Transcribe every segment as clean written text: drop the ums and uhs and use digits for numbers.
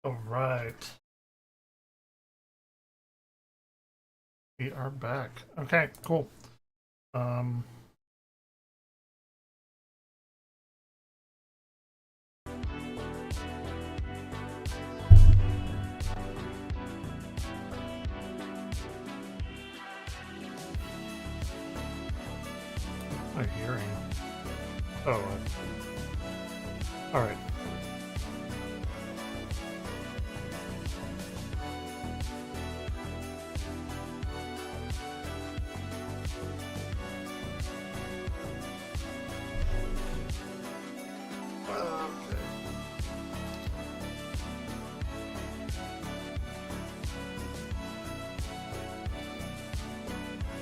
All right. We are back. Okay, cool. Um, my hearing. Oh, all right.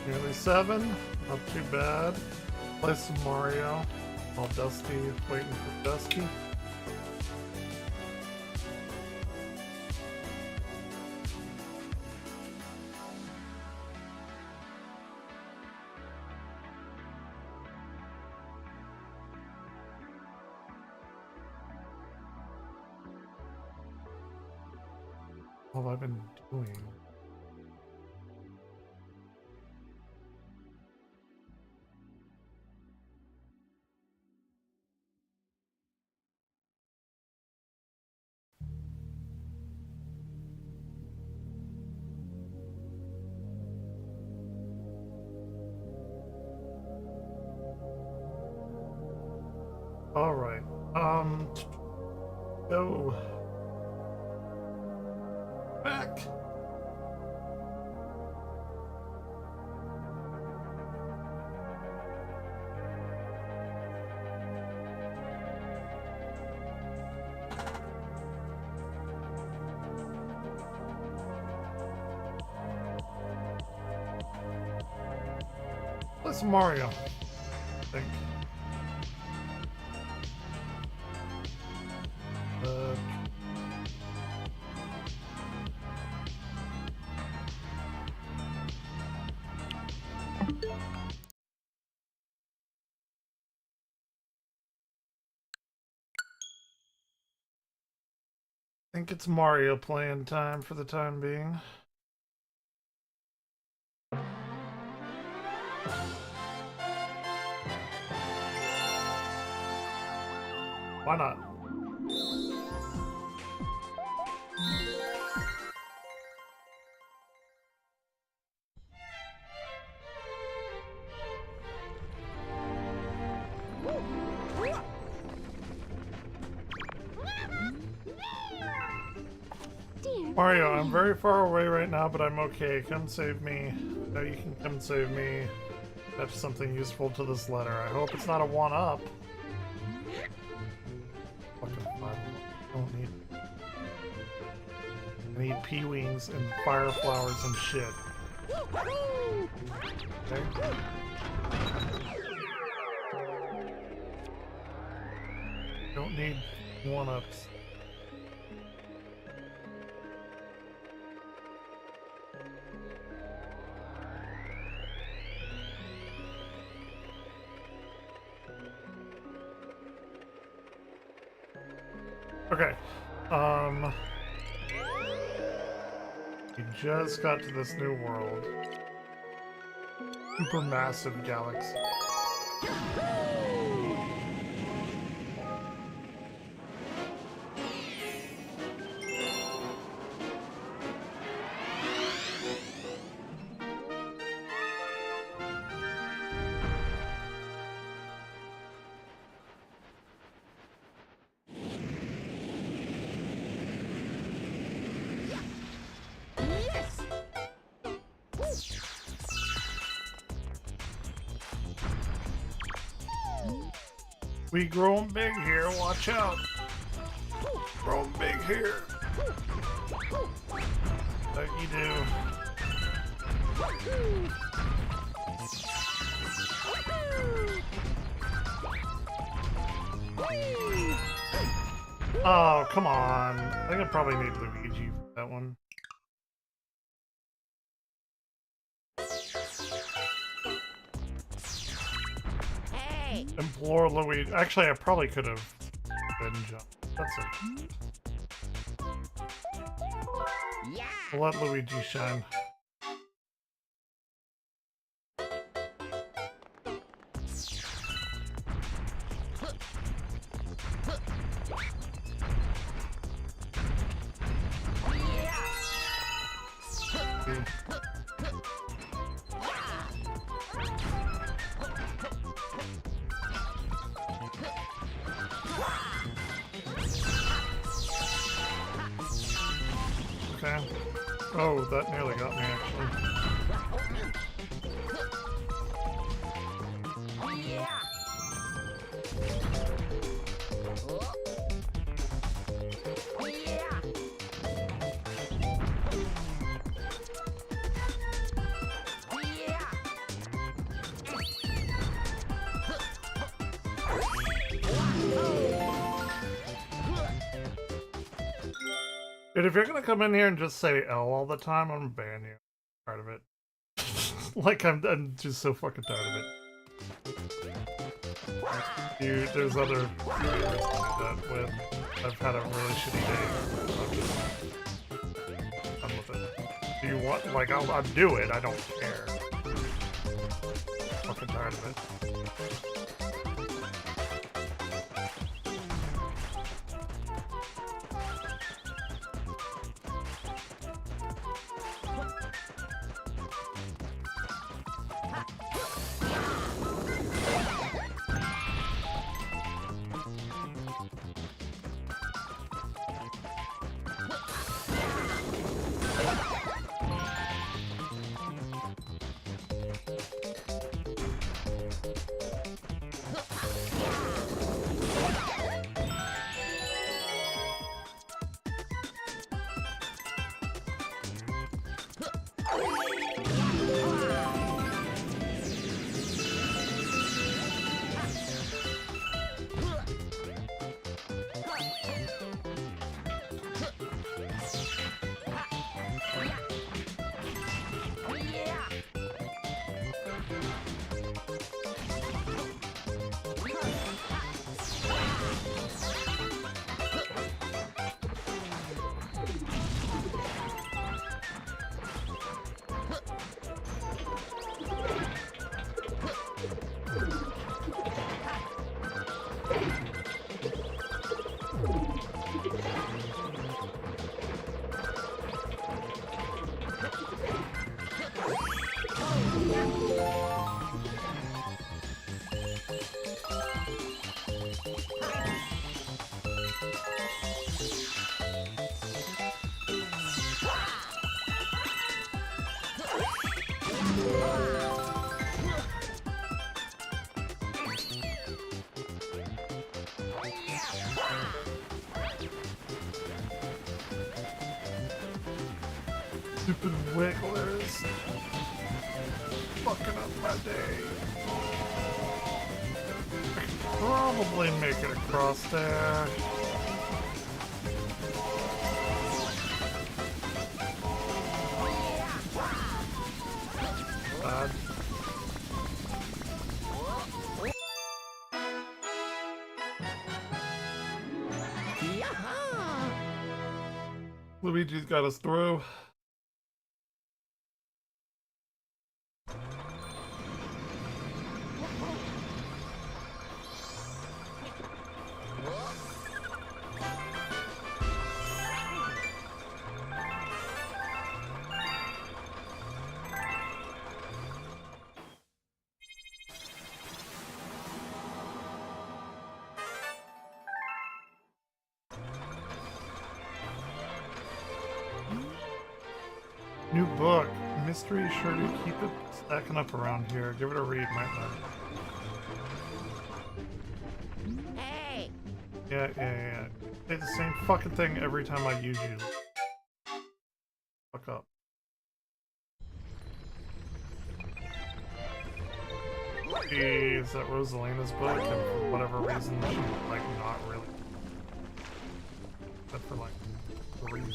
Nearly 7. Not too bad. Play some Mario. All dusty, waiting for Dusky. What have I been doing? All right. Go back. Play some Mario. I think. I think it's Mario playing time for the time being. Why not? Mario, I'm very far away right now, but I'm okay. Come save me. No, you can come save me. That's something useful to this letter. I hope it's not a one-up. Fucking fire. I don't need... I need P-wings and fire flowers and shit. Okay. Don't need one-ups. Okay, we just got to this new world. Supermassive galaxy. We growing big here, watch out. Growing big here. Like you do. Oh, come on. I think I probably need Luigi for that one. Implore Luigi. Actually, I probably could have been jumped. That's it. We'll let Luigi shine. Okay. Oh, that nearly got me, actually. Dude, if you're gonna come in here and just say L all the time, I'm gonna ban you. I'm tired of it. Like, I'm just so fucking tired of it. Dude, there's other creators that with. I've had a really shitty day. I'm with it. Do you want, like, I'll do it, I don't care. Fucking tired of it. Stupid wigglers. Fucking up my day. I could probably make it across there. Bad. Luigi's got us through. New book. Mystery sure to keep it stacking up around here. Give it a read, might learn. Hey! Yeah. Say the same fucking thing every time I use you. Fuck up. Is that Rosalina's book? And for whatever reason, she's like not really. Except for like the reason.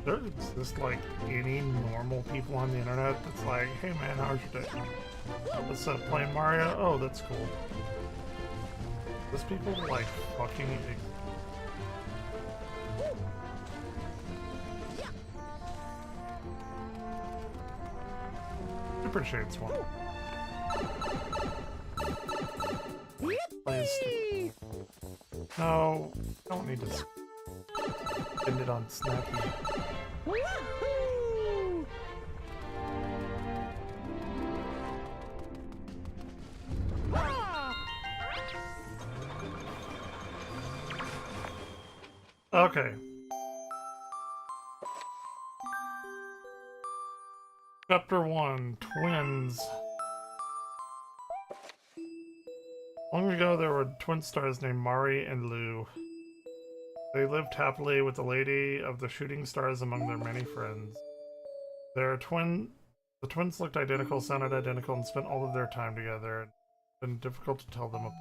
There's just like any normal people on the internet that's like, hey man, how's your day? What's up, playing Mario? Oh, that's cool. Those people like fucking Super Shades one. Please. No, don't need to spend it on Snappy. Okay. Chapter 1, Twins. Long ago, there were twin stars named Mari and Lou. They lived happily with the Lady of the Shooting Stars among their many friends. The twins looked identical, sounded identical, and spent all of their time together. It's been difficult to tell them apart.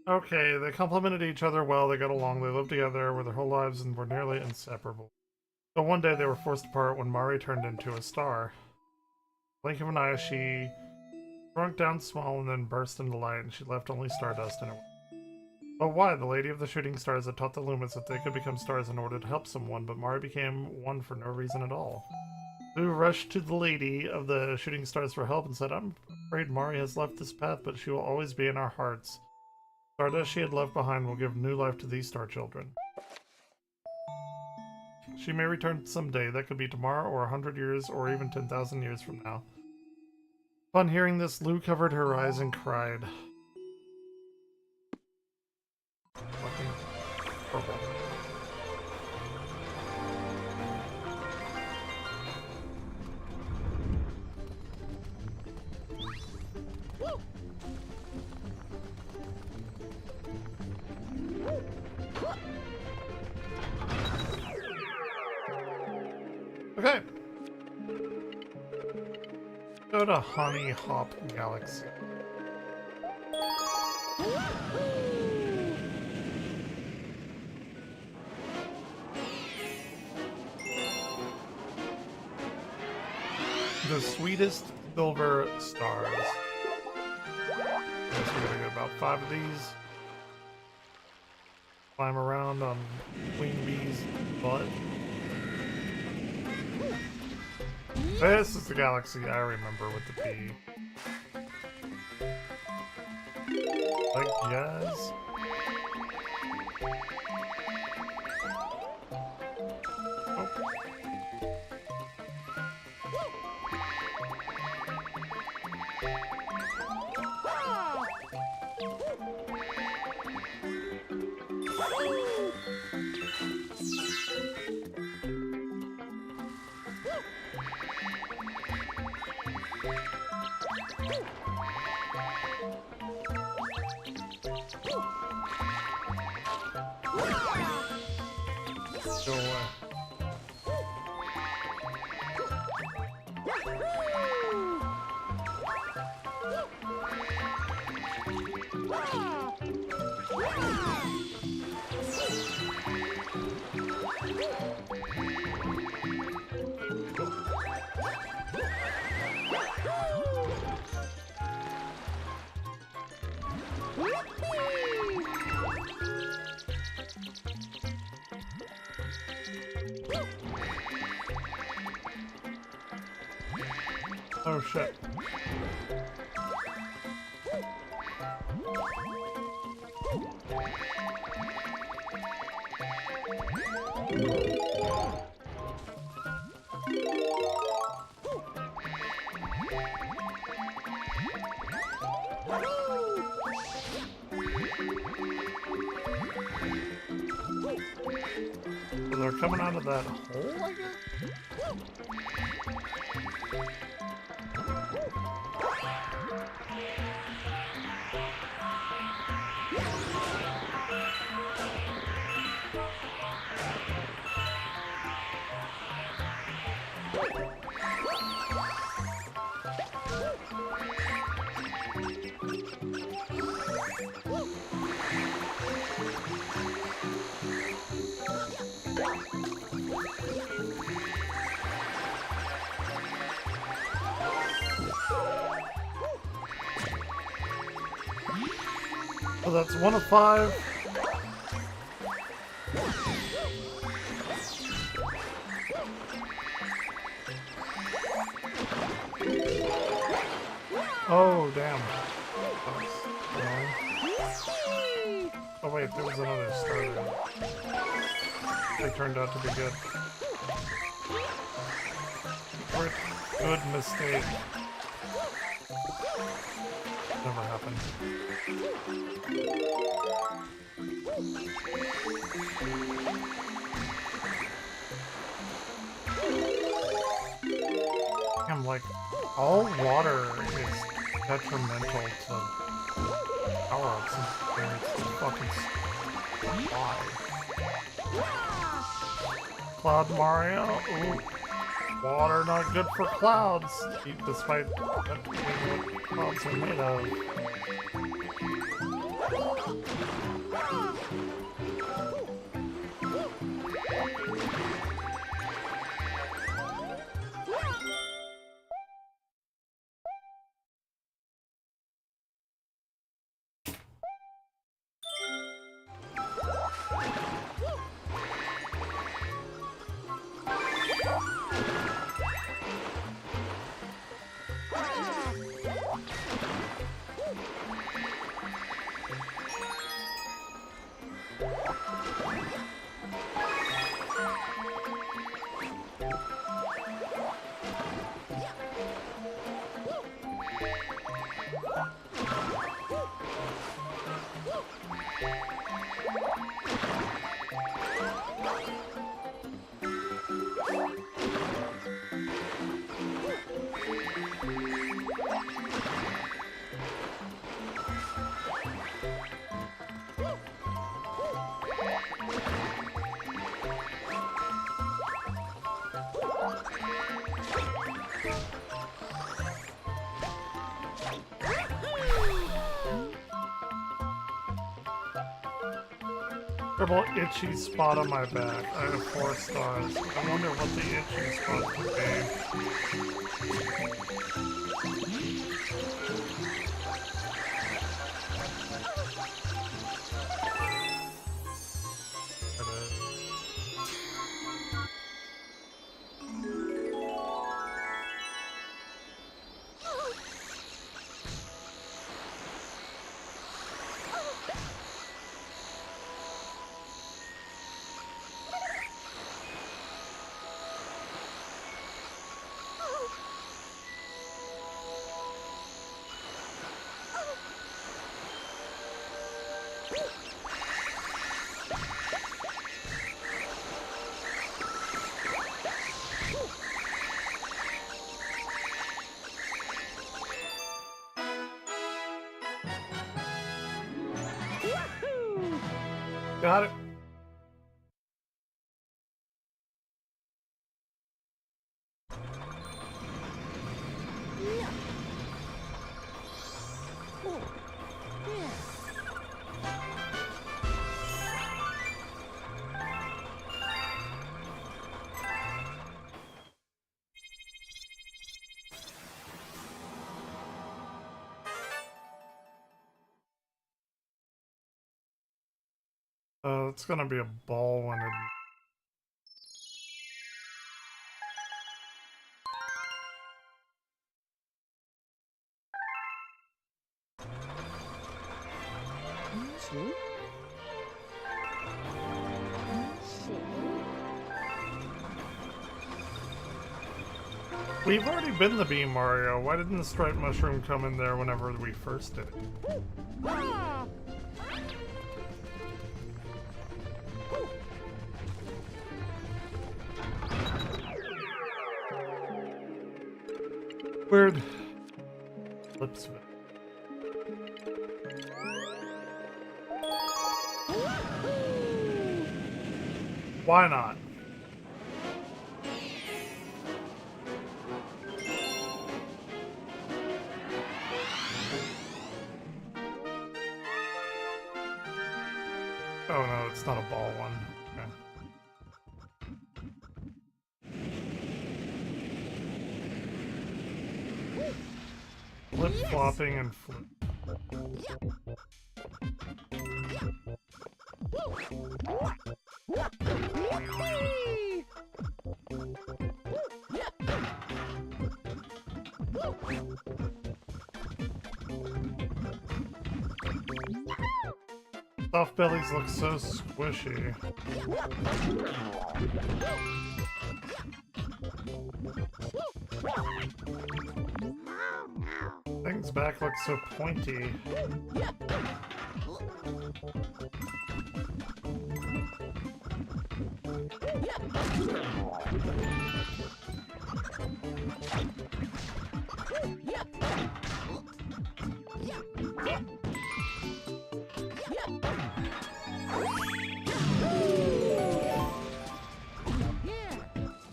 Okay, they complemented each other well, they got along, they lived together with their whole lives and were nearly inseparable. But one day they were forced apart when Mari turned into a star. Blink of an eye, she shrunk down small and then burst into light, and she left only stardust in it. But why? The Lady of the Shooting Stars had taught the Lumens that they could become stars in order to help someone, but Mari became one for no reason at all. Lou rushed to the Lady of the Shooting Stars for help and said, I'm afraid Mari has left this path, but she will always be in our hearts. Stardust she had left behind will give new life to these star children. She may return someday. That could be tomorrow, or 100 years, or even 10,000 years from now. Upon hearing this, Lou covered her eyes and cried. Fucking purple. Okay. Go to Honey Hop Galaxy. The sweetest silver stars. Guess we're gonna get about 5 of these. Climb around on Queen Bee's butt. This is the galaxy I remember with the P. Like jazz. Oh. Go away. Oh shit. So they're coming out of that hole, I guess? So that's 1 of 5. Oh, damn. Oh wait, there was another star there. They turned out to be good. Good mistake. Never happened. I'm like, all water is detrimental to power-ups and it's fucking why? Cloud Mario? Ooh. Water not good for clouds, despite that being what clouds are made of. Terrible itchy spot on my back. I have 4 stars. I wonder what the itchy spot Got it. It's gonna be a ball when it... We've already been the Beam Mario. Why didn't the striped mushroom come in there whenever we first did it? Weird. Lips of it. Why not? Oh no, it's not a ball one. Okay. Flip flopping and flip. Soft bellies look so squishy. Thing's back looks so pointy.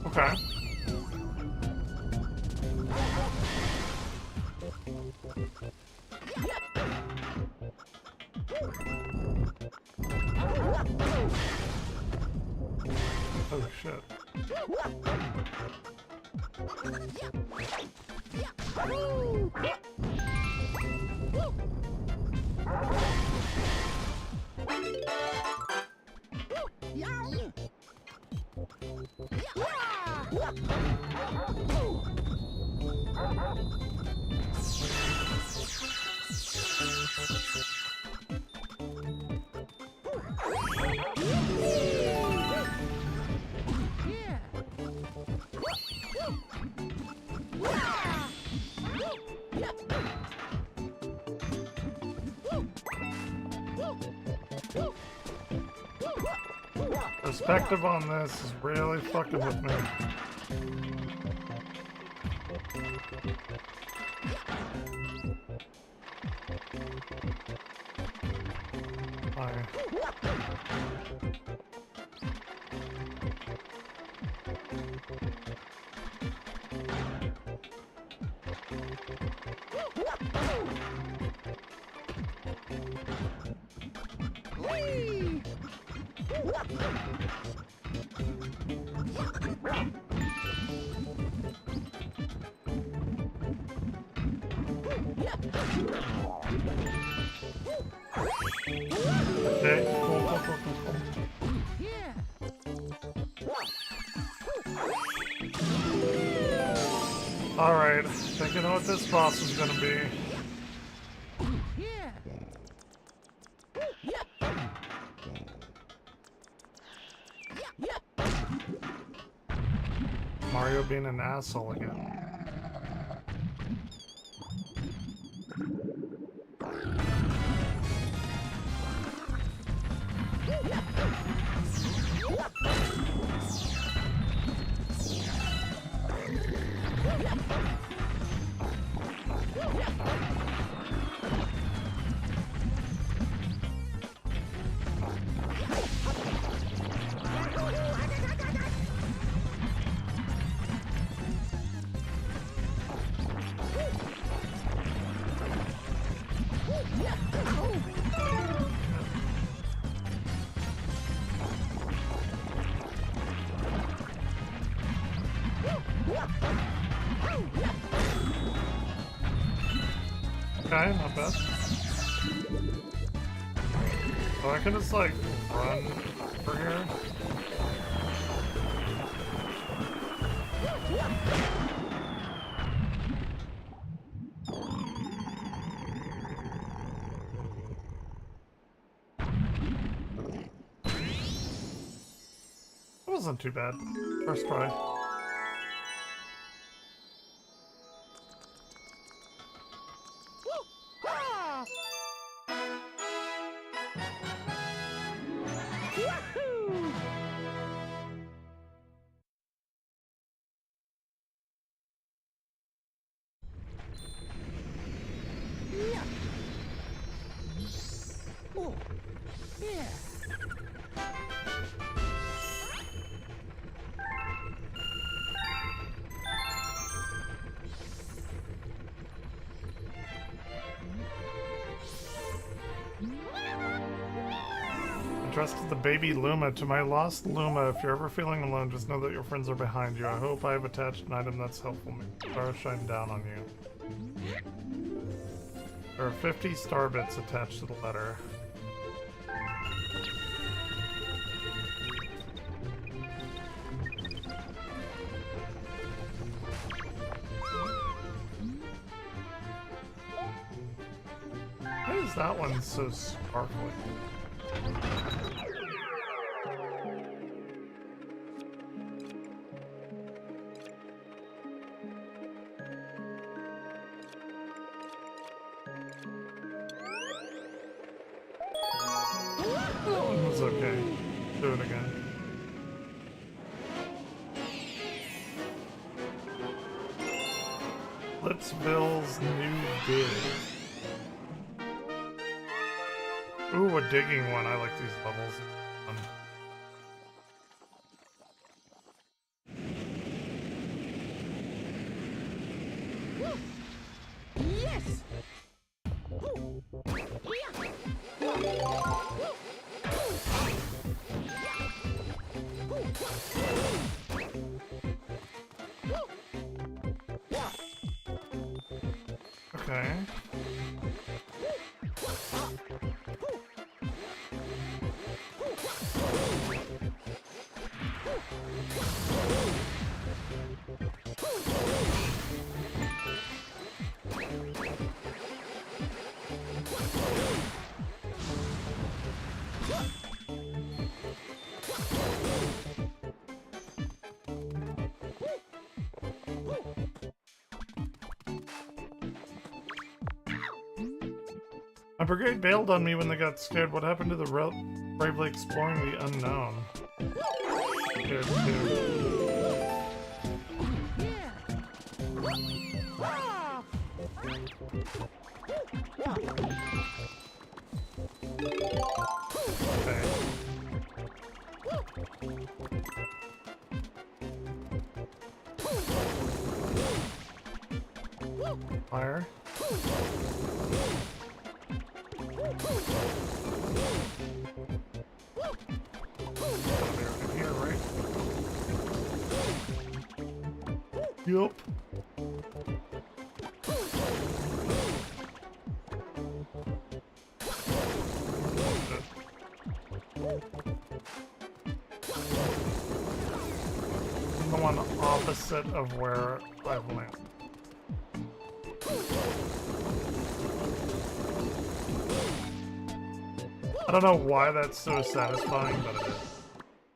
Okay. Oh shit. Perspective on this is really fucking with me. Okay, cool. Alright, I think I know what this boss is gonna be. Mario being an asshole again. Okay, not bad. So I can just like run for here. It wasn't too bad. First try. Addressed to the baby Luma. To my lost Luma, if you're ever feeling alone, just know that your friends are behind you. I hope I have attached an item that's helpful. Make stars shine down on you. There are 50 star bits attached to the letter. is that one so sparkly? That one was okay. Do it again. Blitzville's new dig. Ooh, a digging one. I like these levels. Yes! Okay. My brigade bailed on me when they got scared. What happened to the bravely exploring the unknown? Scared too. Okay. Fire. Here, right? Yup. The one opposite of where I've landed. I don't know why that's so satisfying, but it is.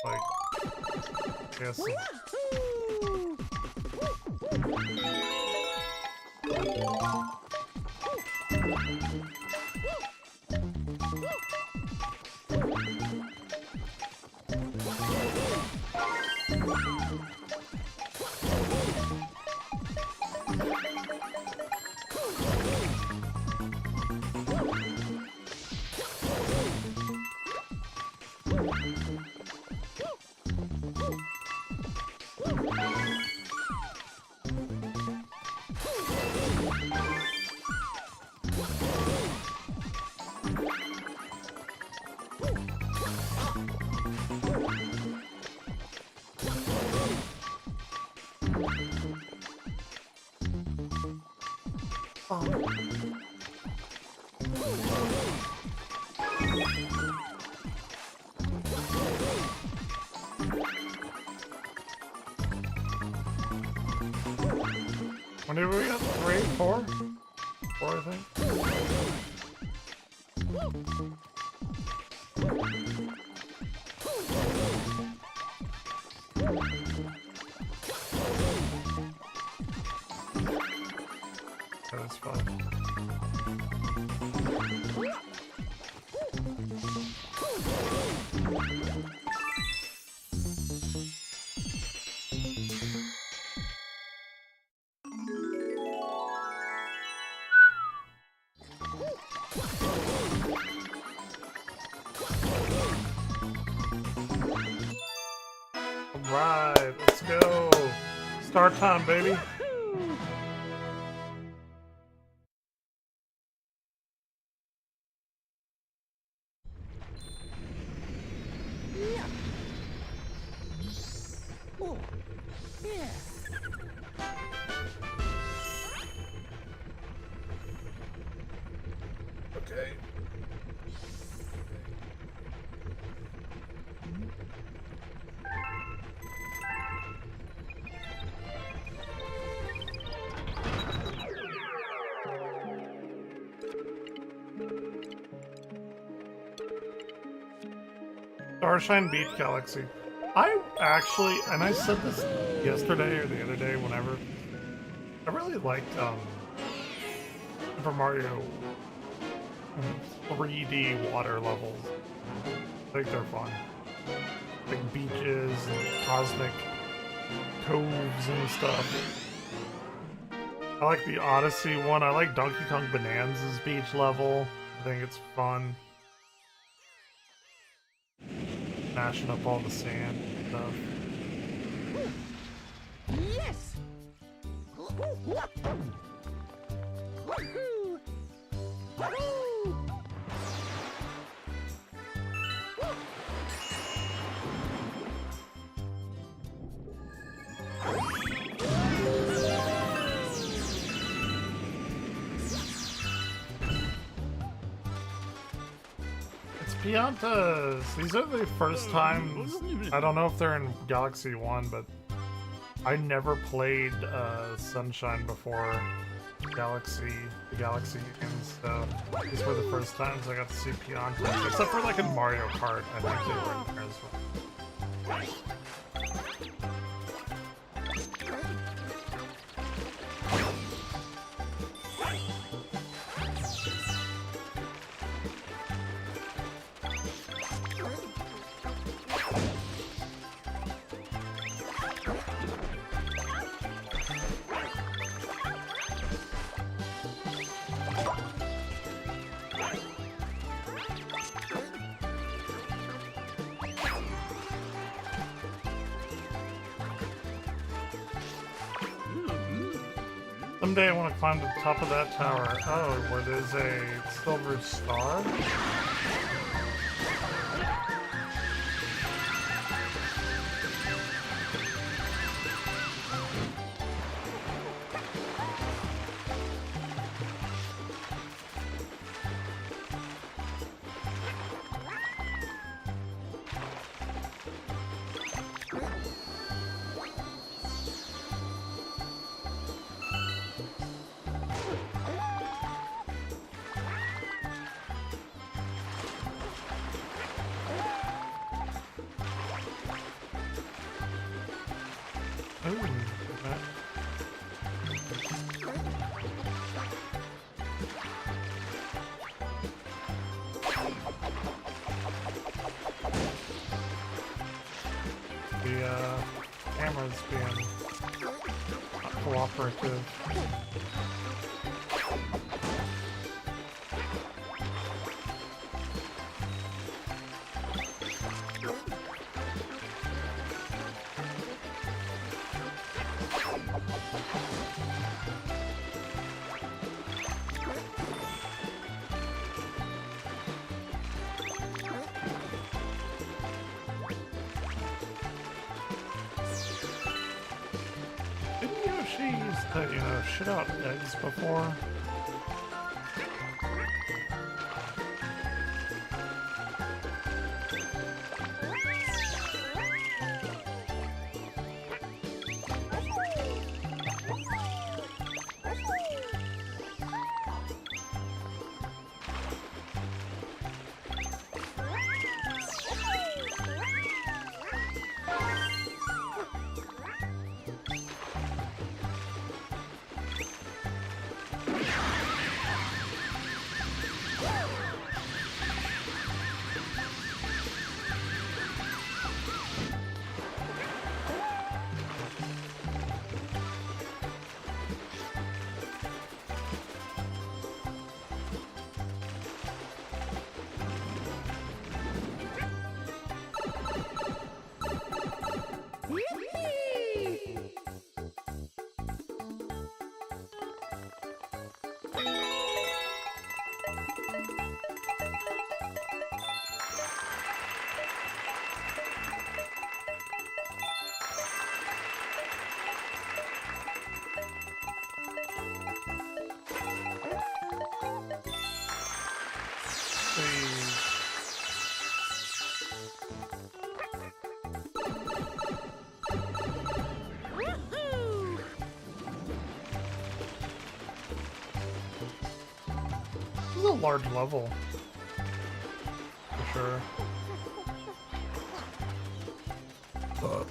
Like, I guess. When did we get 3? 4? 4, I think. Okay, that's fine. Alright, let's go. Start time, baby. Oh, yeah. Okay. Starshine Beach Galaxy. I actually, and I said this yesterday or the other day, whenever, I really liked Super Mario 3D water levels. I think they're fun. Like beaches and cosmic coves and stuff. I like the Odyssey one. I like Donkey Kong Bonanza's beach level. I think it's fun. Mashing up all the sand and stuff. Yes. Woohoo! Woohoo! It's Piantas! These are the first times. I don't know if they're in Galaxy 1, but I never played Sunshine before the Galaxy games, so these were the first times I got to see Piantas. Except for like in Mario Kart, I think they were in there as well. Someday I want to climb to the top of that tower. Oh, where there's a silver star? Ooh, that. The camera's being not cooperative. Didn't Yoshi used to, shit out eggs before? This is a large level. For sure. but...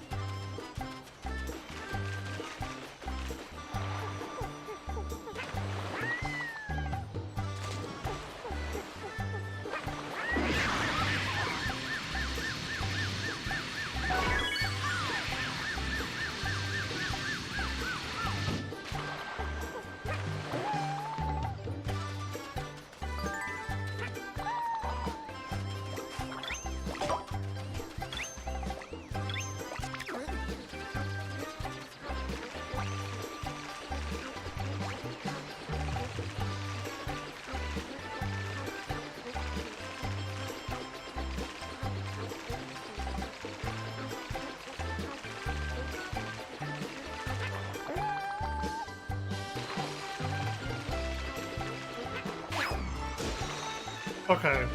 Okay,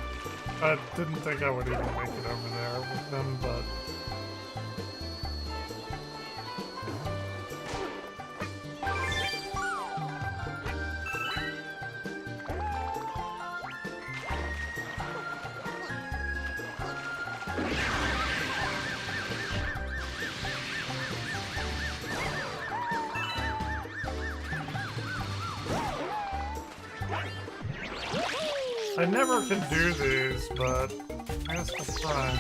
I didn't think I would even make it over there with them, but... I never can do these, but I guess we'll try.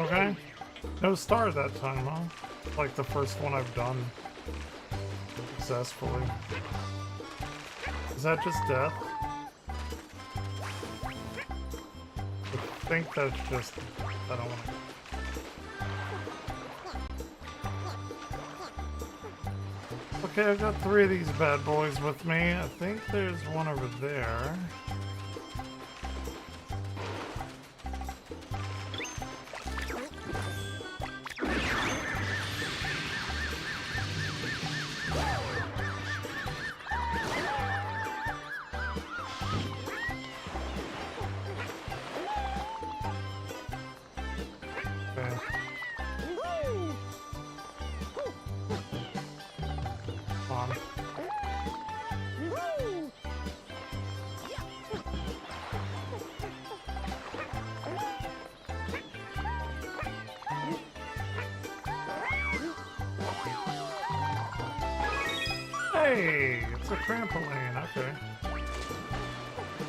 Okay. No star that time, huh? Like the first one I've done successfully. Is that just death? I think that's just... I don't want to... Okay, I've got 3 of these bad boys with me. I think there's one over there. Hey, it's a trampoline, okay.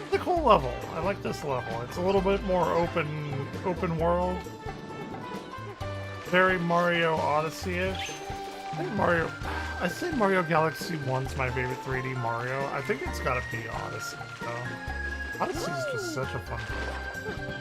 It's a cool level. I like this level. It's a little bit more open world. Very Mario Odyssey-ish. I say Mario Galaxy 1's my favorite 3D Mario. I think it's gotta be Odyssey, though. Odyssey is just such a fun game.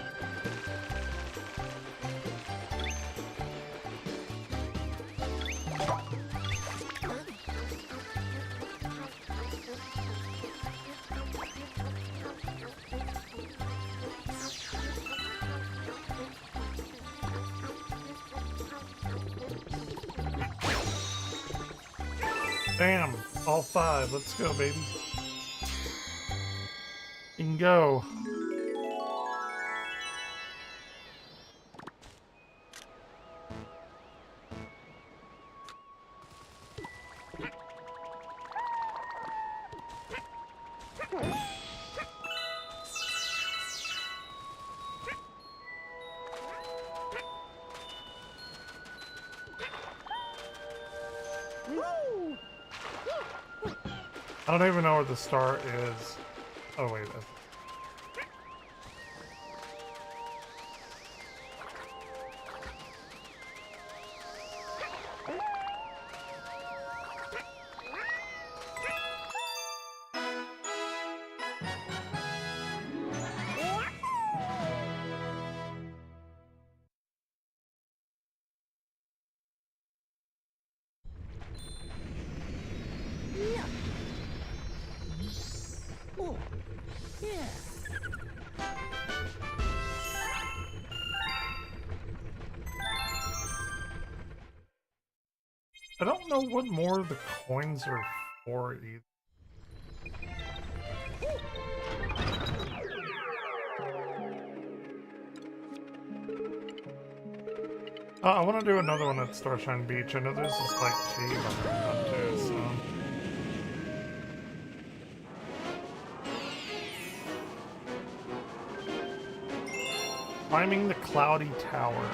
Bam! All 5. Let's go, baby. You can go. I don't even know where the star is. Oh, wait. Oh, yeah. I don't know what more the coins are for either. I want to do another one at Starshine Beach. I know there's this like cave underground too, so. Climbing the Cloudy Tower.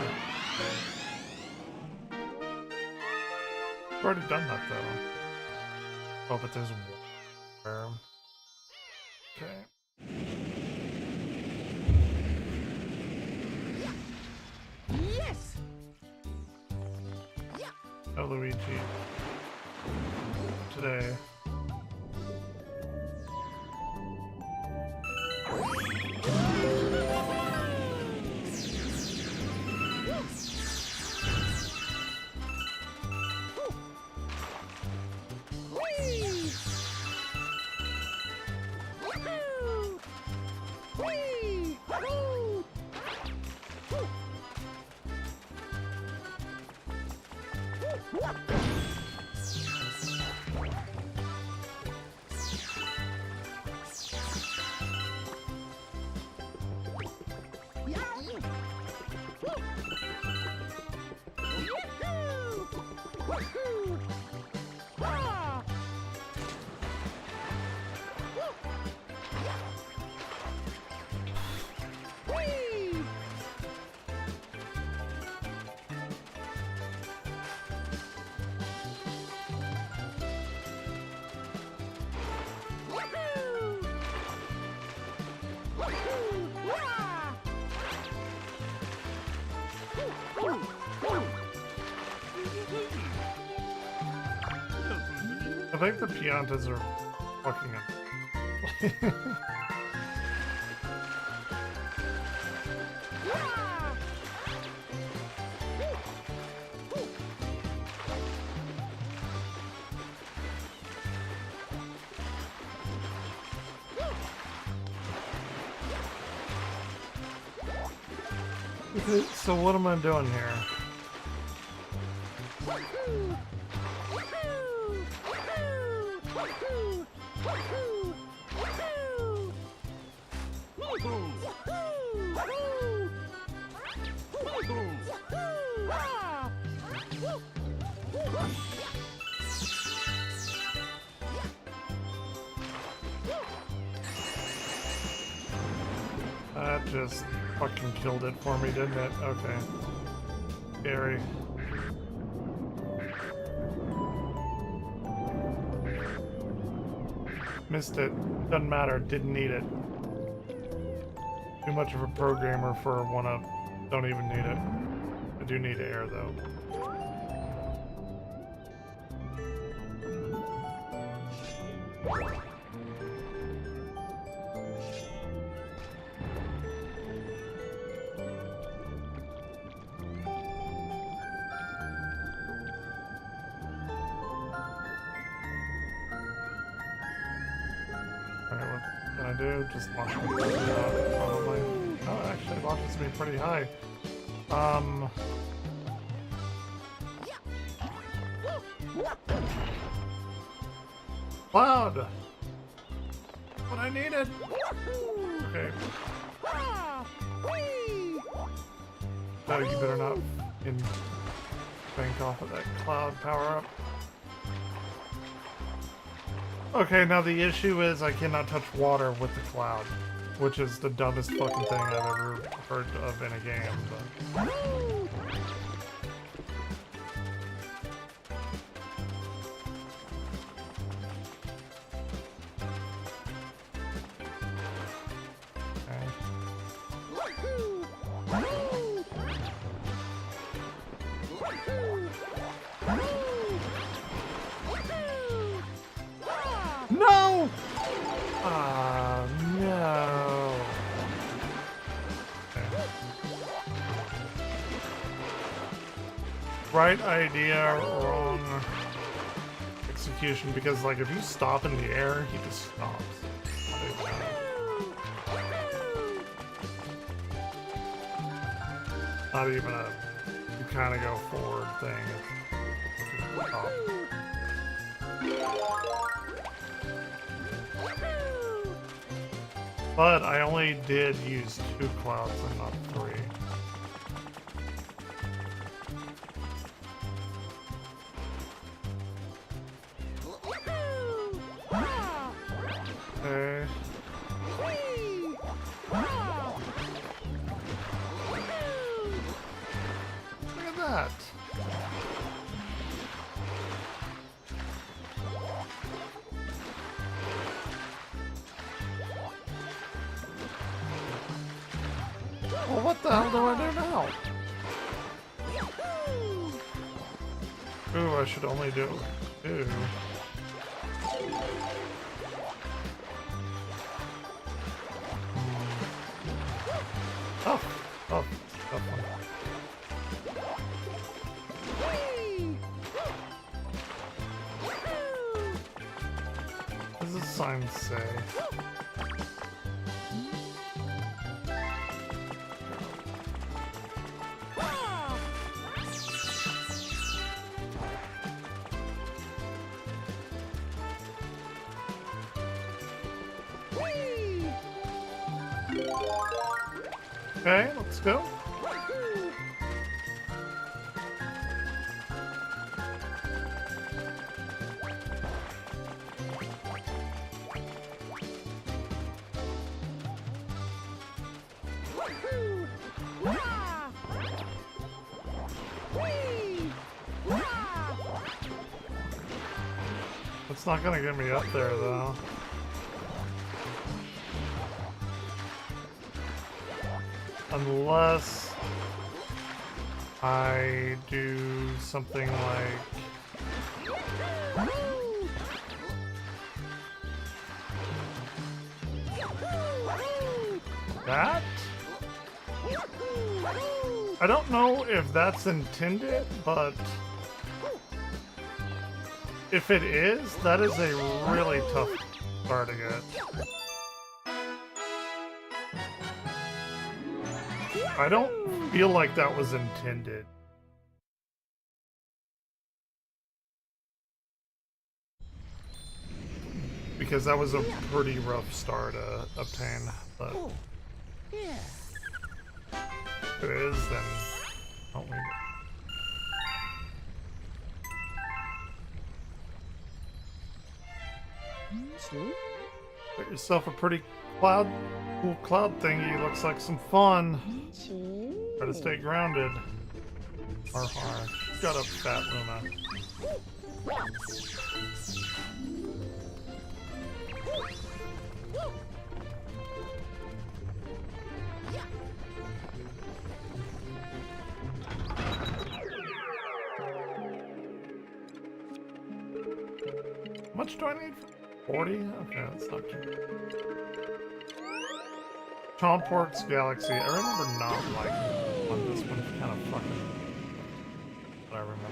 I've already done that though. Oh, but there's water. Okay. Yes. Oh, Luigi. Today. I think the Piantas are fucking up. So what am I doing here? That just fucking killed it for me, didn't it? Okay. Scary. Missed it. Doesn't matter. Didn't need it. Too much of a programmer for one-up. Don't even need it. I do need air, though. Just launch me probably. Oh, actually, it launches me pretty high. Cloud! What I needed! Okay. No, you better not bank off of that cloud power-up. Okay, now the issue is I cannot touch water with the cloud, which is the dumbest fucking thing I've ever heard of in a game, but... No! No. Okay. Right idea, wrong execution, because like if you stop in the air, he just stops. Not even a you kind of go forward thing. It's stop. But I only did use 2 clouds and not 3. Well, what the hell do I do now? Ooh, I should only do two. Oh, oh, that one. What does the sign say? Okay, let's go. It's not gonna get me up there though. Unless I do something like that? I don't know if that's intended, but if it is, that is a really tough bar to get. I don't feel like that was intended. Because that was a pretty rough star to obtain, but Yeah. if it is, then don't leave it. Get yourself a pretty cool cloud thingy. Looks like some fun. Try to stay grounded. Har har. Got a fat Luna. How much do I need? 40? Okay, that's not too bad. Chompork's Galaxy. I remember not liking one. This one's kind of fucking. But I remember.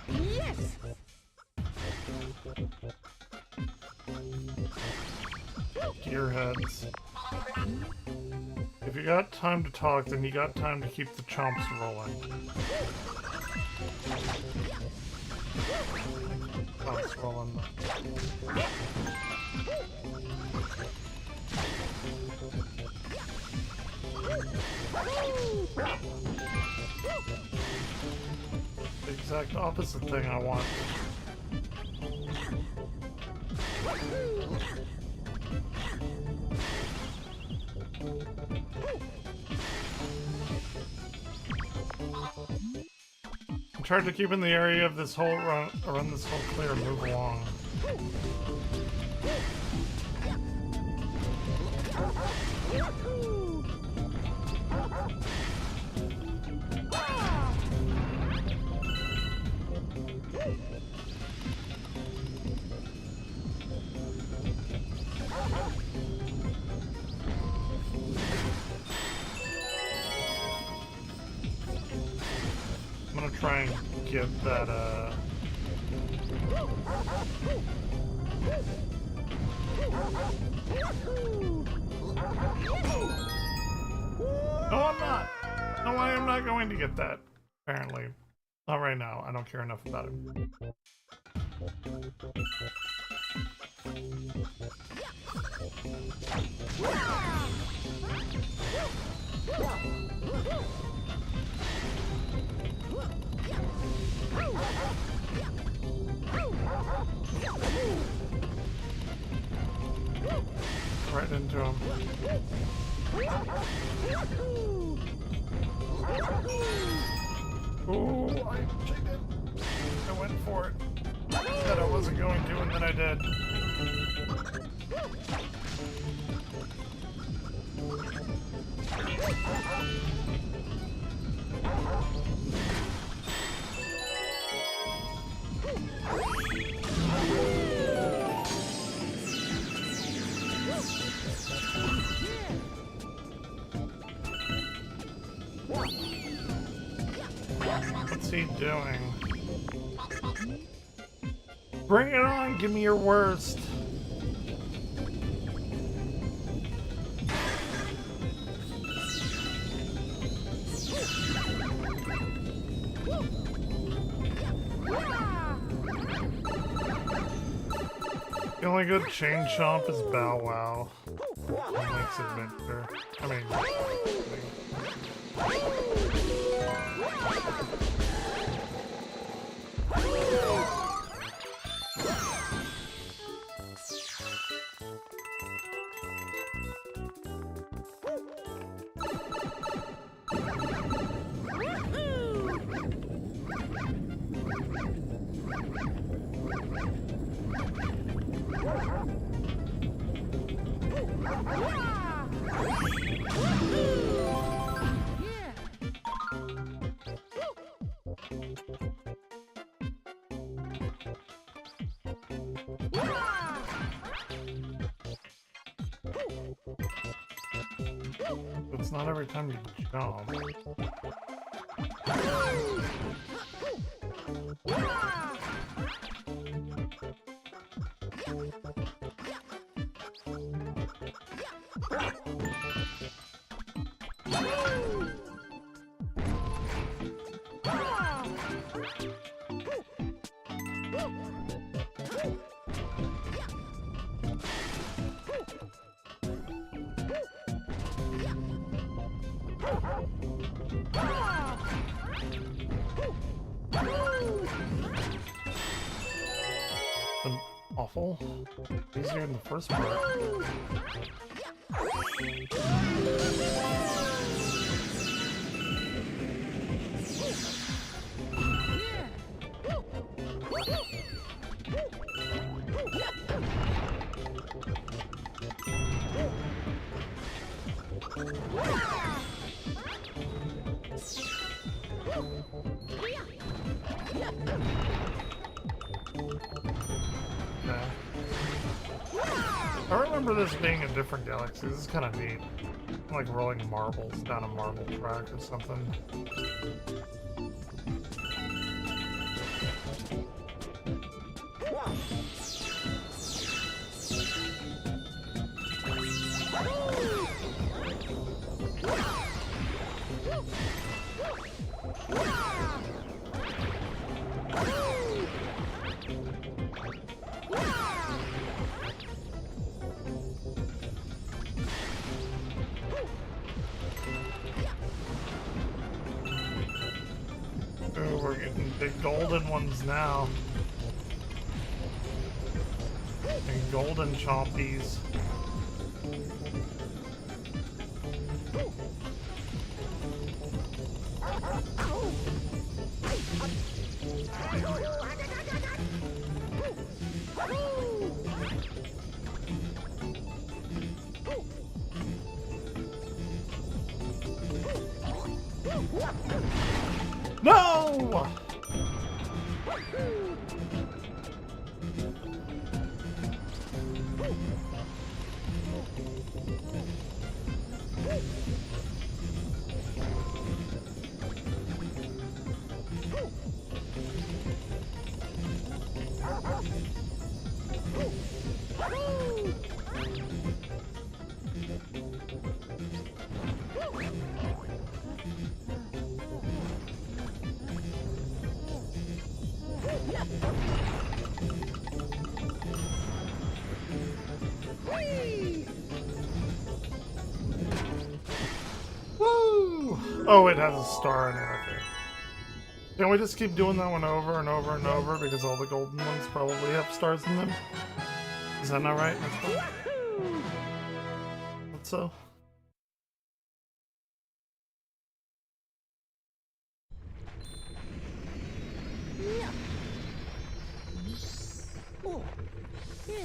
Yes. Gearheads. If you got time to talk, then you got time to keep the chomps rolling. Chomps rolling. The exact opposite thing I want. I'm trying to keep in the area of this whole run this whole clear and move along. I'm gonna try and get that, No, I'm not! No, I am not going to get that, apparently. Not right now. I don't care enough about it. into him. Ooh, I cheated. I went for it. Said I wasn't going to, and then I did. What's he doing? Bring it on! Give me your worst! The only good chain chomp is Bow Wow. Link's Adventure. I mean... It's not every time you jump. Awful. Easier in the first part. I remember this being a different galaxy. This is kind of neat. Like rolling marbles down a marble track or something. Ooh, we're getting big golden ones now. And golden chompies. No! Woo! Oh, it has a star in it, okay. Can we just keep doing that one over and over and over because all the golden ones probably have stars in them? Is that not right? so. Yeah. Oh, yeah.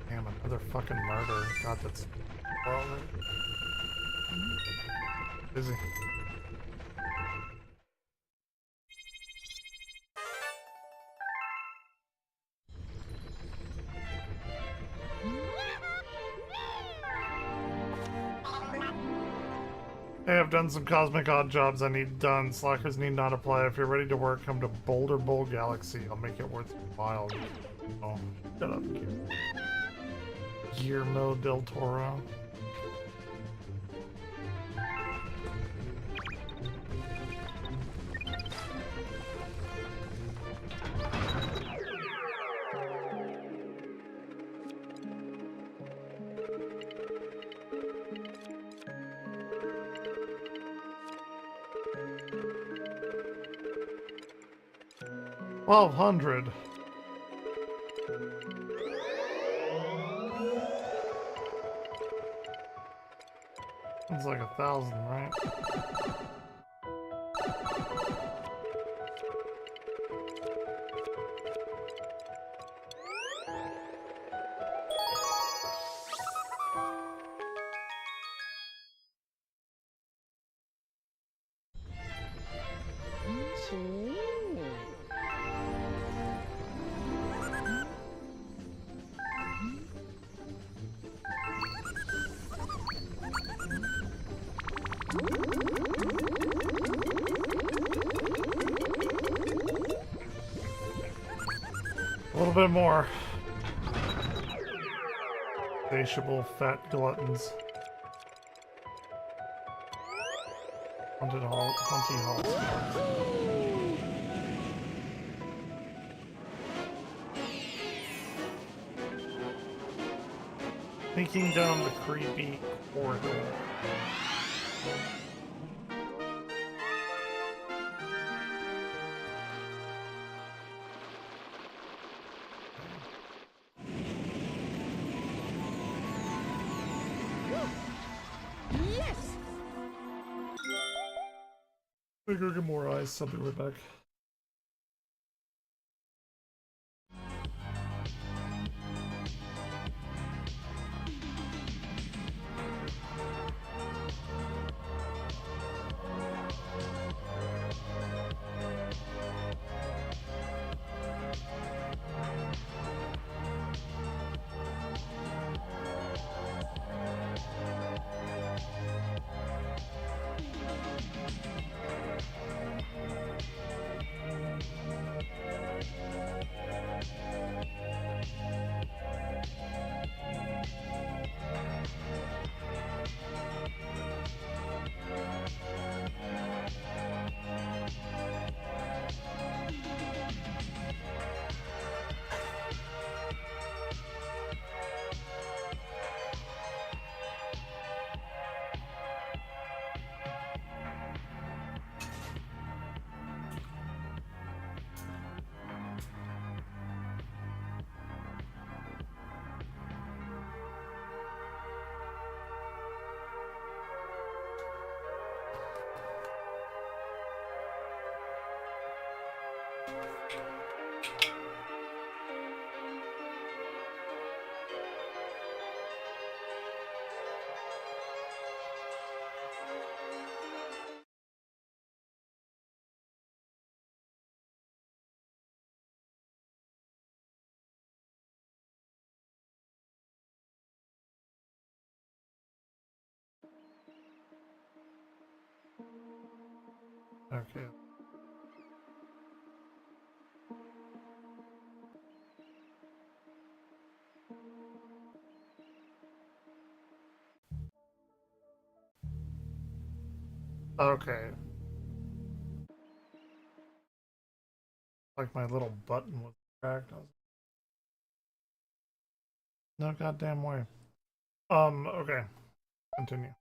Damn, another fucking murder. God, that's wrong. Busy. Hey, I've done some cosmic odd jobs I need done. Slackers need not apply. If you're ready to work, come to Boulder Bowl Galaxy. I'll make it worth your while. Oh, shut up, Guillermo del Toro. $1,200. It's like 1,000, right? A little bit more. Insatiable fat gluttons. Haunted hall, haunty hall. Sneaking down the creepy corridor. Yes. I'm gonna go get more ice. I'll be right back. Okay. Okay. Like my little button was cracked. No goddamn way. Okay. Continue.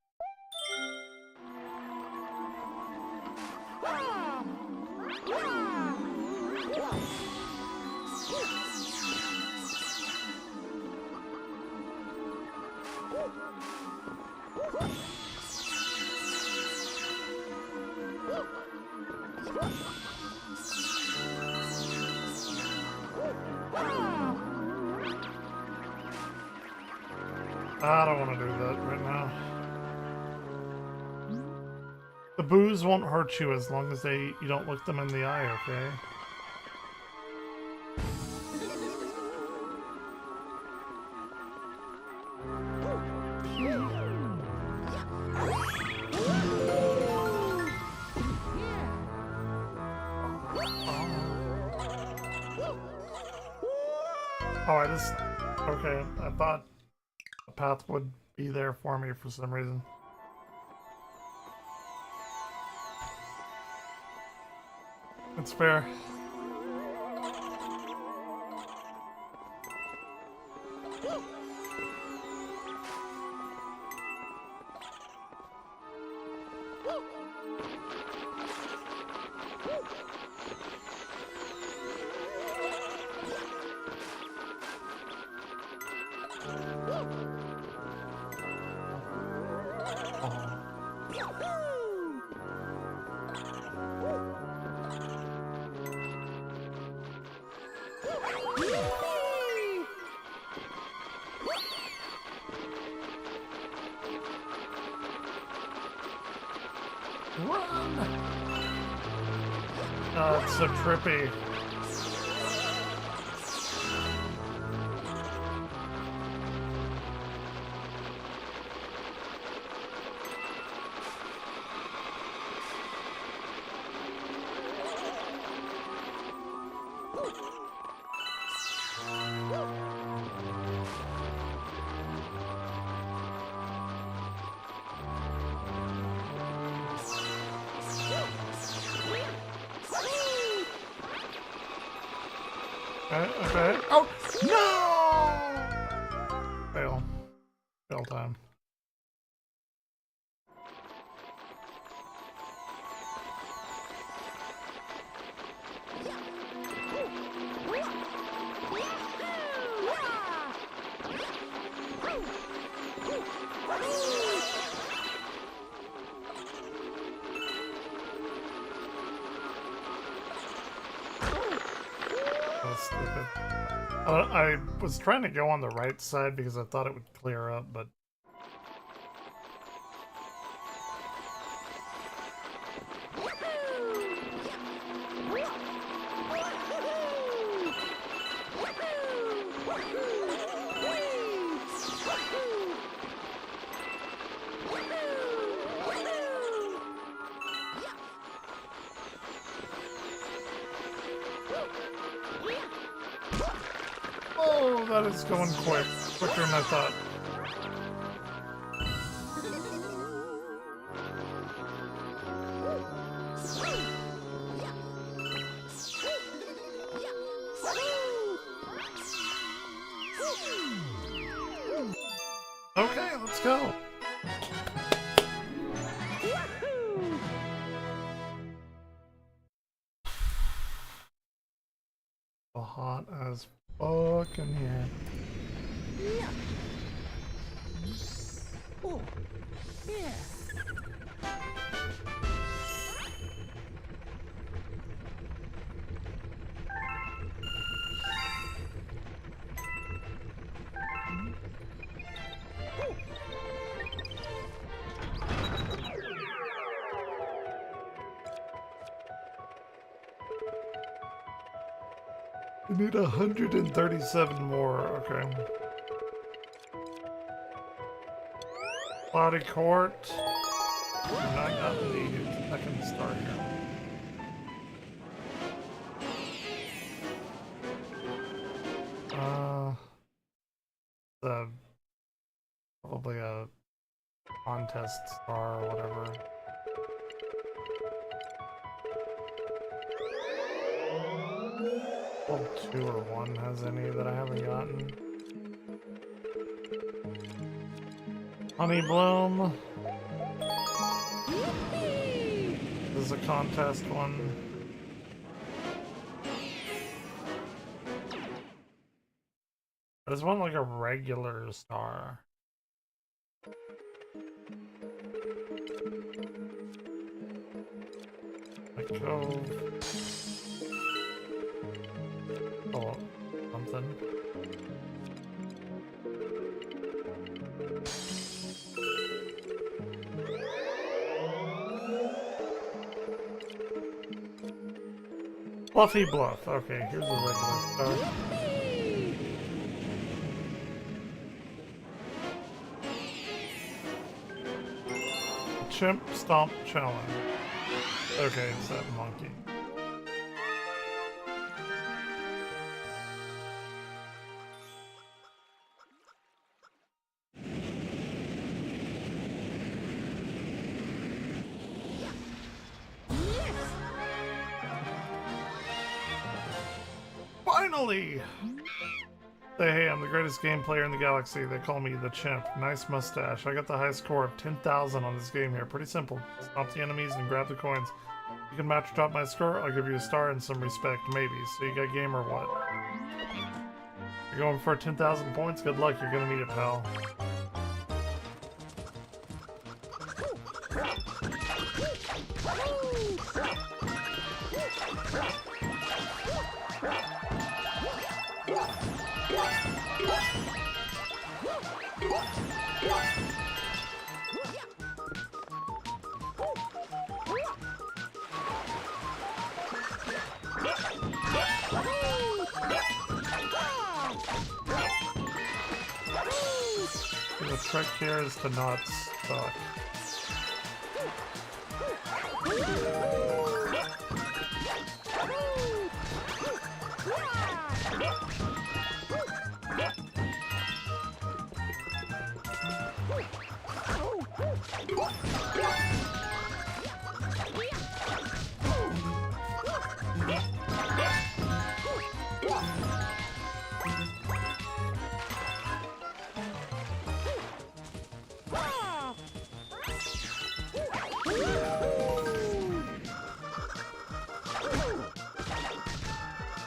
I don't want to do that right now. The boos won't hurt you as long as you don't look them in the eye, okay? Oh, okay, I thought a path would be there for me for some reason. It's fair. Oh, it's so trippy. Okay. Oh, no! Fail. Fail time. That's stupid. I was trying to go on the right side because I thought it would clear up, but... Oh, that is going quick. Quicker than I thought. Okay, let's go. So hot as fuck in here. Oh, yeah. We need 137 more, okay. Body court. And I got the second star here. Probably a contest star or whatever. Well, 2 or 1 has any that I haven't gotten. Honey Bloom. This is a contest one. I just want like a regular star. Like Cove. Oh, something. Fluffy Bluff. Okay, here's a regular star. Chimp Stomp Challenge. Okay, it's that monkey. Finally! Say, hey, I'm the greatest game player in the galaxy. They call me the Chimp. Nice mustache. I got the high score of 10,000 on this game here. Pretty simple. Stomp the enemies and grab the coins. You can match or top my score, I'll give you a star and some respect, maybe. So you got game or what? You're going for 10,000 points? Good luck, you're gonna need it, pal. The trick here is to not suck.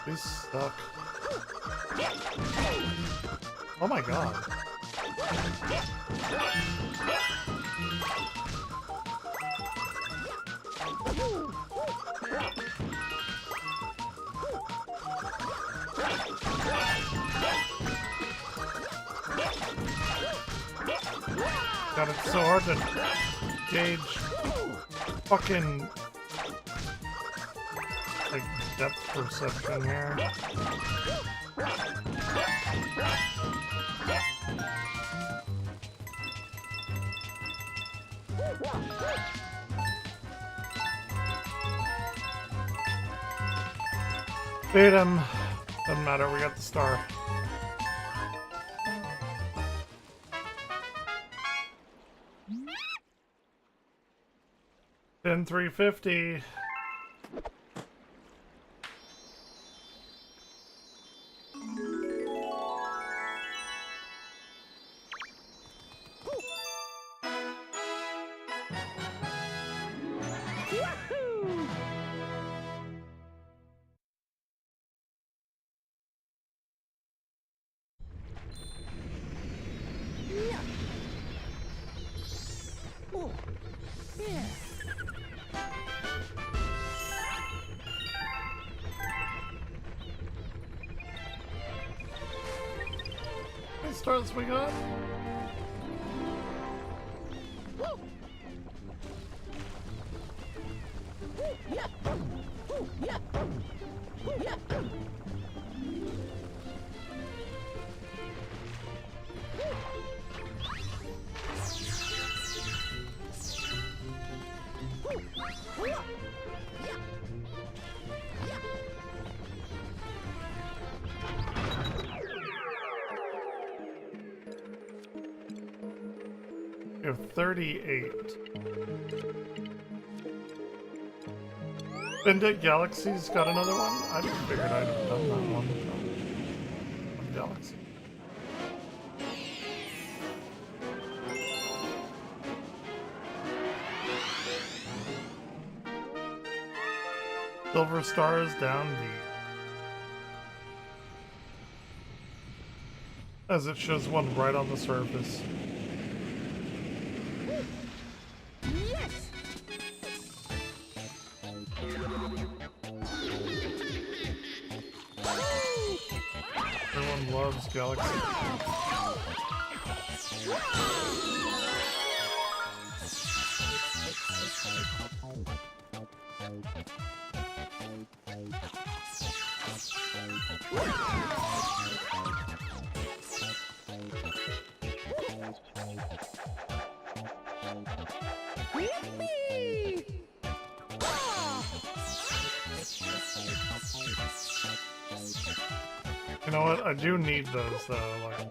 These suck. Oh my god. God, it's so hard to gauge fucking like depth perception here. Beat him. Doesn't matter, we got the star. Then 350. Oh, yeah. How many stars we got? Yeah. Yeah. Yeah. We have 38. Bendit Galaxy's got another one? I just figured I'd have done that one. Galaxy. Silver stars down deep. as it shows one right on the surface. Yes! Everyone loves Galaxy. Yippee! You know what? I do need those though. Like,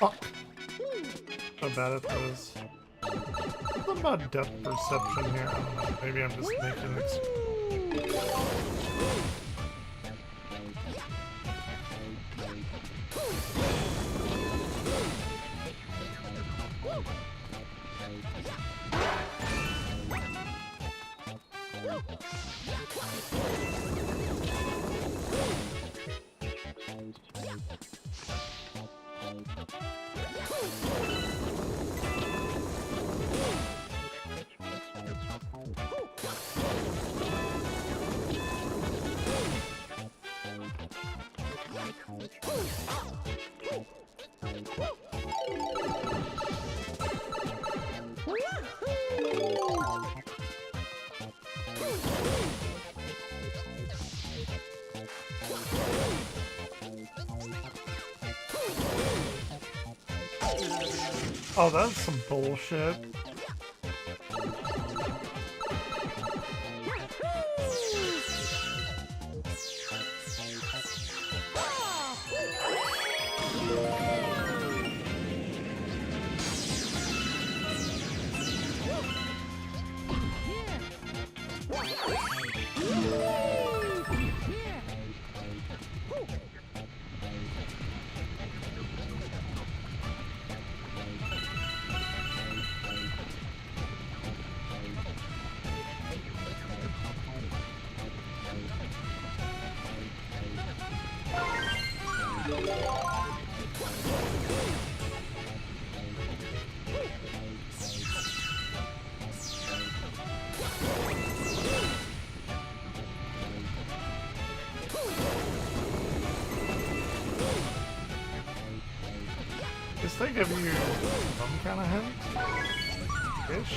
oh, so bad at those. Something about depth perception here. I don't know. Maybe I'm just making it. Oh, that's some bullshit. Does they give you some kind of hint? Ish?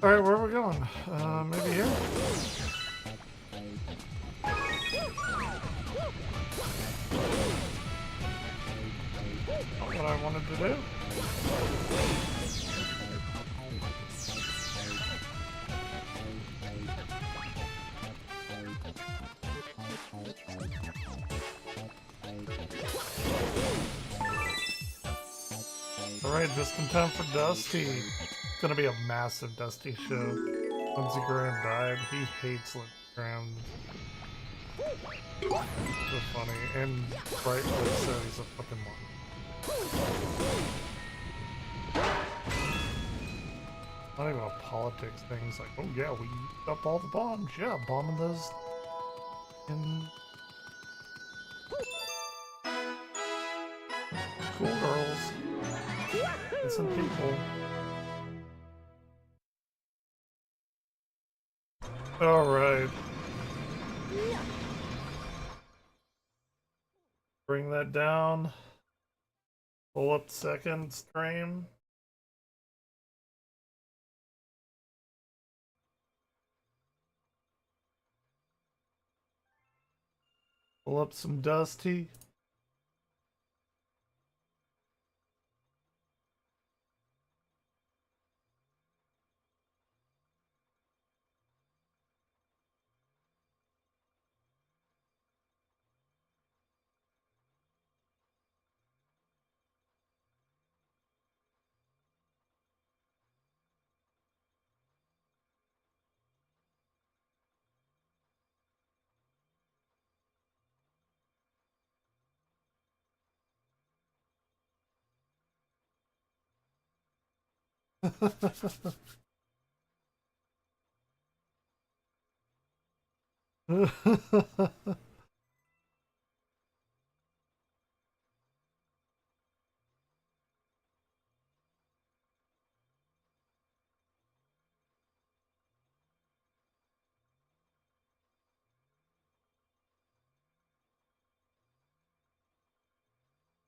Alright, where are we going? Maybe here? Not what I wanted to do. Alright, just in time for Dusty. It's gonna be a massive Dusty show. Lindsey Graham died. He hates Lindsey Graham. So funny. And rightfully so, he's a fucking monster. Not even a politics thing. It's like, oh yeah, we used up all the bombs. Yeah, bombing those in cool girls. Innocent people. Alright. Bring that down. Pull up second stream. Pull up some Dusty.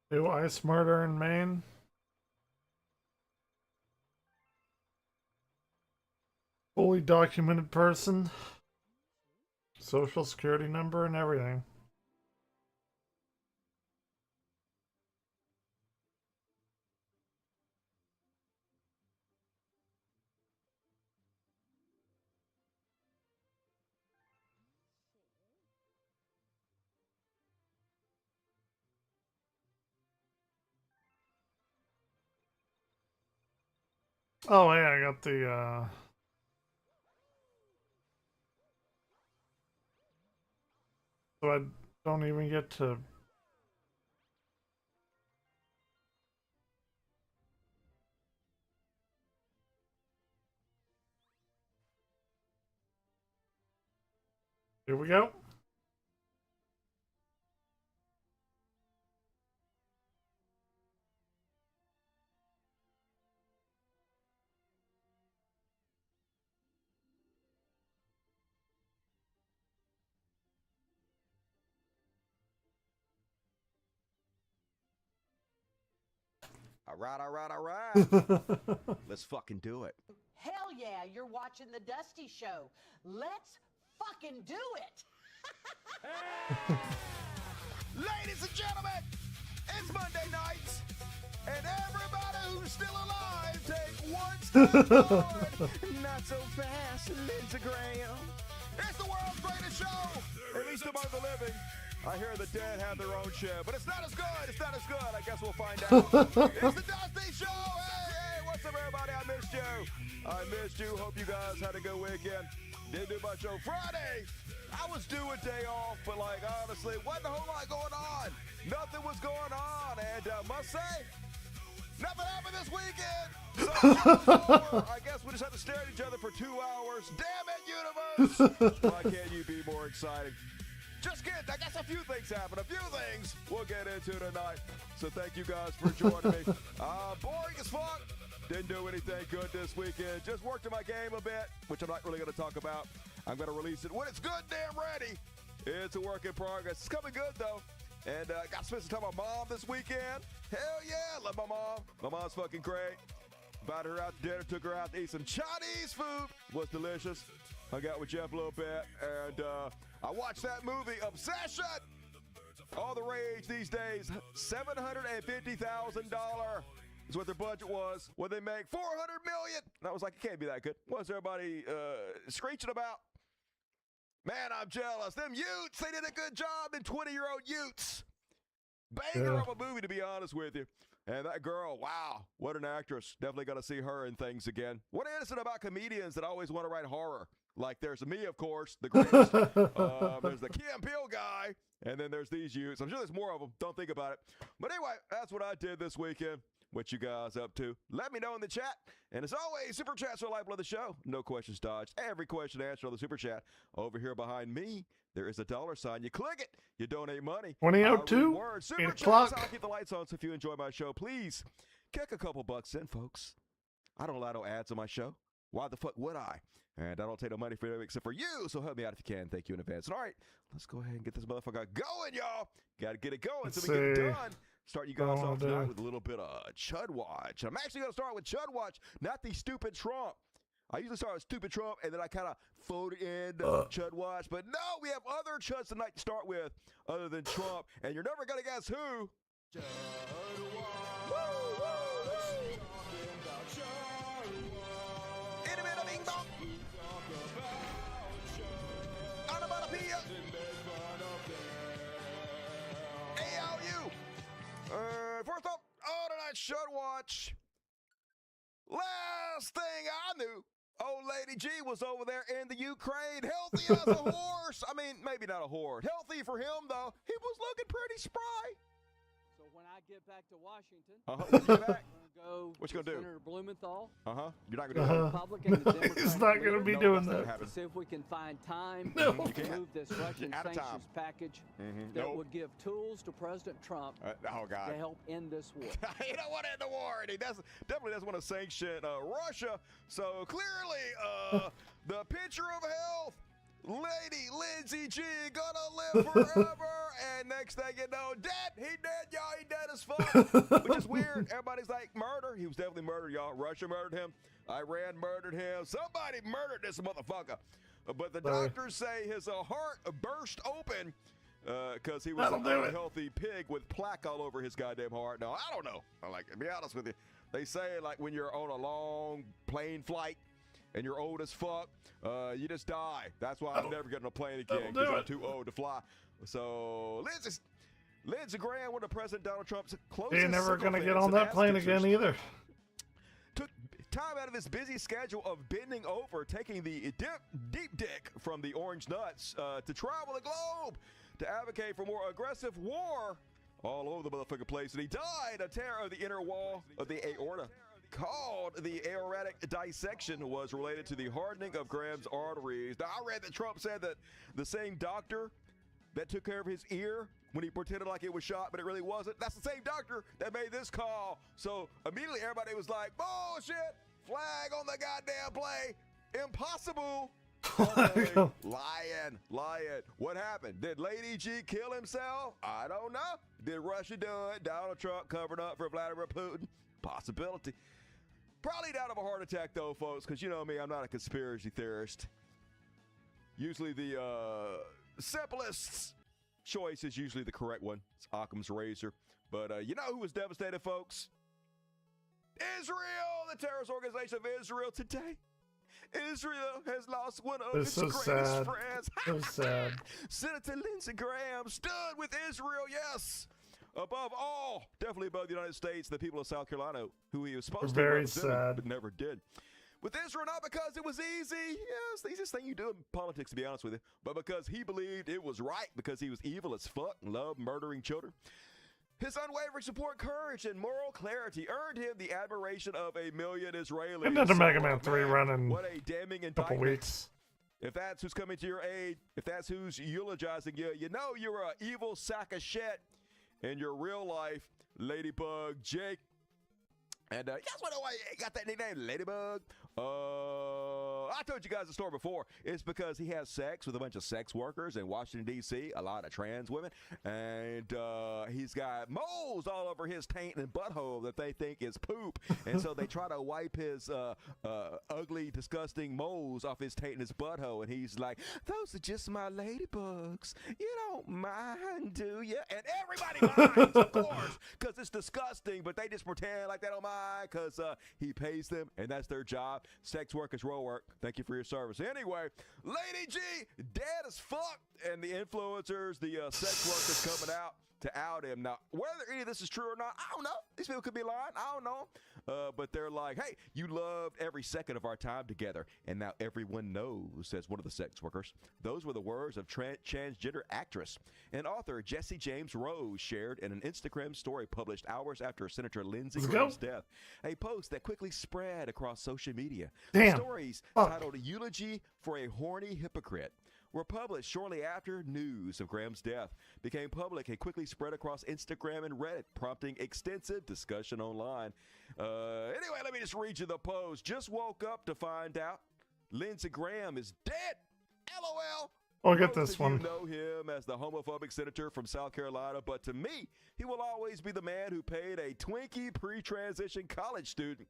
Do ice murder in Maine? Fully documented person. Social security number and everything. Oh yeah, I got the so I don't even get to here we go. All right, all right, all right. Let's fucking do it. Hell yeah, you're watching the Dusty Show. Let's fucking do it. Ladies and gentlemen, it's Monday night, and everybody who's still alive, take one step forward. Not so fast, Lindsey Graham. It's the world's greatest show, at least among the living. I hear the dead have their own show, but it's not as good. It's not as good. I guess we'll find out. It's the Dusty Show. Hey, what's up, everybody? I missed you. I missed you. Hope you guys had a good weekend. Didn't do much on Friday. I was due a day off, but like honestly, wasn't a whole lot going on. Nothing was going on, and must say, nothing happened this weekend. So I guess we just have to stare at each other for 2 hours. Damn it, universe! Why can't you be more exciting? Just kidding. I guess a few things happened. A few things we'll get into tonight. So thank you guys for joining me. Boring as fuck. Didn't do anything good this weekend. Just worked on my game a bit, which I'm not really going to talk about. I'm going to release it when it's good damn ready. It's a work in progress. It's coming good, though. And got to spend some time with my mom this weekend. Hell yeah, love my mom. My mom's fucking great. Invited her out to dinner, took her out to eat some Chinese food. Was delicious. Hung out with Jeff a little bit, and I watched that movie, Obsession. All the rage these days. $750,000 is what their budget was. When they make $400 million. And I was like, it can't be that good. What's everybody screeching about? Man, I'm jealous. Them Utes, they did a good job. Them 20-year-old Utes. Banger of a movie, to be honest with you. And that girl, wow, what an actress. Definitely going to see her in things again. What is it about comedians that always want to write horror? Like there's me, of course, the greatest. There's the Key and Peele guy. And then there's these youths. I'm sure there's more of them. Don't think about it. But anyway, that's what I did this weekend. What you guys up to? Let me know in the chat. And as always, Super Chats are the lifeblood of the show. No questions dodged. Every question answered on the Super Chat. Over here behind me, there is a $sign. You click it. You donate money. 2002, 8 o'clock. I'll keep the lights on, so if you enjoy my show, please kick a couple bucks in, folks. I don't allow no ads on my show. Why the fuck would I? And I don't take no money for it except for you, so help me out if you can. Thank you in advance. All right, let's go ahead and get this motherfucker going, y'all. Got to get it going so we get it done. Start you guys off tonight with a little bit of Chud Watch. I'm actually going to start with Chud Watch, not the stupid Trump. I usually start with stupid Trump, and then I kind of fold it in Chud Watch. But no, we have other Chuds tonight to start with other than Trump. And you're never going to guess who. Chud Watch. Woo, woo. In a minute, bing bong. First up, tonight, Chud Watch. Last thing I knew, old Lady G was over there in the Ukraine, healthy as a horse. I mean, maybe not a horse. Healthy for him, though. He was looking pretty spry. So when I get back to Washington, When you get back, go what you gonna do? Senator Blumenthal. You're not gonna do that. Republican, the Democratic He's not gonna be doing that. that. to see if we can find time No. to You can't. move this Russian Out of time. sanctions package that Nope. would give tools to President Trump Oh, God. to help end this war. He don't want to end the war, and he definitely doesn't want to sanction Russia. So clearly, the picture of health, Lady Lindsey G, gonna live forever. And next thing you know, dead. He dead, y'all. He dead as fuck. Which is weird. Everybody's like, murder. He was definitely murdered, y'all. Russia murdered him. Iran murdered him. Somebody murdered this motherfucker. But the doctors say his heart burst open because he was an unhealthy pig with plaque all over his goddamn heart. Now, I don't know. To be honest with you, they say, like, when you're on a long plane flight and you're old as fuck, you just die. That's why I'm never getting on a plane again because I'm too old to fly. So, Lindsey Graham, one of President Donald Trump's closest You're never going to get sycophants on and that plane advocates, again either. took time out of his busy schedule of bending over, taking the deep dick from the orange nuts to travel the globe to advocate for more aggressive war all over the motherfucking place. And he died. A tear of the inner wall of the aorta, called the aortic dissection, was related to the hardening of Graham's arteries. Now, I read that Trump said that the same doctor that took care of his ear when he pretended like it was shot, but it really wasn't, that's the same doctor that made this call. So immediately everybody was like, bullshit, flag on the goddamn play, impossible. Okay. Lying. What happened? Did Lady G kill himself? I don't know. Did Russia do it? Donald Trump covered up for Vladimir Putin? Possibility. Probably died of a heart attack, though, folks, because you know me, I'm not a conspiracy theorist. Usually the simplest choice is usually the correct one. It's Occam's razor. But you know who was devastated, folks? Israel, the terrorist organization of Israel today. Israel has lost one of its greatest friends. So sad. Senator Lindsey Graham stood with Israel, yes. Above all, definitely above the United States, the people of South Carolina, who he was supposed to represent, but never did. With Israel, not because it was easy. Yeah, it's the easiest thing you do in politics, to be honest with you. But because he believed it was right, because he was evil as fuck and loved murdering children. His unwavering support, courage, and moral clarity earned him the admiration of 1 million Israelis. Another Mega Man 3 run in what a damning a couple indictment. weeks. If that's who's coming to your aid, if that's who's eulogizing you, you know you're a evil sack of shit in your real life, Ladybug Jake. And you guys want to know why he got that nickname, Ladybug? I told you guys the story before. It's because he has sex with a bunch of sex workers in Washington, D.C., a lot of trans women, and he's got moles all over his taint and butthole that they think is poop, and so they try to wipe his ugly, disgusting moles off his taint and his butthole, and he's like, those are just my ladybugs. You don't mind, do you? And everybody minds, of course, because it's disgusting, but they just pretend like they don't mind because he pays them, and that's their job. Sex work is real work. Thank you for your service. Anyway, Lady G, dead as fuck, and the influencers, the sex workers coming out to out him. Now, whether any of this is true or not, I don't know. These people could be lying. I don't know. But they're like, hey, you loved every second of our time together, and now everyone knows, says one of the sex workers. Those were the words of transgender actress and author Jesse James Rose shared in an Instagram story published hours after Senator Lindsey Graham's death, a post that quickly spread across social media. Damn. The stories titled Eulogy for a Horny Hypocrite were published shortly after news of Graham's death became public and quickly spread across Instagram and Reddit, prompting extensive discussion online. Anyway, let me just read you the post. Just woke up to find out Lindsey Graham is dead. LOL. Oh, I get Most this of one. You know him as the homophobic senator from South Carolina, but to me, he will always be the man who paid a Twinkie pre-transition college student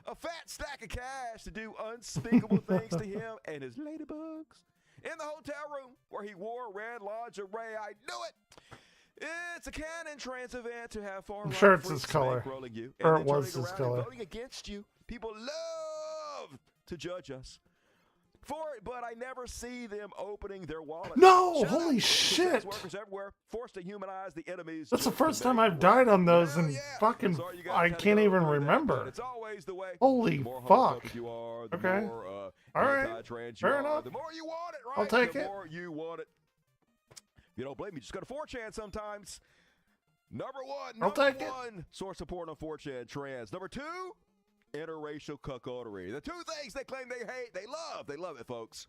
a fat stack of cash to do unspeakable things to him and his ladybugs in the hotel room where he wore red lingerie. I knew it. It's a canon trans event to have far I'm sure it's his color. You, or and it was turning his around color. and voting against you. People love to judge us for it, but I never see them opening their wallet. No! Shut Holy up. shit! Sex workers everywhere forced to humanize the enemies. That's the just first to time make I've it died work. on those, Hell and yeah. fucking, Sorry you guys I had to can't go even through that, remember. but it's always the way. Holy The more fuck. homophobic you are, the Okay. more All right. anti-trans you Fair are, enough. the more you want it, right? I'll take the it. more you want it. You don't blame me. Just go to 4chan sometimes. Number one. I'll Number take it. one. Source support on 4chan. Trans. Number two. Interracial cuckoldery. The two things they claim they hate, they love. They love it, folks.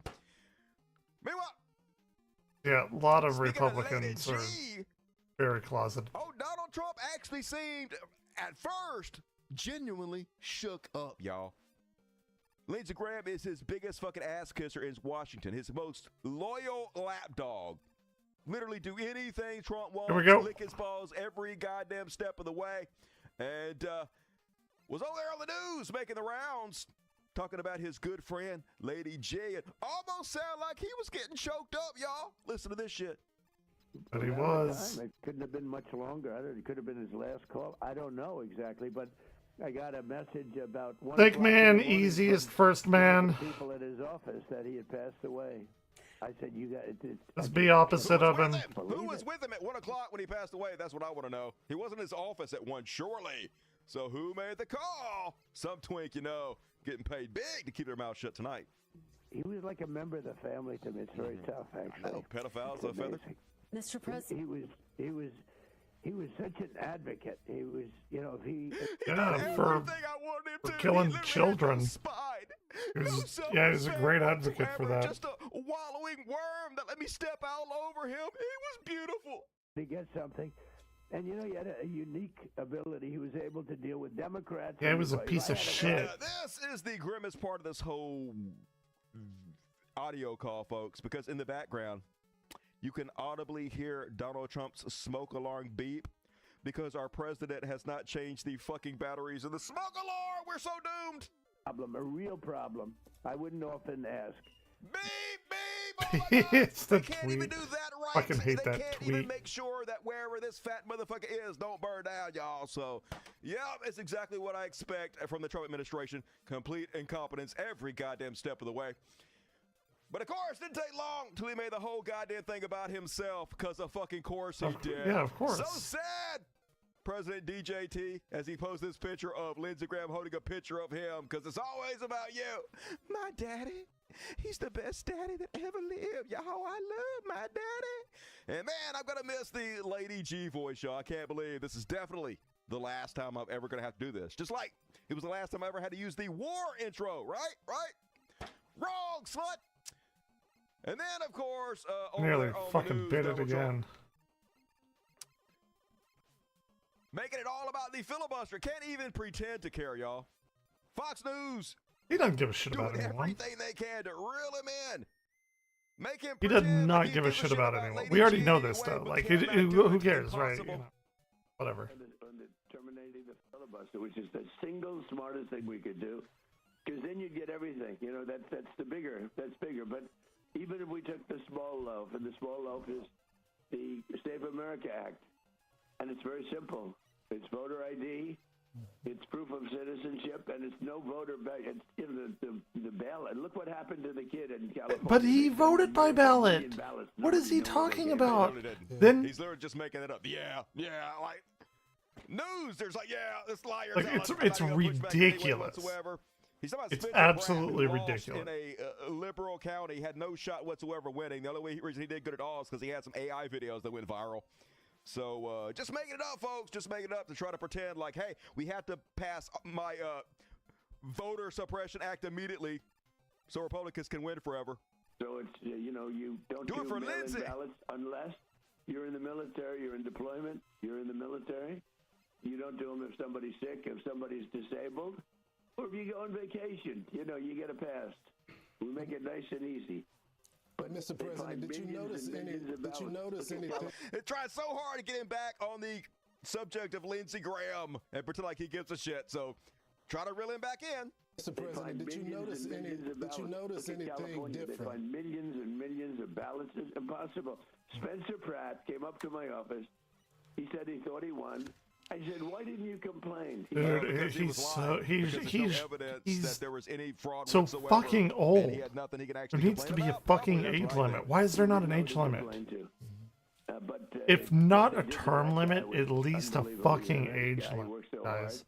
Meanwhile, Yeah, a lot of speaking of Lady Republicans are G, very closeted. oh, Donald Trump actually seemed, at first, genuinely shook up, y'all. Lindsey Graham is his biggest fucking ass kisser in Washington. His most loyal lapdog. Literally do anything Trump wants. Here we go. Lick his balls every goddamn step of the way. And was over there on the news making the rounds, talking about his good friend, Lady G. It almost sounded like he was getting choked up, y'all. Listen to this shit. But he At the was. time, it couldn't have been much longer. It could have been his last call. I don't know exactly, but I got a message about 1 Big o'clock in man, the morning easiest from first one of man. the people at his office that he had passed away. I said, "You got it." Let's be opposite Who of was him. with him? Who Believe was it. with him at 1 o'clock when he passed away? That's what I want to know. He wasn't in his office at 1, surely. So who made the call? Some twink, you know, getting paid big to keep their mouth shut tonight. He was like a member of the family to me. It's very tough, actually. know, pedophiles It's of feather. amazing. Mr. President. He was such an advocate. He was, Yeah, Everything for I wanted him for to. killing He literally had no children. spine. He was- No yeah, he's a self-respect great advocate for whatsoever. that. Just a wallowing worm that let me step all over him. He was beautiful. to get something. And he had a unique ability. He was able to deal with Democrats. Yeah, he was a If piece I of had a- shit. This is the grimmest part of this whole audio call, folks, because in the background, you can audibly hear Donald Trump's smoke alarm beep because our president has not changed the fucking batteries in the smoke alarm. We're so doomed. Problem, a real problem. I wouldn't often ask. Beep, beep. Oh my God. It's the They can't even tweet. do that right. Fucking hate they that can't even tweet. make sure that wherever this fat motherfucker is don't burn down, y'all. So, yeah, it's exactly what I expect from the Trump administration. Complete incompetence every goddamn step of the way. But of course, it didn't take long till he made the whole goddamn thing about himself, because of fucking course he did. Yeah, of course. So sad. President DJT, as he posts this picture of Lindsey Graham holding a picture of him, because it's always about you. My daddy, he's the best daddy that ever lived. Y'all, I love my daddy. And man, I'm going to miss the Lady G voice, y'all. I can't believe this is definitely the last time I'm ever going to have to do this. Just like it was the last time I ever had to use the war intro, right? Right? Wrong, slut. And then, of course, over Nearly there on the fucking news, bit it Donald Trump again. making it all about the filibuster. Can't even pretend to care, y'all. Fox News He doesn't give a shit doing about anyone. everything they can to reel him in. Make him He does pretend not like he give a gives shit about anyone. Lady We already G know this, anyway, though. but Like, cannot do who it. cares, right? Impossible. Whatever. On the terminating the filibuster, which is the single smartest thing we could do, because then you'd get everything. That's bigger. But even if we took the small loaf, and the small loaf is the Save America Act, and it's very simple. It's voter ID, It's proof of citizenship, and it's no voter back. It's the ballot. Look what happened to the kid in California. But he voted by ballot. What is he talking about? Then He's literally just making it up. Yeah, like news. There's like, this liar. Like, it's ridiculous. He's talking about It's Spencer Pratt, absolutely who lost ridiculous. In a liberal county, had no shot whatsoever winning. The only reason he did good at all is because he had some AI videos that went viral. So just making it up, folks. Just making it up to try to pretend like, hey, we have to pass my voter suppression act immediately so Republicans can win forever. So it's, you don't Do it for mail-in Lindsay. ballots unless you're in the military, you're in deployment, you're in the military. You don't do them if somebody's sick, if somebody's disabled, or if you go on vacation. You get a pass. We make it nice and easy. But Mr. President, did you notice anything? They tried so hard to get him back on the subject of Lindsey Graham and pretend like he gives a shit. So try to reel him back in. Mr. President, did you notice anything They different? find millions and millions of ballots. It's impossible. Spencer Pratt came up to my office. He said he thought he won. I said, why didn't you complain? Dude, Because he was lying. Because there's no evidence that there was any fraud so whatsoever, fucking and old. he had nothing he could There actually needs to be complain a about. fucking That's age right. limit. Why is there not an age limit? If not a term limit, at least a fucking age limit, guys.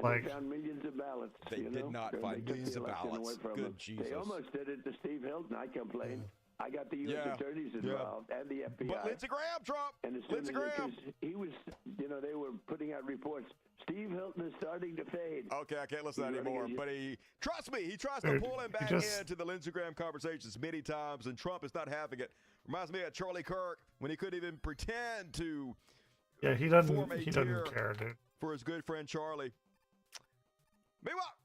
Like, They found millions of ballots. They did not and find they took millions the of election ballots. away from Good them. Jesus. They almost did it to Steve Hilton. I complained. I got the U.S. attorneys involved and the FBI. But Lindsey Graham, Trump. And as soon Lindsey as Graham. he was, they were putting out reports. Steve Hilton is starting to fade. Okay, I can't listen to that He's running anymore. as- But trust me, he tries to Dude, pull him he back just- into the Lindsey Graham conversations many times, and Trump is not having it. Reminds me of Charlie Kirk when he couldn't even pretend to yeah, he Form doesn't a he doesn't tier. care, dude. for his good friend Charlie. Meanwhile,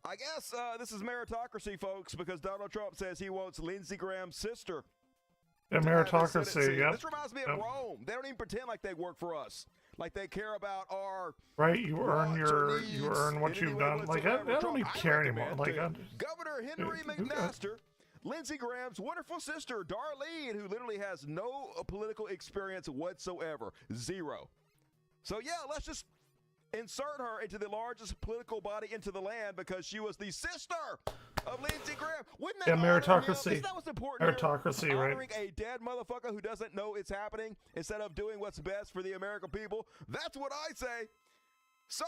I guess this is meritocracy, folks, because Donald Trump says he wants Lindsey Graham's sister. Yeah, to have his Senate meritocracy, seat. yep. This reminds me of Rome. They don't even pretend like they work for us. Like they care about our Right? You earn wants or needs you earn what in any you've way done. Like, I whatsoever. don't Trump, even care anymore. recommend Like, to Governor Henry McMaster, Lindsey Graham's wonderful sister, Darlene, who literally has no political experience whatsoever. Zero. So, yeah, let's just insert her into the largest political body into the land because she was the sister of Lindsey Graham. Wouldn't that Yeah, honor him? meritocracy. Isn't that what's important here? Meritocracy, right? Honoring a dead motherfucker who doesn't know it's happening instead of doing what's best for the American people. That's what I say. Serve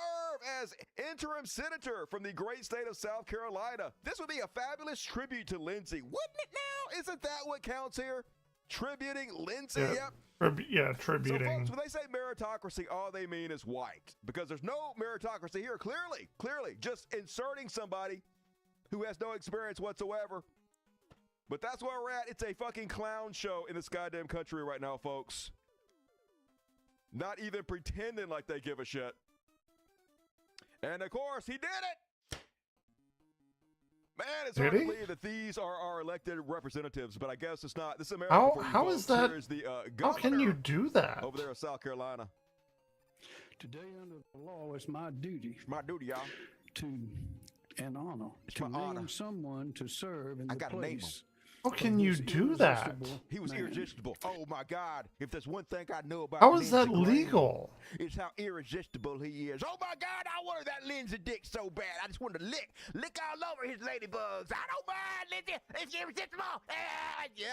as interim senator from the great state of South Carolina. This would be a fabulous tribute to Lindsey. Wouldn't it now? Isn't that what counts here? Tributing Lindsey? Yeah. Yep. Yeah, So, tributing. folks, when they say meritocracy, all they mean is white. Because there's no meritocracy here, clearly. Just inserting somebody who has no experience whatsoever. But that's where we're at. It's a fucking clown show in this goddamn country right now, folks. Not even pretending like they give a shit. And, of course, he did it. Man, it's hard Did to he? believe that these are our elected representatives, but I guess it's not. This is America for you How folks. is that? Here is the, How can you governor do that? over there in South Carolina. Today, under the law, it's my duty My duty, y'all. and honor to my honor. name someone to serve in I the gotta name place. How can of you this do that? irresistible He was man. irresistible. Oh my God! If there's one thing I know about How is that Lindsey Graham, legal? it's how irresistible he is. Oh my God! I wanted that Lindsey dick so bad. I just wanted to lick all over his ladybugs. I don't mind, Lindsey. It's irresistible. Yep.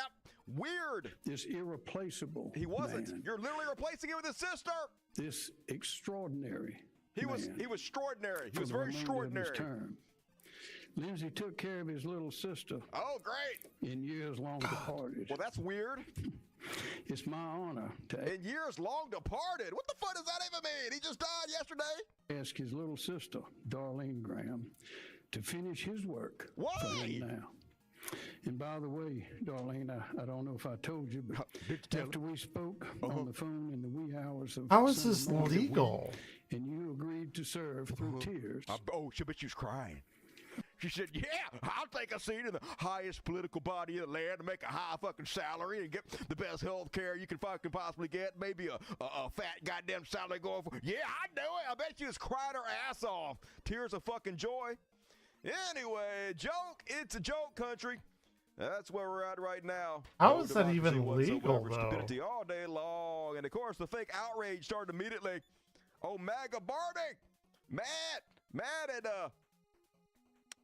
Weird. This irreplaceable He wasn't. man, You're literally replacing him with his sister. this extraordinary He was man extraordinary. He for was the very remainder of extraordinary. his term. Lindsey took care of his little sister Oh great. in years long departed. Well, that's weird. It's my honor to In years long departed. What the fuck does that even mean? He just died yesterday. ask his little sister, Darlene Graham, to finish his work for Why? him now. And by the way, Darlene, I don't know if I told you, but after we spoke on the phone in the wee hours of How is Sunday this morning, legal? and you agreed to serve through tears, She bet she was crying. She said, yeah, I'll take a seat in the highest political body in the land to make a high fucking salary and get the best health care you can fucking possibly get. Maybe a fat goddamn salary going for. Yeah, I know it. I bet she was crying her ass off. Tears of fucking joy. Anyway, joke. It's a joke country. That's where we're at right now. How No is that even democracy legal, whatsoever. though? Stupidity all day long. And of course, the fake outrage started immediately. Oh, MAGA Barbie. Mad at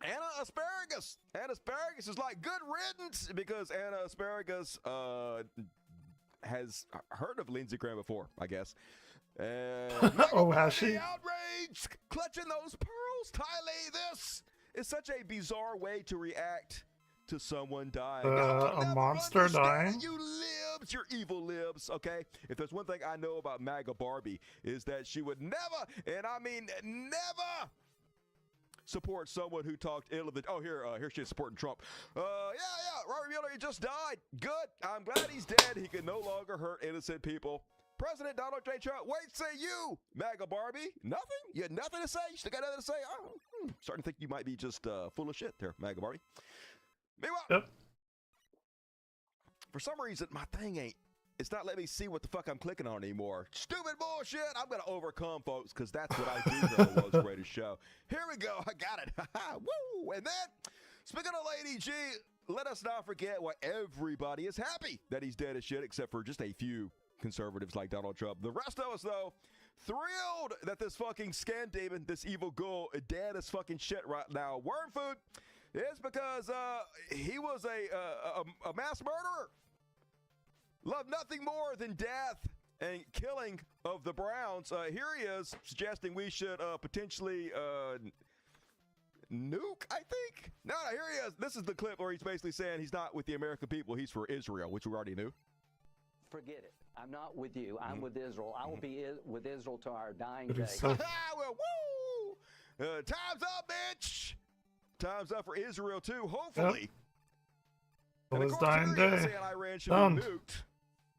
Anna Asparagus. Anna Asparagus is like good riddance because Anna Asparagus has heard of Lindsey Graham before, I guess. Oh, has she? Outrage, clutching those pearls tightly. This is such a bizarre way to react to someone dying. A monster dying? You libs, your evil libs, okay? If there's one thing I know about MAGA Barbie is that she would never, and I mean never, support someone who talked ill of the. Oh, here she is supporting Trump. Yeah, Robert Mueller, he just died. Good. I'm glad he's dead. He can no longer hurt innocent people. President Donald J. Trump, wait, say you, MAGA Barbie. Nothing? You had nothing to say? You still got nothing to say? I'm starting to think you might be just full of shit there, MAGA Barbie. Meanwhile, Yep. For some reason, my thing it's not letting me see what the fuck I'm clicking on anymore. Stupid bullshit. I'm going to overcome, folks, because that's what I do here on the world's greatest show. Here we go. I got it. Woo! And then, speaking of Lady G, let us not forget why everybody is happy that he's dead as shit, except for just a few conservatives like Donald Trump. The rest of us, though, thrilled that this fucking scan demon, this evil ghoul, dead as fucking shit right now. Worm food is because he was a mass murderer. Loved nothing more than death and killing of the Browns. Here he is suggesting we should potentially nuke, I think. No, here he is. This is the clip where he's basically saying he's not with the American people. He's for Israel, which we already knew. Forget it. I'm not with you. I'm with Israel. I will be with Israel to our dying It day. is so- Well, woo! Time's up, bitch! Time's up for Israel, too, hopefully. Till And of his course, dying here he is day. saying Iran should Done. be nuked.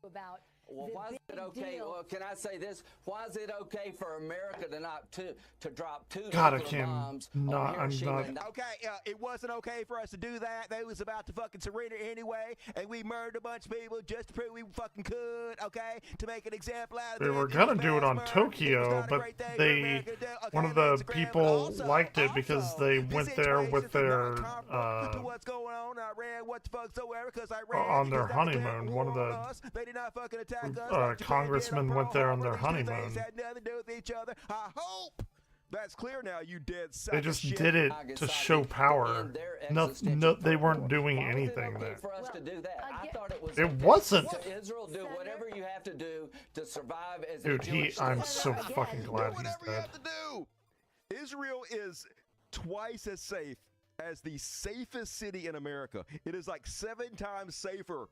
About Well, the why is big it okay? deal. Well, can I say this? Why is it okay for America to drop two God, I nuclear can't. bombs No, on I'm Hiroshima not. and Okay, it wasn't okay for us to do that. They was about to fucking surrender anyway, and we murdered a bunch of people just to prove we fucking could, okay? To make an example out of They them. were It gonna was do it mass on murder. It was Tokyo, not a but great thing for they, America to do. Okay, one of on the Instagram, but people liked it because also, they this went there with situation is their, not comparable to what's going on in Iran whatsoever, because Iran on their is not declaring honeymoon. war One of on the us. They did not fucking attack us like Japan did congressmen on went Pearl there on their Harbor. These two honeymoon. things had nothing to do with each other. I hope that's clear now, you dead sack They of just shit. did it to show power. No, they weren't doing Why was it anything okay there. for us to do that? I again- thought it was It okay wasn't. to Israel do whatever you have to do to survive as a Dude, Jewish I'm state. so fucking Do glad he's whatever you dead. have to do. Israel is twice as safe as the safest city in America. It is like 7 times safer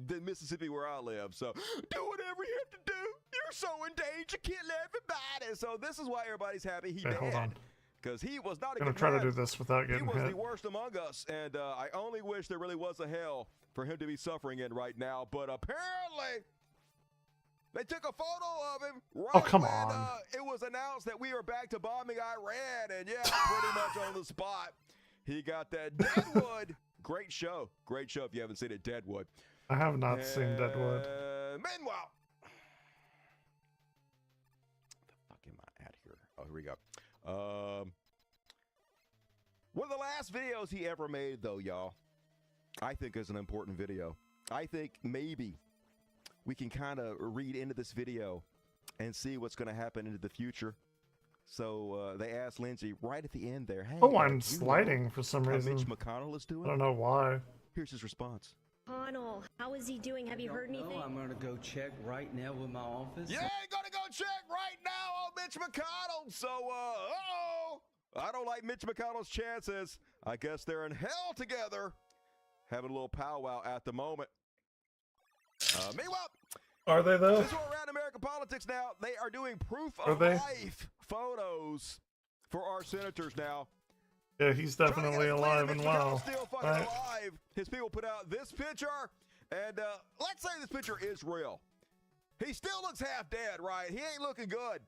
than Mississippi where I live. So do whatever you have to do. You're so in danger. Kill everybody. So this is why everybody's happy he Okay, hold on. dead. Because he was not a I'm gonna good try to man. do this without He getting was hit. the worst among us, and I only wish there really was a hell for him to be suffering in right now. But apparently, they took a photo of him right Oh, come when on. it was announced that we are back to bombing Iran, and yeah, pretty much on the spot, he got that Deadwood. Great show if you haven't seen it, Deadwood. I have not seen Deadwood. Meanwhile, the fuck am I at here? Oh, here we go. One of the last videos he ever made, though, y'all, I think is an important video. I think maybe we can kind of read into this video and see what's going to happen into the future. So they asked Lindsey right at the end there, hey, Oh, do I'm you sliding know for some how reason. Mitch McConnell is I doing? don't know why. Here's his response. Connell, how is he doing? Have you heard anything? I'm gonna go check right now with my office. You ain't gonna go check right now on Mitch McConnell. So, I don't like Mitch McConnell's chances. I guess they're in hell together, having a little powwow at the moment. Meanwhile, Are they though? since we're around American politics now, they are doing proof Are of they? life photos for our senators now. Yeah, he's definitely alive and well. Still fucking Right. alive. His people put out this picture, and let's say this picture is real. He still looks half dead, right? He ain't looking good.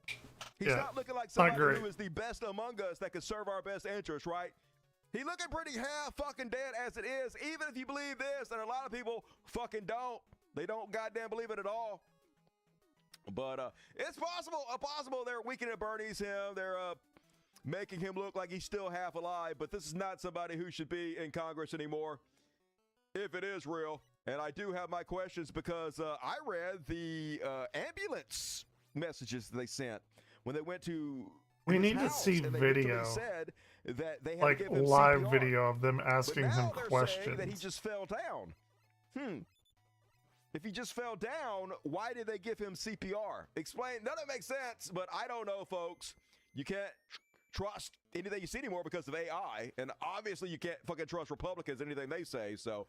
He's Yeah, not looking like not somebody great. who is the best among us that could serve our best interests, right? He looking pretty half fucking dead as it is, even if you believe this, and a lot of people fucking don't. They don't goddamn believe it at all. But it's possible they're weakening Bernie's him. They're making him look like he's still half alive, but this is not somebody who should be in Congress anymore, if it is real. And I do have my questions because I read the ambulance messages they sent when they went to We his need to house, see and they literally video. said that they had Like to give him live CPR. video of them But asking now him they're questions. saying that he just fell down. If he just fell down, why did they give him CPR? Explain. None of it makes sense, but I don't know, folks. You can't trust anything you see anymore because of AI, and obviously you can't fucking trust Republicans, anything they say, so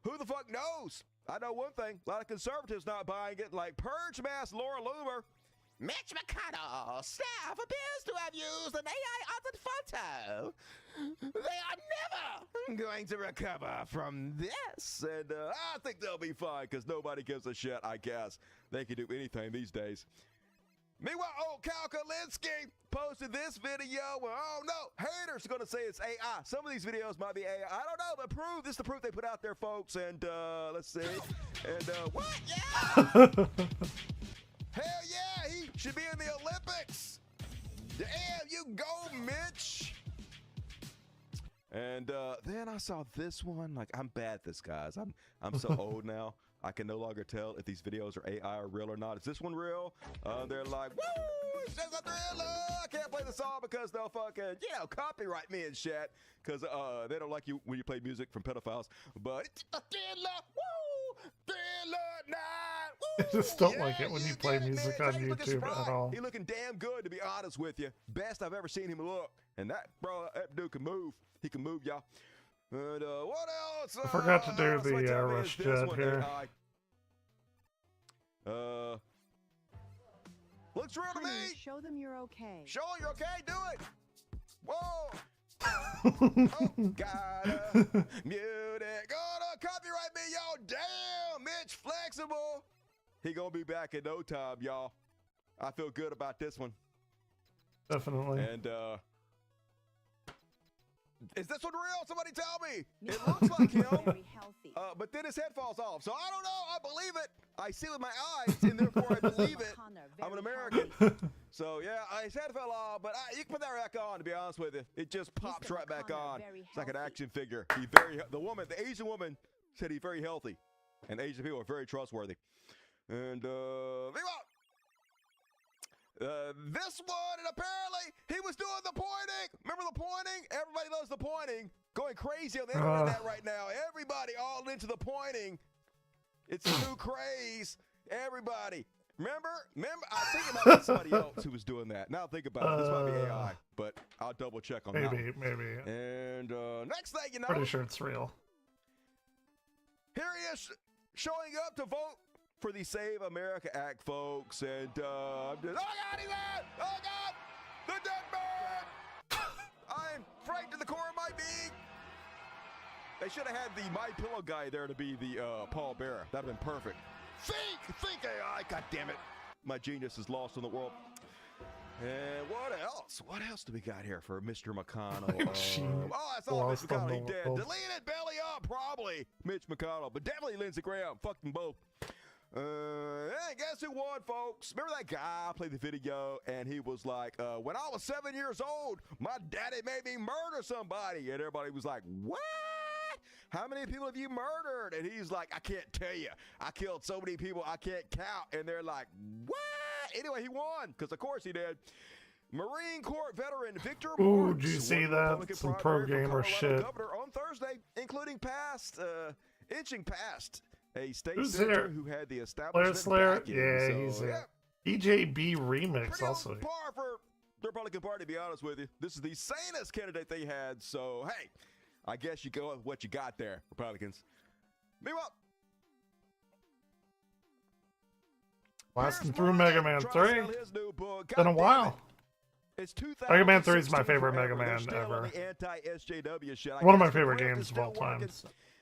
who the fuck knows? I know one thing. A lot of conservatives not buying it, like Purge Mass Laura Loomer. Mitch McConnell staff appears to have used an AI authored photo. They are never going to recover from this. And I think they'll be fine because nobody gives a shit, I guess. They can do anything these days. Meanwhile, old Cal Kalinske posted this video. Well, oh no, haters are going to say it's AI. Some of these videos might be AI. I don't know, but this is the proof they put out there, folks. And let's see. And what? Yeah! Hell yeah, he should be in the Olympics. Damn, you go, Mitch. And then I saw this one. Like, I'm bad at this, guys. I'm so old now. I can no longer tell if these videos are AI or real or not. Is this one real? They're like, woo, it's just a thriller. I can't play the song because they'll fucking, copyright me and shit. Because they don't like you when you play music from pedophiles. But it's a thriller, woo, thriller night, woo. I just don't like it when you play music on YouTube at all. He looking damn good, to be honest with you. Best I've ever seen him look. And that dude can move. He can move, y'all. And what else? I forgot to do the Rush Jet here. Looks real to me. Show them you're okay. Show them you're okay. Do it. Whoa. Oh, gotta mute it. Gonna copyright me, y'all. Damn, Mitch Flexible. He gonna be back in no time, y'all. I feel good about this one. Definitely. And is this one real? Somebody tell me. It looks like him. Very healthy. But then his head falls off. So I don't know. I believe it. I see it with my eyes, and therefore I believe it. I'm an American. So yeah, his head fell off, but you can put that back on. To be honest with you, it just pops right back on. It's like an action figure. The Asian woman said he's very healthy, and Asian people are very trustworthy. And meanwhile, this one, and apparently he was doing the pointing. Remember the pointing? Everybody loves the pointing. Going crazy on the internet right now. Everybody all into the pointing. It's a new craze. Everybody. Remember? I think it might be somebody else who was doing that. Now think about it. This might be AI, but I'll double check on that. Maybe. And next thing you know. Pretty sure it's real. Here he is showing up to vote for the Save America Act, folks. And I'm just, oh God, he's dead! Oh God! The dead man! I'm frightened to the core of my being. They should have had the My Pillow guy there to be the Paul Bearer. That'd have been perfect. Think AI, God damn it. My genius is lost in the world. And what else? What else do we got here for Mr. McConnell? That's all Mitch McConnell. He dead. Delete it, belly up, probably Mitch McConnell, but definitely Lindsey Graham. Fuck them both. Hey, guess who won, folks? Remember that guy? I played the video, and he was like, when I was 7 years old, my daddy made me murder somebody. And everybody was like, what? How many people have you murdered? And he's like, I can't tell you. I killed so many people, I can't count. And they're like, what? Anyway, he won, because of course he did. Marine Corps veteran Victor Ooh, Marks did you see that? Some pro gamer shit. Governor on Thursday, including inching past a state Who's senator there? who had the establishment Slayer? backing. Yeah, So, he's there. yeah. EJB remix Pretty also. on par for the Republican Party, to be honest with you. This is the sanest candidate they had, so hey, I guess you go with what you got there, Republicans. Meanwhile, Blasting through Mega Man 3. Been a while. It's Mega Man 3 is my favorite Mega Man ever. One of my favorite games of all time.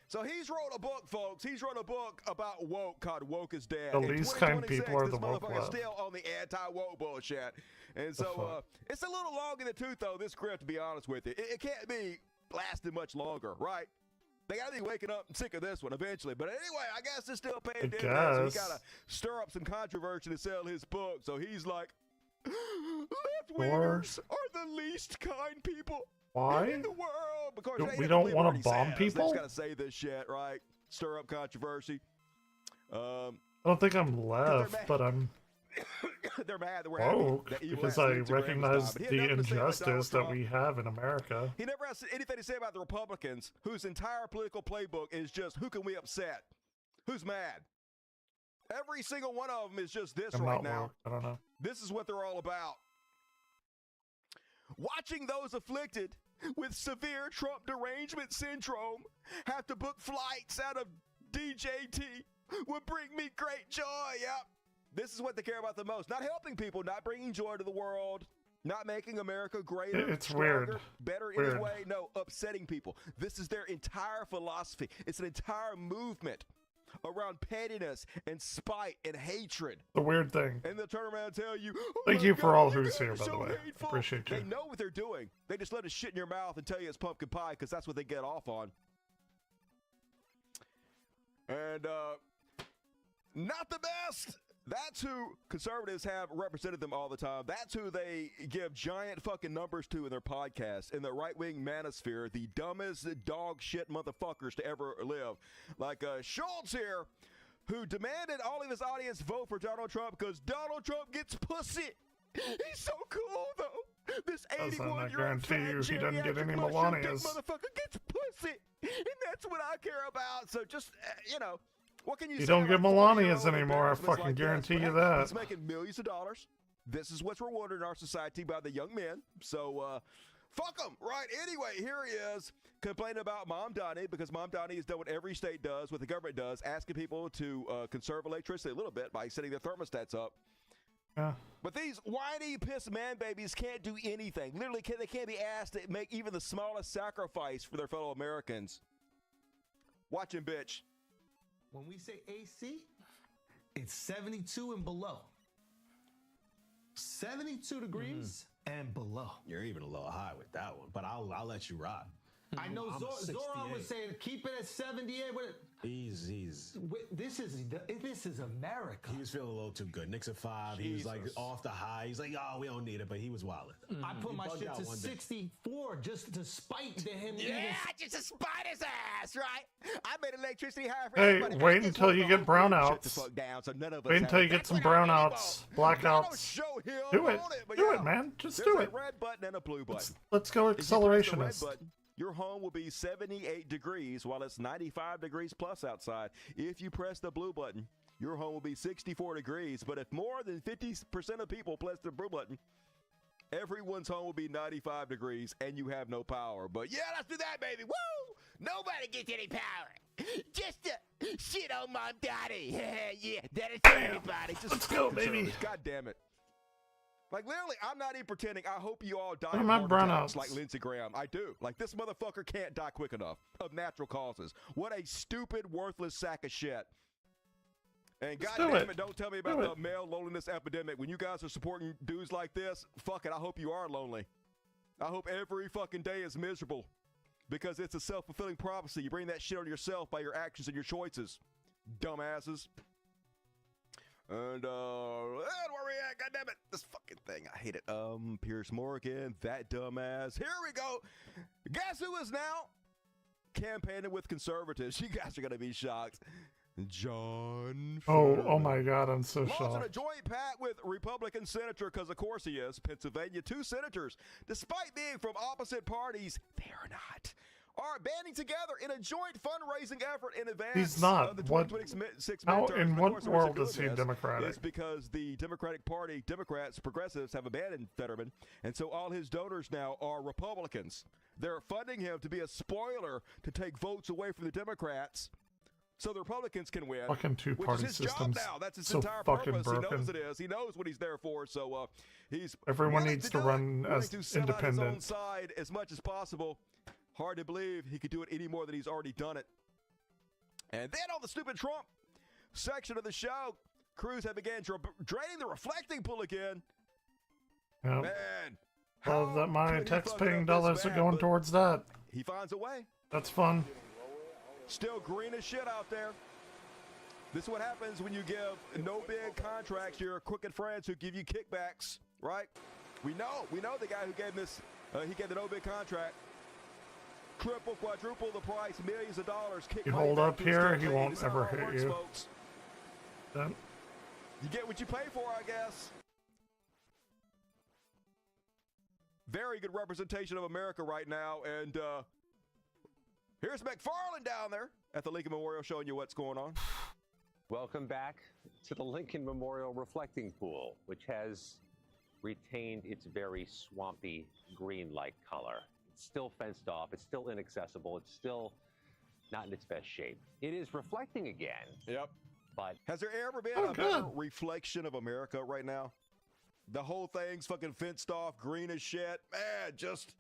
So he's wrote a book, folks. He's wrote a book about woke called Woke is Dead. The least kind people are the woke love. Still on the anti-woke bullshit. And so it's a little long in the tooth, though, this script, to be honest with you. It can't be lasting much longer, right? They got to be waking up and sick of this one eventually. But anyway, I guess it's still paying dividends. So he got to stir up some controversy to sell his book. So he's like, left-wingers are the least kind people in the world. Because we don't want to bomb people? They just got to say this shit, right? Stir up controversy. I don't think I'm left, but I'm They're mad that we're having Woke, that evil because ass I Lindsey Graham recognize was dying. But he had the nothing to say about Donald injustice that Trump. we have in America. He never has anything to say about the Republicans, whose entire political playbook is just who can we upset? Who's mad? Every single one of them is just this I'm right not now. woke. I don't know. This is what they're all about. Watching those afflicted with severe Trump derangement syndrome have to book flights out of DJT would bring me great joy. Yep. This is what they care about the most. Not helping people, not bringing joy to the world, not making America greater, It's stronger, weird. better in Weird. any way. No, upsetting people. This is their entire philosophy. It's an entire movement around pettiness and spite and hatred. The weird thing. And they'll turn around and tell you, oh Thank my you for God, all you who's guys here, are by the so way. hateful." Appreciate you. They know what they're doing. They just let it shit in your mouth and tell you it's pumpkin pie because that's what they get off on. And not the best. That's who conservatives have represented them all the time. That's who they give giant fucking numbers to in their podcasts, in the right-wing manosphere, the dumbest dog shit motherfuckers to ever live. Like Schultz here, who demanded all of his audience vote for Donald Trump because Donald Trump gets pussy. He's so cool, though. This Doesn't 81-year-old guarantee you he doesn't get any mushroom dick Melanias. motherfucker gets pussy. And that's what I care about. So just, you know, what can you say? You don't get about Melanias 40-year-old anymore, I embarrassments fucking like this? guarantee But you hey, that. He's making millions of dollars. This is what's rewarded in our society by the young men. So, fuck them, right? Anyway, here he is complaining about Mom Donnie because Mom Donnie has done what every state does, what the government does, asking people to conserve electricity a little bit by setting their thermostats up. Yeah. But these whiny, pissed man babies can't do anything. Literally, they can't be asked to make even the smallest sacrifice for their fellow Americans. Watch him, bitch. When we say AC, it's 72 and below. 72 degrees and below. You're even a little high with that one, but I'll let you ride. I know I'm Zoran 68. was saying keep it at 78. He's This is America. He was feeling a little too good. Knicks at 5. He was like off the high. He's like, oh, we don't need it, but he was wilding. I put my shit to 64 just to spite him. Just to spite his ass, right? I made electricity high for Hey, everybody. wait I just until want you the get whole world to brownouts. shut the fuck down so none of us Wait until have you it. get That's some what I need, brownouts, Bo. I don't blackouts. show him Do it. on it, but Do yeah. it, man. Just There's do a it. red button and a blue button. Let's go If you press the red accelerationist. button, your home will be 78 degrees while it's 95 degrees plus outside. If you press the blue button, your home will be 64 degrees. But if more than 50% of people press the blue button, everyone's home will be 95 degrees and you have no power. But yeah, let's do that, baby. Woo! Nobody gets any power. Just to shit on Mom Donnie. Yeah, that is everybody. Just Let's go, baby. God damn it. Like, literally, I'm not even pretending. I hope you all die What of am I heart brown attacks outs? like Lindsey Graham. I do. Like, this motherfucker can't die quick enough of natural causes. What a stupid, worthless sack of shit. And Let's God do damn it. it, don't tell me Do about it. the male loneliness epidemic. When you guys are supporting dudes like this, fuck it, I hope you are lonely. I hope every fucking day is miserable. Because it's a self-fulfilling prophecy. You bring that shit on yourself by your actions and your choices. Dumbasses. And where we at? God damn it. This fucking thing. I hate it. Piers Morgan, that dumbass. Here we go. Guess who is now campaigning with conservatives? You guys are gonna be shocked. John Oh my God, I'm so launching a shocked. joint pact with Republican senator, because of course he is, Pennsylvania. 2 senators, despite being from opposite parties, they are not, are banding together in a joint fundraising effort in advance He's not. of the What- 2026 How midterms. in And of what course, the reason world they're is he doing this Democratic? is because the Democratic Party, Democrats, progressives have abandoned Fetterman, and so all his donors now are Republicans. They're funding him to be a spoiler to take votes away from the Democrats, so the Republicans can win. Fucking which two-party is his systems. job now. That's his So entire fucking purpose. He broken. knows it is. He knows what he's there for. So he's Everyone willing needs to to do it, run willing as to sell out his own independent. side as much as possible. Hard to believe he could do it any more than he's already done it. And then on the stupid Trump section of the show, Cruz had began draining the reflecting pool again. Yep. Man, Love that my could he fuck it tax-paying up this dollars are bad? going But towards that. he finds a way. That's fun. Still green as shit out there. This is what happens when you give no bid contracts to your crooked friends who give you kickbacks, right? We know the guy who gave this, he gave the no bid contract. Triple, quadruple the price, millions of dollars. Kick You money hold back up to his here, campaign. he won't This is how ever it hit works, you. folks. Then You get what you pay for, I guess. Very good representation of America right now. And here's McFarland down there at the Lincoln Memorial showing you what's going on. Welcome back to the Lincoln Memorial Reflecting Pool, which has retained its very swampy green-like color. It's still fenced off. It's still inaccessible. It's still not in its best shape. It is reflecting again. Yep. But has there ever been a better reflection of America right now? The whole thing's fucking fenced off, green as shit. Man, just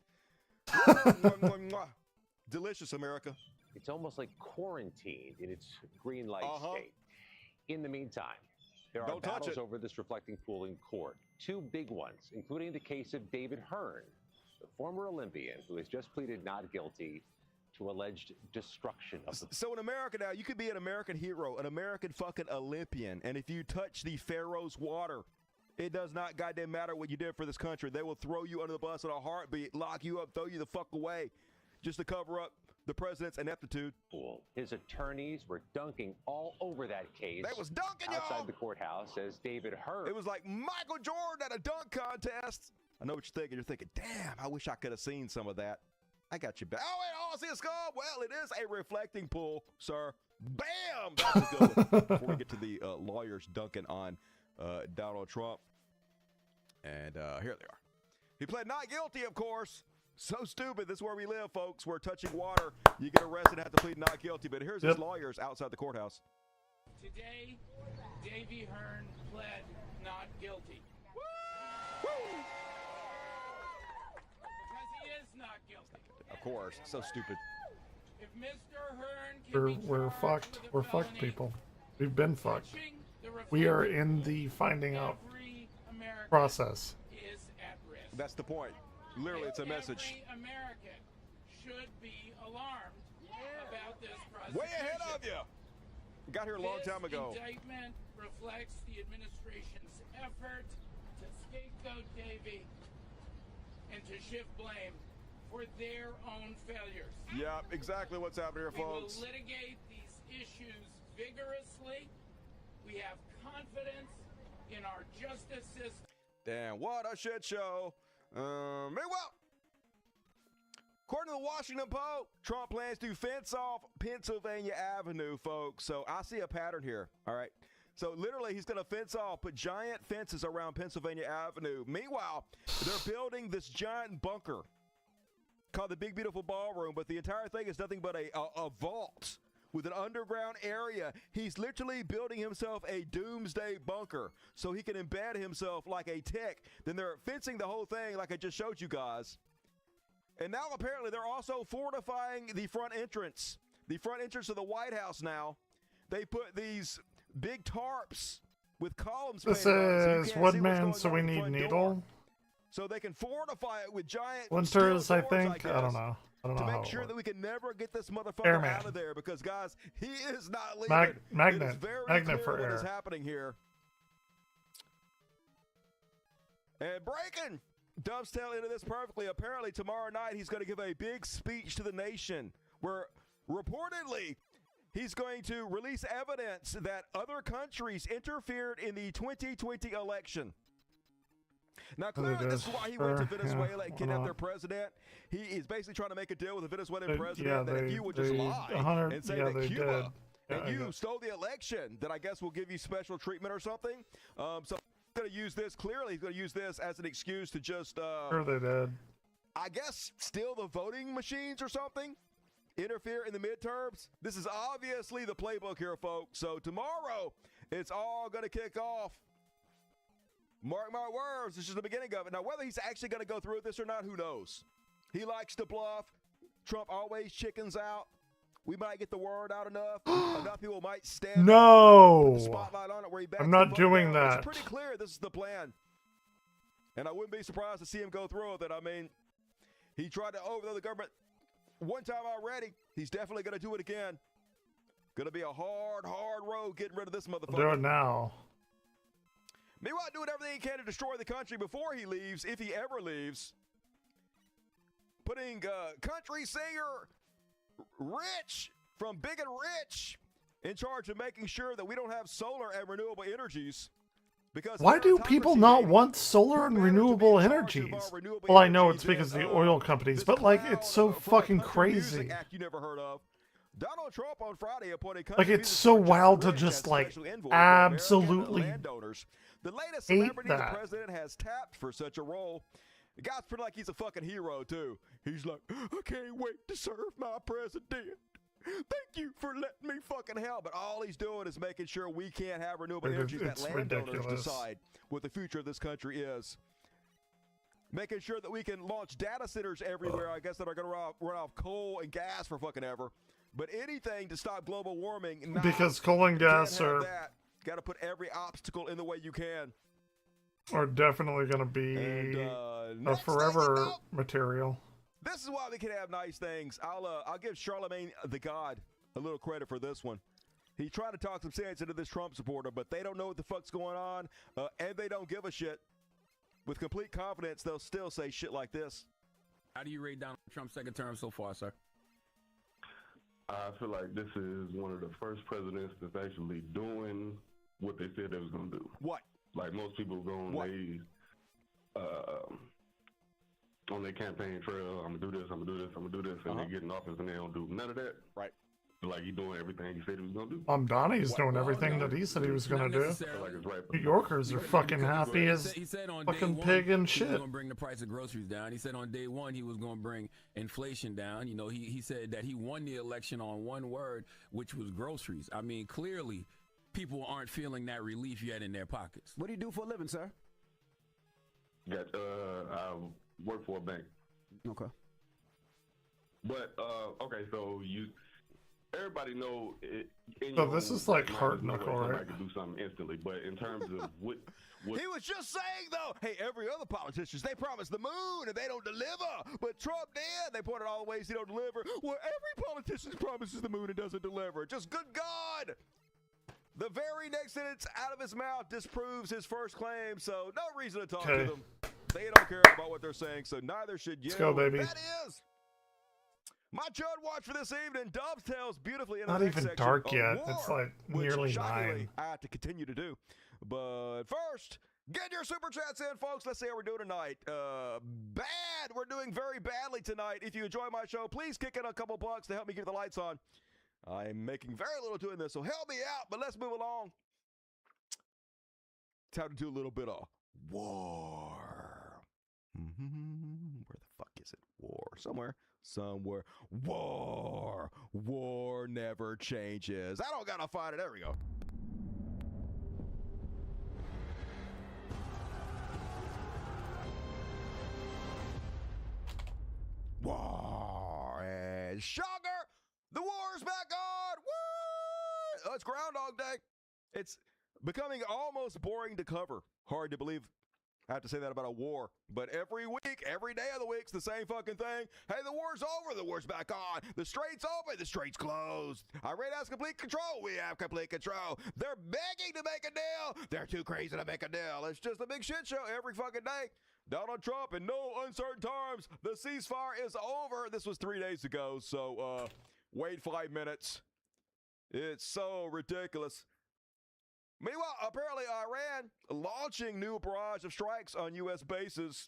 delicious, America. It's almost like quarantined in its green-like state. In the meantime, there are battles over this reflecting pool in court. Two big ones, including the case of David Hearn, the former Olympian who has just pleaded not guilty to alleged destruction of the... So in America now, you could be an American hero, an American fucking Olympian, and if you touch the Pharaoh's water, it does not goddamn matter what you did for this country. They will throw you under the bus in a heartbeat, lock you up, throw you the fuck away, just to cover up the president's ineptitude. His attorneys were dunking all over that case. They was dunking, outside the courthouse as David Hearn. It was like Michael Jordan at a dunk contest. I know what you're thinking. You're thinking, damn, I wish I could have seen some of that. I got you back. Oh, wait, I see a skull. Well, it is a reflecting pool, sir. Bam! That's a good one. Before we get to the lawyers dunking on Donald Trump. And here they are. He pled not guilty, of course. So stupid. This is where we live, folks. We're touching water. You get arrested and have to plead not guilty. But here's his lawyers outside the courthouse. Today, Davey Hearn pled not guilty. Woo! Because he is not guilty. Of course. So stupid. If Mr. Hearn We're fucked. We're fucked, people. We've been fucked. We are in the finding out process. Is at risk. That's the point. Literally, it's a message. Every American should be alarmed about this prosecution. Way ahead of you. Got here a long time ago. This indictment reflects the administration's effort to scapegoat Davey and to shift blame for their own failures. Yeah, exactly what's happening here, folks. We will litigate these issues vigorously. We have confidence in our justice system. Damn, what a shit show. Meanwhile, according to the Washington Post, Trump plans to fence off Pennsylvania Avenue, folks. So I see a pattern here, all right? So literally he's going to fence off, put giant fences around Pennsylvania Avenue. Meanwhile, they're building this giant bunker called the Big Beautiful Ballroom, but the entire thing is nothing but a vault with an underground area. He's literally building himself a doomsday bunker so he can embed himself like a tick. Then they're fencing the whole thing like I just showed you guys. And now apparently they're also fortifying the front entrance. The front entrance of the White House now. They put these big tarps with columns. This is Woodman, so we need Needle. So they can fortify it with giant Winters, I think. I don't know. I don't know to how make sure it that we can never get this motherfucker Airman. out of there, because guys, he is not leaving. Magnet. It is very Magnet clear for what air. is happening here. And breaking dovetail into this perfectly. Apparently tomorrow night he's going to give a big speech to the nation where reportedly he's going to release evidence that other countries interfered in the 2020 election. Now, clearly, this is why he went to Venezuela and kidnapped their president. He is basically trying to make a deal with the Venezuelan president that if you would just lie and say that Cuba and you stole the election, that I guess will give you special treatment or something. So he's going to use this. Clearly, he's going to use this as an excuse to just, sure they did. I guess, steal the voting machines or something. Interfere in the midterms. This is obviously the playbook here, folks. So tomorrow, it's all going to kick off. Mark my words, this is the beginning of it. Now, whether he's actually going to go through with this or not, who knows? He likes to bluff. Trump always chickens out. We might get the word out enough. Enough people might stand put the spotlight on it where he backs I'm not the vote doing down. that. It's pretty clear this is the plan. And I wouldn't be surprised to see him go through with it. I mean, he tried to overthrow the government one time already. He's definitely going to do it again. Going to be a hard road getting rid of this motherfucker. Do it now. Meanwhile, doing everything he can to destroy the country before he leaves, if he ever leaves. Putting country singer Rich from Big and Rich in charge of making sure that we don't have solar and renewable energies Because Why do people not want solar and renewable energies? Well, I know it's because of the oil companies, but like, it's so fucking crazy. Act you never heard of. Donald Trump on Friday appointed Like, it's so wild to just like absolutely the latest hate celebrity the that. president has tapped for such a role. The guy's pretty like he's a fucking hero too. He's like, I can't wait to serve my president. Thank you for letting me fucking help. But all he's doing is making sure we can't have renewable energies that landowners ridiculous. decide what the future of this country is. Making sure that we can launch data centers everywhere, I guess, that are going to run off coal and gas for fucking ever. But anything to stop global warming. Nah, Because coal and gas are got to put every obstacle in the way you can. definitely going to be a forever material. This is why we can have nice things. I'll give Charlemagne the God a little credit for this one. He tried to talk some sense into this Trump supporter, but they don't know what the fuck's going on, and they don't give a shit. With complete confidence, they'll still say shit like this. How do you rate Donald Trump's second term so far, sir? I feel like this is one of the first presidents that's actually doing what they said they was going to do. What? Like most people go on their campaign trail, I'm going to do this, I'm going to do this, I'm going to do this, and they get in office and they don't do none of that. Right. Like he's doing everything he said he was going to do. Donnie's doing everything that he said he was going to do. New Yorkers are fucking happy as fucking pig and shit. He was going to bring the price of groceries down. He said on day one he was going to bring inflation down. You know, he said that he won the election on one word, which was groceries. I mean, clearly, people aren't feeling that relief yet in their pockets. What do you do for a living, sir? I work for a bank. Okay. But, okay, so everybody know it. So this is like hard knuckle, right? I can do something instantly, but in terms of what he was just saying though, hey, every other politicians, they promise the moon and they don't deliver, but Trump did. They pointed all the ways he don't deliver. Well, every politician promises the moon and doesn't deliver. Just good God. The very next sentence out of his mouth disproves his first claim, so no reason to talk to them. They don't care about what they're saying, so neither should you. Let's go, baby. That is my Judd watch for this evening. dovetails beautifully into Not the next even section dark of yet. War, It's like which, nearly shockingly, 9. I have to continue to do. But first, get your super chats in, folks. Let's see how we're doing tonight. Bad. We're doing very badly tonight. If you enjoy my show, please kick in a couple bucks to help me keep the lights on. I'm making very little doing this, so help me out. But let's move along. Time to do a little bit of war. Where the fuck is it? War. Somewhere. War. War never changes. I don't gotta find it. There we go. War. And sugar. The war's back on. Woo! Oh, it's Groundhog Day. It's becoming almost boring to cover. Hard to believe I have to say that about a war. But every week, every day of the week's the same fucking thing. Hey, the war's over. The war's back on. The strait's open. The strait's closed. Iran has complete control. We have complete control. They're begging to make a deal. They're too crazy to make a deal. It's just a big shit show every fucking day. Donald Trump, in no uncertain terms, the ceasefire is over. This was 3 days ago, so wait 5 minutes. It's so ridiculous. Meanwhile, apparently Iran launching new barrage of strikes on U.S. bases.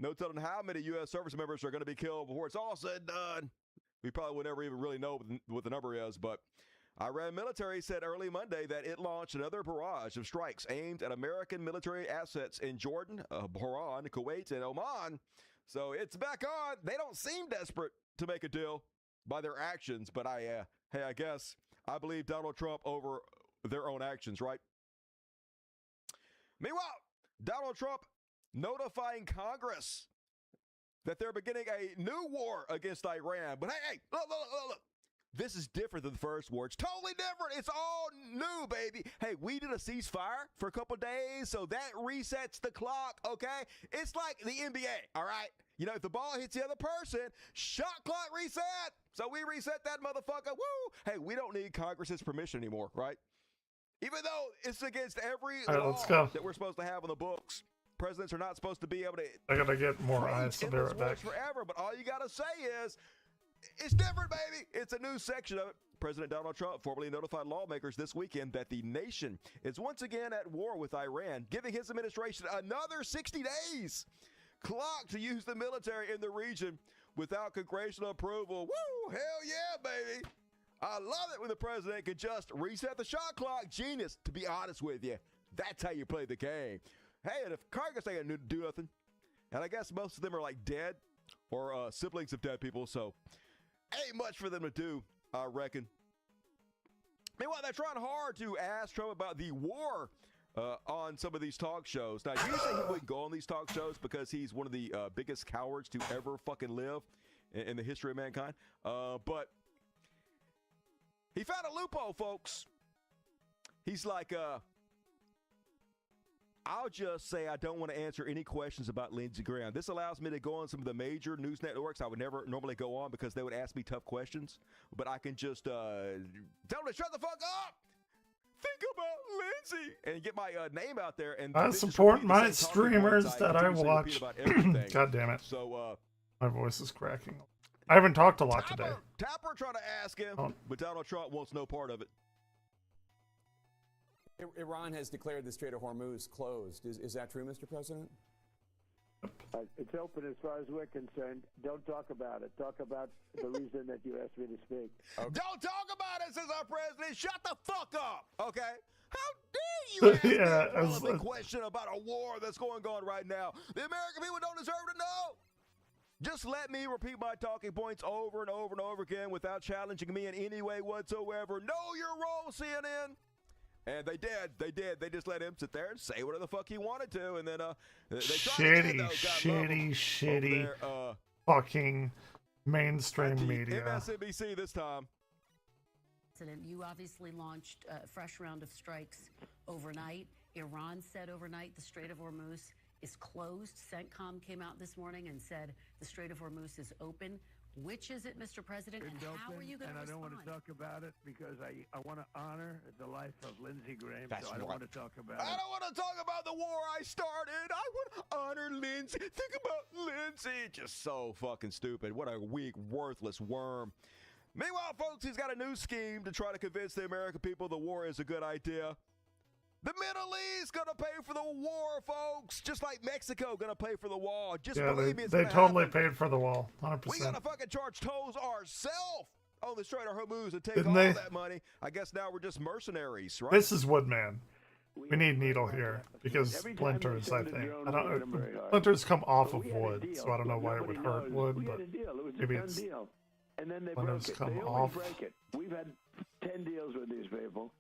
No telling how many U.S. service members are going to be killed before it's all said and done. We probably will never even really know what the number is, but Iran military said early Monday that it launched another barrage of strikes aimed at American military assets in Jordan, Bahrain, Kuwait, and Oman. So it's back on. They don't seem desperate to make a deal by their actions, but I guess I believe Donald Trump over their own actions, right? Meanwhile, Donald Trump notifying Congress that they're beginning a new war against Iran. But hey, look. This is different than the first war. It's totally different. It's all new, baby. Hey, we did a ceasefire for a couple days, so that resets the clock, okay? It's like the NBA, all right? You know, if the ball hits the other person, shot clock reset. So we reset that motherfucker. Woo! Hey, we don't need Congress's permission anymore, right? Even though it's against every law that we're supposed to have on the books. Presidents are not supposed to be able to. I gotta get more eyes. I'll be right back. Forever, but all you gotta say is, it's different, baby. It's a new section of it. President Donald Trump formally notified lawmakers this weekend that the nation is once again at war with Iran, giving his administration another 60 days clock to use the military in the region without congressional approval. Woo! Hell yeah, baby! I love it when the president can just reset the shot clock. Genius, to be honest with you. That's how you play the game. Hey, and if Congress ain't do nothing, and I guess most of them are like dead or siblings of dead people, so ain't much for them to do, I reckon. Meanwhile, they're trying hard to ask Trump about the war on some of these talk shows. Now, usually he wouldn't go on these talk shows because he's one of the biggest cowards to ever fucking live in the history of mankind. But he found a loophole, folks. He's like, I'll just say I don't want to answer any questions about Lindsey Graham. This allows me to go on some of the major news networks I would never normally go on because they would ask me tough questions. But I can just tell them to shut the fuck up. Think about Lindsey and get my name out there. And I support my streamers that I watch. God damn it. So my voice is cracking. I haven't talked a lot today. Tapper trying to ask him, but Donald Trump wants no part of it. Iran has declared the Strait of Hormuz closed. Is that true, Mr. President? It's open as far as we're concerned. Don't talk about it. Talk about the reason that you asked me to speak. Okay. Don't talk about it, says our president. Shut the fuck up, okay? How dare you ask a relevant question about a war that's going on right now? The American people don't deserve to know. Just let me repeat my talking points over and over and over again without challenging me in any way whatsoever. Know your role, CNN. And they did. They just let him sit there and say whatever the fuck he wanted to, and then they shitty fucking mainstream media. MSNBC this time. You obviously launched a fresh round of strikes overnight. Iran said overnight the Strait of Hormuz is closed. CENTCOM came out this morning and said the Strait of Hormuz is open. Which is it, Mr. President, and how are you going to respond? And I don't want to talk about it because I want to honor the life of Lindsey Graham, so I don't want to talk about it. I don't want to talk about the war I started. I want to honor Lindsey. Think about Lindsey. Just so fucking stupid. What a weak, worthless worm. Meanwhile, folks, he's got a new scheme to try to convince the American people the war is a good idea. The Middle East gonna pay for the war, folks. Just like Mexico gonna pay for the wall. Just believe me, it's they gonna totally happen. paid for the wall, 100%. We gotta fucking charge tolls ourselves on the Strait of Hormuz and take Didn't all they? that money. I guess now we're just mercenaries, right? This is Woodman. We need Needle here because splinters. I think splinters come off of wood, so I don't know why it would hurt wood, but maybe it's and then they splinters broke it. come They off. always break it. We've had 10 deals with these people,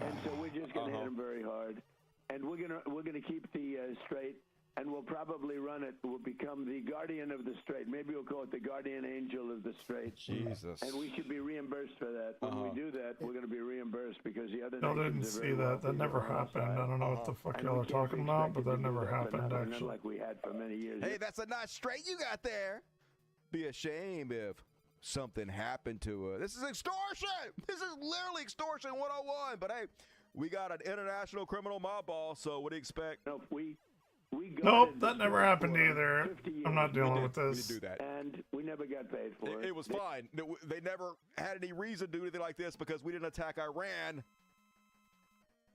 and so we're just going to hit them very hard. And we're gonna keep the strait, and we'll probably run it. We'll become the guardian of the strait. Maybe we'll call it the guardian angel of the strait. Jesus. And we should be reimbursed for that. When we do that, we're going to be reimbursed because the other Y'all didn't nations are see very that. wealthy That never on our happened. side. I don't know what the fuck And y'all we are can't talking be about, but expected that to never do that happened, forever, actually. like we had for many years. Hey, that's a nice strait you got there. Be a shame if something happened to us. This is extortion. This is literally extortion 101. But hey, we got an international criminal mob boss, so what do you expect? No, Nope, that never happened either. I'm not dealing with We this. didn't do that. And we never got paid for it. It was fine. They never had any reason to do anything like this because we didn't attack Iran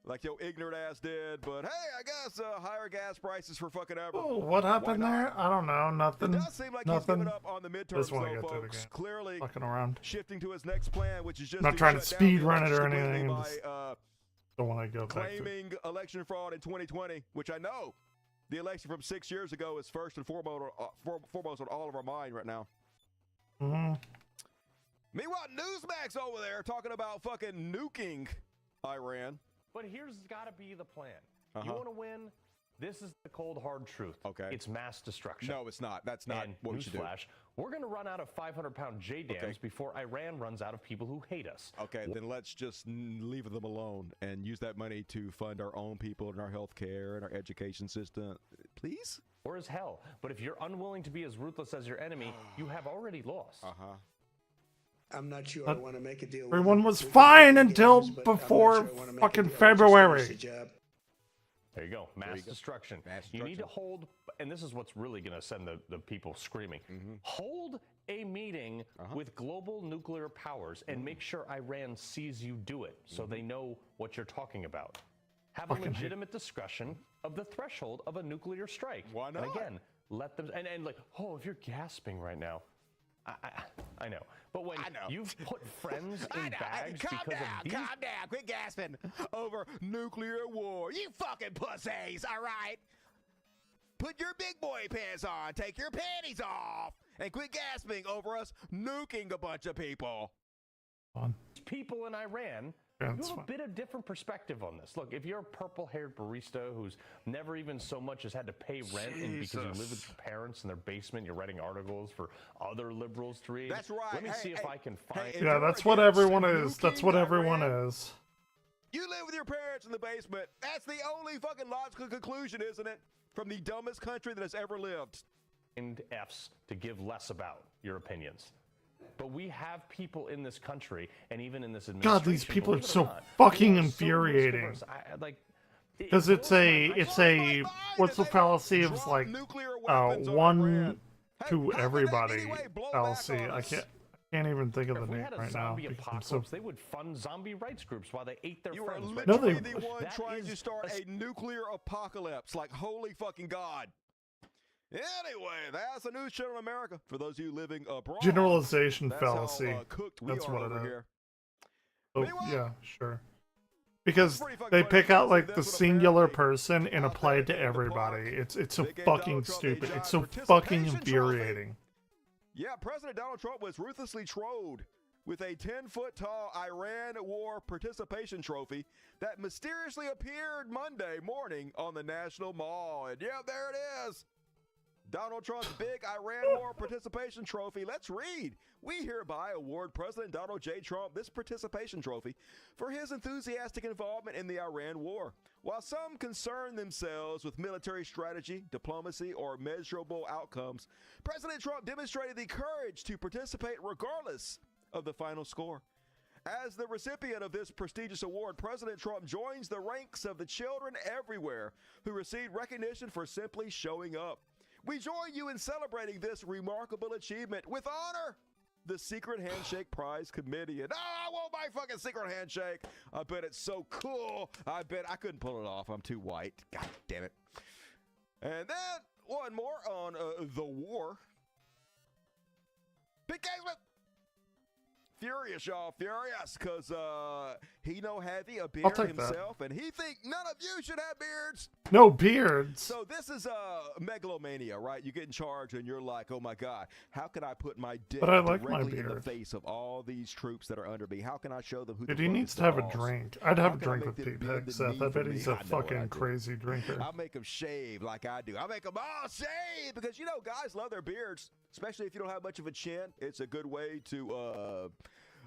like your ignorant ass did. But hey, I guess higher gas prices for fucking ever. Oh, what happened there? I don't know. Nothing. It does seem like Nothing. he's given up on the midterms, Just wanna though, get to the folks. game. Clearly Fucking around. shifting to his next plan, which is just I'm not trying to shut down speed the run it or election completely anything. by, Just don't want to go back to. claiming election fraud in 2020, which I know the election from 6 years ago is first and foremost on all of our mind right now. Mm-hmm. Meanwhile, Newsmax over there talking about fucking nuking Iran. But here's got to be the plan. You Uh-huh. want to win? This is the cold, hard truth. Okay. It's mass destruction. No, it's not. That's not And what we should do. newsflash, we're going to run out of 500-pound JDAMs before Iran runs out of people who hate us. Okay, then let's just leave them alone and use that money to fund our own people and our health care and our education system. Please? Or as hell. But if you're unwilling to be as ruthless as your enemy, you have already lost. Uh-huh. I'm not sure I want to make a deal. Everyone was fine until before fucking February. There you go. Mass destruction. You need to hold, and this is what's really going to send the people screaming. Hold a meeting with global nuclear powers and make sure Iran sees you do it so they know what you're talking about. Have a legitimate discussion of the threshold of a nuclear strike. Why not? And again, let them, and like, oh, if you're gasping right now, I know. But when you've put friends in bags Calm because down, of these... calm down. Quit gasping over nuclear war. You fucking pussies, all right? Put your big boy pants on. Take your panties off. And quit gasping over us nuking a bunch of people. People in Iran, you have a bit of different perspective on this. Look, if you're a purple-haired barista who's never even so much as had to pay rent and because you live with your parents in their basement, you're writing articles for other liberals to read. That's right. Let me see if I can find... Yeah, that's what everyone is. That's what everyone is. You live with your parents in the basement. That's the only fucking logical conclusion, isn't it? From the dumbest country that has ever lived. And F's to give less about your opinions. But we have people in this country and even in this administration. God, these people are so fucking infuriating. Because it's a what's the fallacy of like one to everybody fallacy. I can't even think of the name right now. Apocalypse, they would fund zombie rights groups while they ate their friends. You are literally the one trying to start a nuclear apocalypse. Like, holy fucking God. Anyway, that's a news channel in America. For those of you living abroad, generalization that's fallacy. How, cooked we that's are what over it is. Here. Oh, yeah, sure. Because they pick out like the singular person and apply it to everybody. It's so fucking stupid. It's so fucking infuriating. Yeah, President Donald Trump was ruthlessly trolled with a 10-foot-tall Iran war participation trophy that mysteriously appeared Monday morning on the National Mall. And yeah, there it is. Donald Trump's big Iran war participation trophy. Let's read. We hereby award President Donald J. Trump this participation trophy for his enthusiastic involvement in the Iran war. While some concern themselves with military strategy, diplomacy, or measurable outcomes, President Trump demonstrated the courage to participate regardless of the final score. As the recipient of this prestigious award, President Trump joins the ranks of the children everywhere who received recognition for simply showing up. We join you in celebrating this remarkable achievement with honor. The Secret Handshake Prize Committee. And I want my fucking secret handshake. I bet it's so cool. I bet I couldn't pull it off. I'm too white. God damn it. And then one more on the war. Big Casement. Furious, y'all. Furious. Because he no heavy a beard himself. And he think none of you should have beards. No beards. So this is megalomania, right? You get in charge and you're like, oh my God, how can I put my dick directly in the face of all these troops that are under me? How can I show them who Dude, the he fuck needs is to the have a boss? drink. I'd have How a can I drink make with them Pete bend Heck, the Seth. knee I bet for he's me? a I know what I fucking do. crazy drinker. I'll make them shave like I do. I'll make them all shave because, you know, guys love their beards, especially if you don't have much of a chin. It's a good way to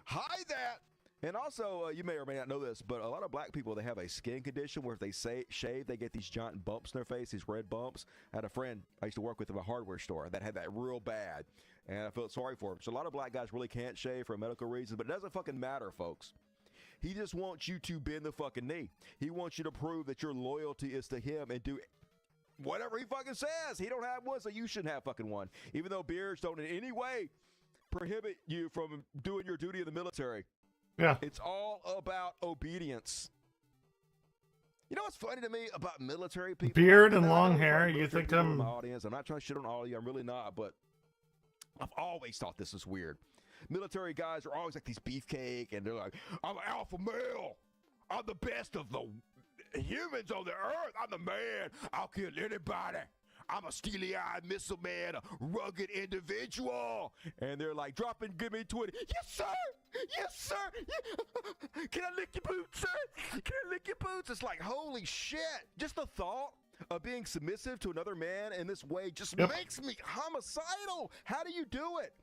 hide that. And also, you may or may not know this, but a lot of black people, they have a skin condition where if they shave, they get these giant bumps in their face, these red bumps. I had a friend I used to work with in a hardware store that had that real bad, and I felt sorry for him. So a lot of black guys really can't shave for medical reasons, but it doesn't fucking matter, folks. He just wants you to bend the fucking knee. He wants you to prove that your loyalty is to him and do whatever he fucking says. He don't have one, so you shouldn't have fucking one. Even though beards don't in any way prohibit you from doing your duty in the military. Yeah. It's all about obedience. You know what's funny to me about military people? Beard and long hair, you think I'm... my audience. I'm not trying to shit on all of you. I'm really not, but I've always thought this is weird. Military guys are always like these beefcake, and they're like, I'm an alpha male. I'm the best of the humans on the earth. I'm the man. I'll kill anybody. I'm a steely-eyed missile man, a rugged individual. And they're like, drop and give me 20. Yes, sir. Yes, sir. Yeah. Can I lick your boots, sir? Can I lick your boots? It's like, holy shit. Just the thought of being submissive to another man in this way just makes me homicidal. How do you do it?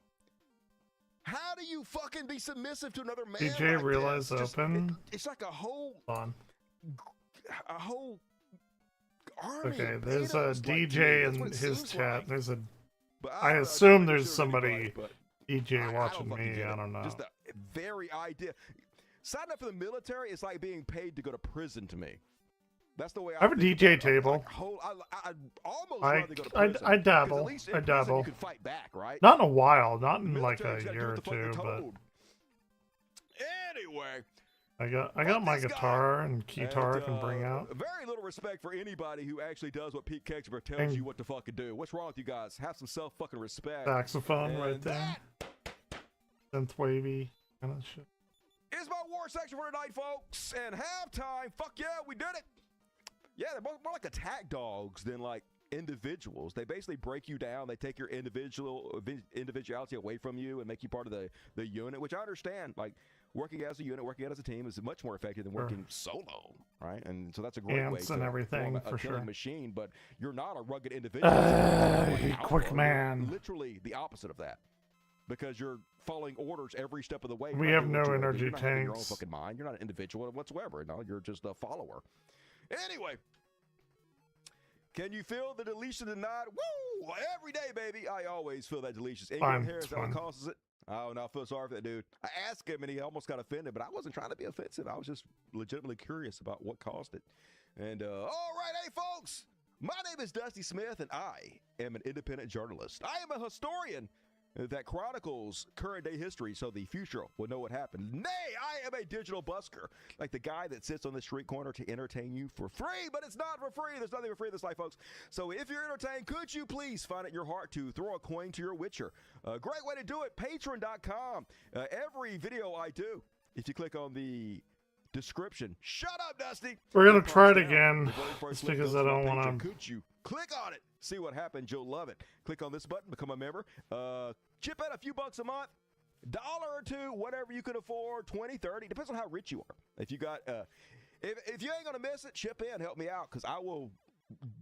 How do you fucking be submissive to another man? DJ like Realize this? Open. It's like a whole army. Okay, there's a DJ in his chat. Like. There's a. But I assume there's somebody DJ watching me. I don't know. Just the very idea. Signing up for the military is like being paid to go to prison to me. That's the way I have a think DJ about it. table. I'd almost rather go to prison. I 'Cause dabble. At least in I prison dabble. You can fight back, right? Not in a while. Not in like Military's a gotta do year what or the fuck you're two, but told. Anyway. I got my guitar and keytar I can bring out. Very little respect for anybody who actually does what Pete Kexler tells And you what to fucking do. What's wrong with you guys? Have some self-fucking respect. Saxophone And right there. Synth wavy kind of shit. Is my war section for tonight, folks. And halftime, fuck yeah, we did it. Yeah, they're more like attack dogs than like individuals. They basically break you down. They take your individuality away from you and make you part of the unit, which I understand. Like, working as a unit, working as a team is much more effective than working solo, right? And so that's a great way Ants to and everything, form a for killing sure. machine, but you're not a rugged individual. Quick man. You're literally the opposite of that. Because you're following orders every step of the way. We You're have not doing no what you wanna do. energy You're not having your own tanks. fucking mind. You're not an individual whatsoever. No, you're just a follower. Anyway, can you feel the deletion tonight? Woo! Every day, baby. I always feel that deletion. Ingram Harris, It's that what fine. causes it? Oh, no, I feel sorry for that dude. I asked him and he almost got offended, but I wasn't trying to be offensive. I was just legitimately curious about what caused it. And, all right, hey, folks. My name is Dusty Smith, and I am an independent journalist. I am a historian that chronicles current day history so the future will know what happened. Nay, I am a digital busker, like the guy that sits on the street corner to entertain you for free, but it's not for free. There's nothing for free in this life, folks. So if you're entertained, could you please find it in your heart to throw a coin to your Witcher? A great way to do it, patreon.com. Every video I do, if you click on the description, shut up, Dusty. We're gonna try it down. again. The very first Just link because goes I to my don't Patreon. want to. Could you click on it? See what happens. You'll love it. Click on this button, become a member. Chip in a few bucks a month, $1 or $2, whatever you can afford, 20, 30, depends on how rich you are. If you got, if you ain't gonna miss it, chip in, help me out, because I will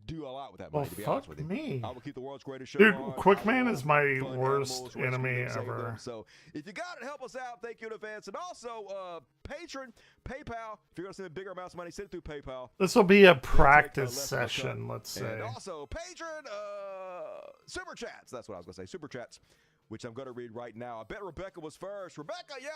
do a lot with that money. Well, to be fuck honest with you, me. I will keep the world's greatest show Dude, on. Quickman I is will my fund worst animals, rescue enemy them, save ever. them. So if you got it, help us out. Thank you in advance. And also, Patreon, PayPal. If you're gonna send bigger amounts of money, send it through PayPal. This will be a We'll take, practice less of a cut. session, let's say. And also, Patreon, Super Chats. That's what I was going to say. Super Chats, which I'm going to read right now. I bet Rebecca was first. Rebecca, yep.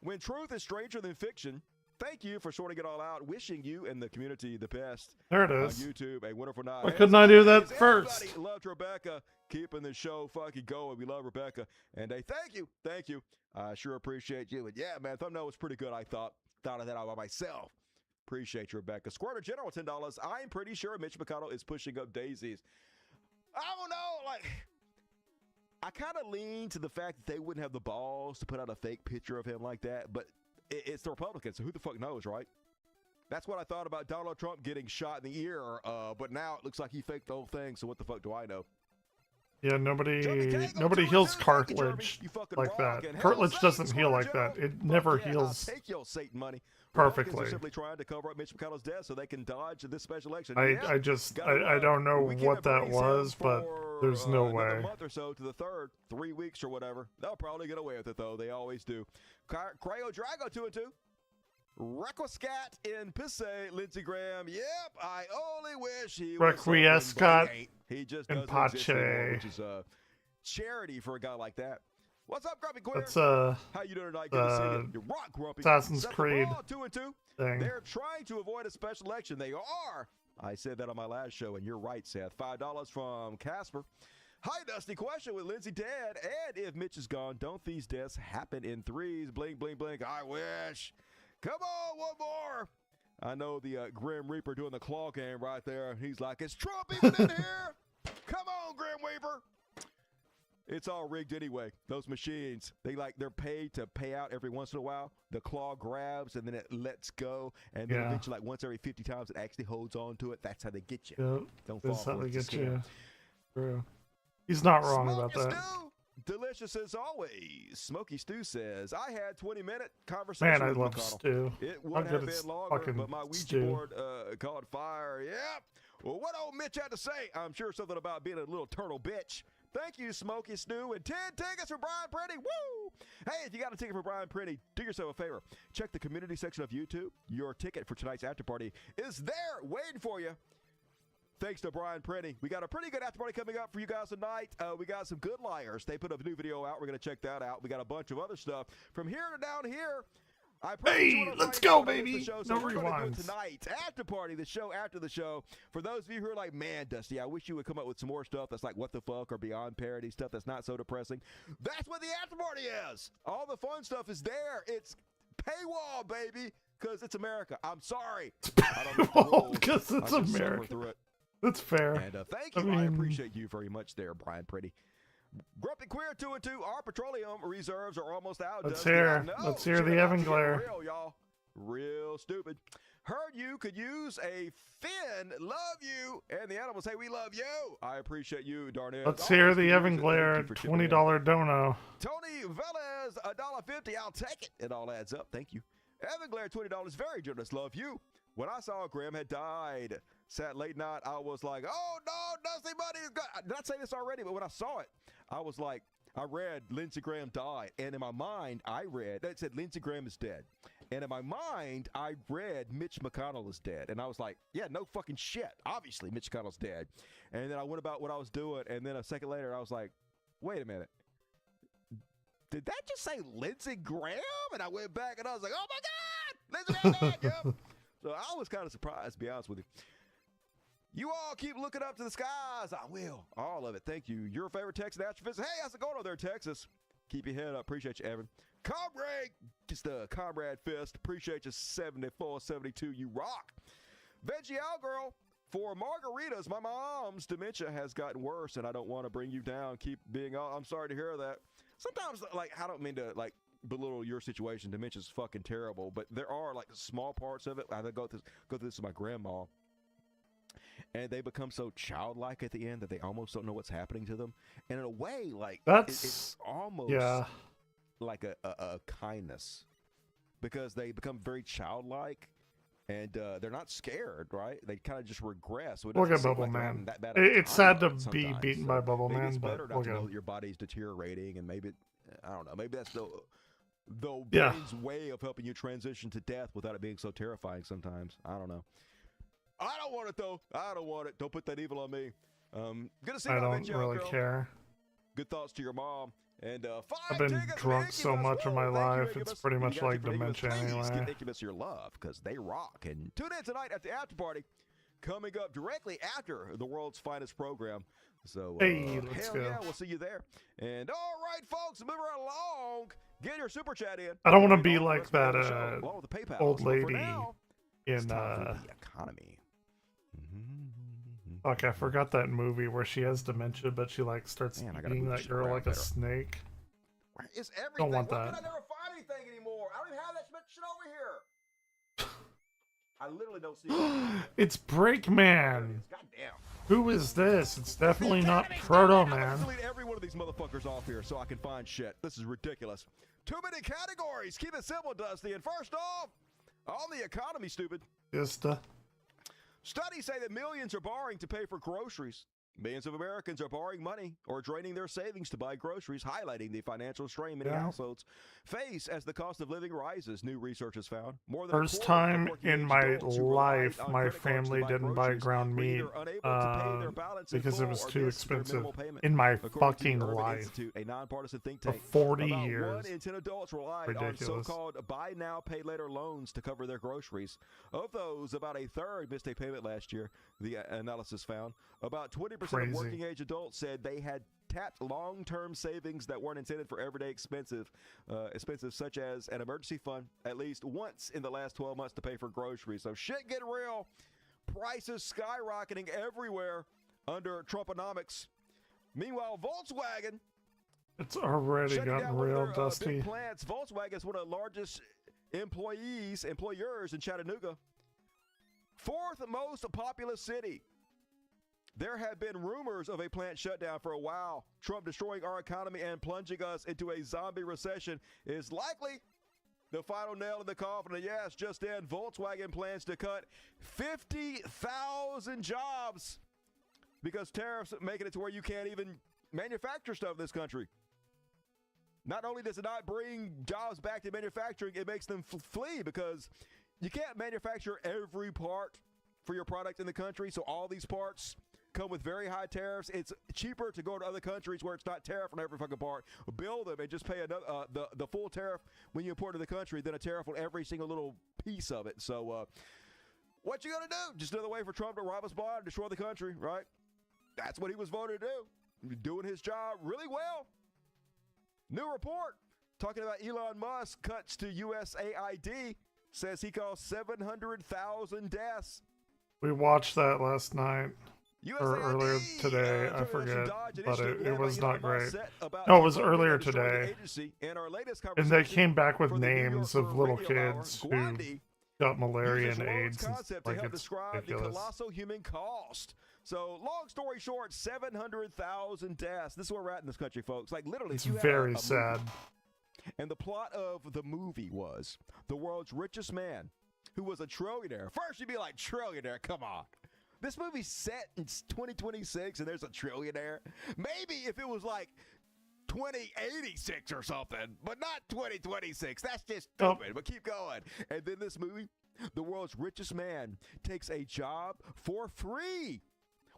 When truth is stranger than fiction, thank you for sorting it all out. Wishing you and the community the best. There it is. On YouTube, a wonderful night. Why couldn't I do that first? Everybody loved Rebecca, keeping the show fucking going. We love Rebecca. And thank you. Thank you. I sure appreciate you. And yeah, man, thumbnail was pretty good, I thought. Thought of that all by myself. Appreciate you, Rebecca. Squirter General, $10. I'm pretty sure Mitch McConnell is pushing up daisies. I don't know, like, I kind of lean to the fact that they wouldn't have the balls to put out a fake picture of him like that, but it's the Republicans, so who the fuck knows, right? That's what I thought about Donald Trump getting shot in the ear, but now it looks like he faked the whole thing, so what the fuck do I know? Yeah, nobody heals cartilage like that. Cartilage doesn't heal like that. It never heals Take your Satan money. perfectly. Republicans are simply trying to cover up Mitch McConnell's death so they can dodge this special election. I Yeah, I don't know we what can't that release him was, but for, there's no another way. month or so to the third, 3 weeks or whatever. They'll probably get away with it, though. They always do. Cryo Drago 2-2. Requiescat in Pisse, Lindsey Graham. Yep, I only wish he was Requiescat something, but he ain't. He just in doesn't exist anymore, Pache. which is a charity for a guy like that. What's up, Grumpy Queer? That's How you doing tonight? Good to see you. You rock, Grumpy. Assassin's Seth Creed LeBron, 2-2. thing. They're trying to avoid a special election. They are. I said that on my last show, and you're right, Seth. $5 from Casper. Hi, Dusty. Question with Lindsey dead, and if Mitch is gone, don't these deaths happen in threes? Blink, blink, blink. I wish. Come on, one more. I know the Grim Reaper doing the claw game right there. He's like, is Trump even in here? Come on, Grim Reaper. It's all rigged anyway. Those machines, they're paid to pay out every once in a while. The claw grabs and then it lets go, and then eventually, like once every 50 times, it actually holds on to it. That's how they get you. Yep. Don't fall That's how for they it. It's a get you. scam. True. He's not wrong about Smoky that. Stew, delicious as always. Smoky Stew says, I had 20-minute conversation Man, I with love McConnell. stew. It How would have good is been longer, fucking but my Ouija stew? board caught fire. Yep. Well, what old Mitch had to say? I'm sure something about being a little turtle bitch. Thank you, Smoky Stew, and 10 tickets for Brian Prenny. Woo! Hey, if you got a ticket for Brian Prenny, do yourself a favor. Check the community section of YouTube. Your ticket for tonight's after party is there waiting for you. Thanks to Brian Prenny. We got a pretty good after party coming up for you guys tonight. We got some Good Liars. They put a new video out. We're going to check that out. We got a bunch of other stuff. From here to down here, Hey, let's go, baby. The show, No so we're gonna do it rewinds. tonight. After party, the show after the show. For those of you who are like, man, Dusty, I wish you would come up with some more stuff that's like what the fuck or beyond parody stuff that's not so depressing. That's what the after party is. All the fun stuff is there. It's paywall, baby, because it's America. I'm sorry. Because it's America. That's fair. And thank you. I appreciate you very much there, Brian Pretty. Grumpy Queer 2 and 2. Our petroleum reserves are almost out. Let's hear the Evan glare. Real, y'all. Real stupid. Heard you could use a fin. Love you. And the animals say we love you. I appreciate you, Darnell. Let's hear the Evan glare. $20 dono. Tony Velez, $1.50. I'll take it. It all adds up. Thank you. Evan glare, $20. Very generous. Love you. When I saw Graham had died, sat late night, I was like, oh no, Dusty Buddy is gone. Did I say this already? But when I saw it, I was like, I read Lindsey Graham died. And in my mind, I read, that said Lindsey Graham is dead. And in my mind, I read Mitch McConnell is dead. And I was like, yeah, no fucking shit. Obviously, Mitch McConnell's dead. And then I went about what I was doing. And then a second later, I was like, wait a minute. Did that just say Lindsey Graham? And I went back and I was like, oh my God, Lindsey Graham dead. Yep. So I was kind of surprised, to be honest with you. You all keep looking up to the skies. I will. All of it. Thank you. Your favorite Texas astrophysicist. Hey, how's it going over there, Texas? Keep your head up. Appreciate you, Evan. Comrade. Just a comrade fist. Appreciate you, 74, 72. You rock. Veggie Owl Girl. For margaritas, my mom's dementia has gotten worse, and I don't want to bring you down. Keep being all. I'm sorry to hear that. Sometimes, like, I don't mean to, like, belittle your situation. Dementia's fucking terrible, but there are like small parts of it. I go through this with my grandma, and they become so childlike at the end that they almost don't know what's happening to them. And in a way, like it's almost like a kindness, because they become very childlike, and they're not scared, right? They kind of just regress. So Look at Bubble Man. It's sad to be beaten by Bubble Man, it's better but not to know that your body's deteriorating, and maybe I don't know. Maybe that's the brain's way of helping you transition to death without it being so terrifying sometimes. I don't know. I don't want it, though. I don't want it. Don't put that evil on me. Good to see you. I don't really care. Good thoughts to your mom. And I've been drunk so much in my life, it's pretty much like dementia anyway. Give Incubus your love, because they rock. And tune in tonight at the after party, coming up directly after the world's finest program. So, hey, let's hell go. Yeah, we'll see you there. And all right, folks, moving right along. Get your super chat in. I don't want to be like that old So lady now, in the economy. Fuck, I forgot that movie where she has dementia, but she like starts eating that girl like a snake. It's everything. Don't want Why that. can I never find anything anymore? I don't even have that shit over here. I literally don't see it. It's Breakman. Goddamn. Who is this? It's definitely not Proto Man. I'm delete every one of these motherfuckers off here so I can find shit. This is ridiculous. Too many categories. Keep it simple, Dusty. And first off, on the economy, stupid. Studies say that millions are borrowing to pay for groceries. Millions of Americans are borrowing money or draining their savings to buy groceries, highlighting the financial strain many households face as the cost of living rises, new research has found. More than First time in my life my family didn't buy ground meat because it was too expensive. In my fucking life. A nonpartisan think For tank. 40 About years. 1 in 10 adults relied Ridiculous. on so-called buy now, pay later loans to cover their groceries. Of those, about a third missed a payment last year, the analysis found. About 20% of working age adults said they had tapped long-term savings that weren't intended for everyday expenses such as an emergency fund at least once in the last 12 months to pay for groceries. So shit getting real. Prices skyrocketing everywhere under Trumponomics. Meanwhile, Volkswagen. It's already gotten real, Dusty. Big plants. Volkswagen is one of the largest employers in Chattanooga. Fourth most populous city. There have been rumors of a plant shutdown for a while. Trump destroying our economy and plunging us into a zombie recession is likely the final nail in the coffin. And yes, just in, Volkswagen plans to cut 50,000 jobs because tariffs making it to where you can't even manufacture stuff in this country. Not only does it not bring jobs back to manufacturing, it makes them flee because you can't manufacture every part for your product in the country. So all these parts come with very high tariffs. It's cheaper to go to other countries where it's not tariff on every fucking part, build them, and just pay another, the full tariff when you import to the country, then a tariff on every single little piece of it. So what you gonna do? Just another way for Trump to rob us blind and destroy the country, right? That's what he was voted to do. Doing his job really well. New report talking about Elon Musk cuts to USAID, says he caused 700,000 deaths. We watched that last night. Or earlier today, I forget, but it was not great. No, it was earlier today. And they came back with names of little kids who got malaria and AIDS. Like, it's the colossal human cost. So, long story short, 700,000 deaths. This is where we're at in this country, folks. Like, literally, it's very sad. And the plot of the movie was the world's richest man, who was a trillionaire. First, you'd be like, trillionaire, come on. This movie's set in 2026 and there's a trillionaire. Maybe if it was like 2086 or something, but not 2026. That's just stupid, but keep going. And then this movie, the world's richest man takes a job for free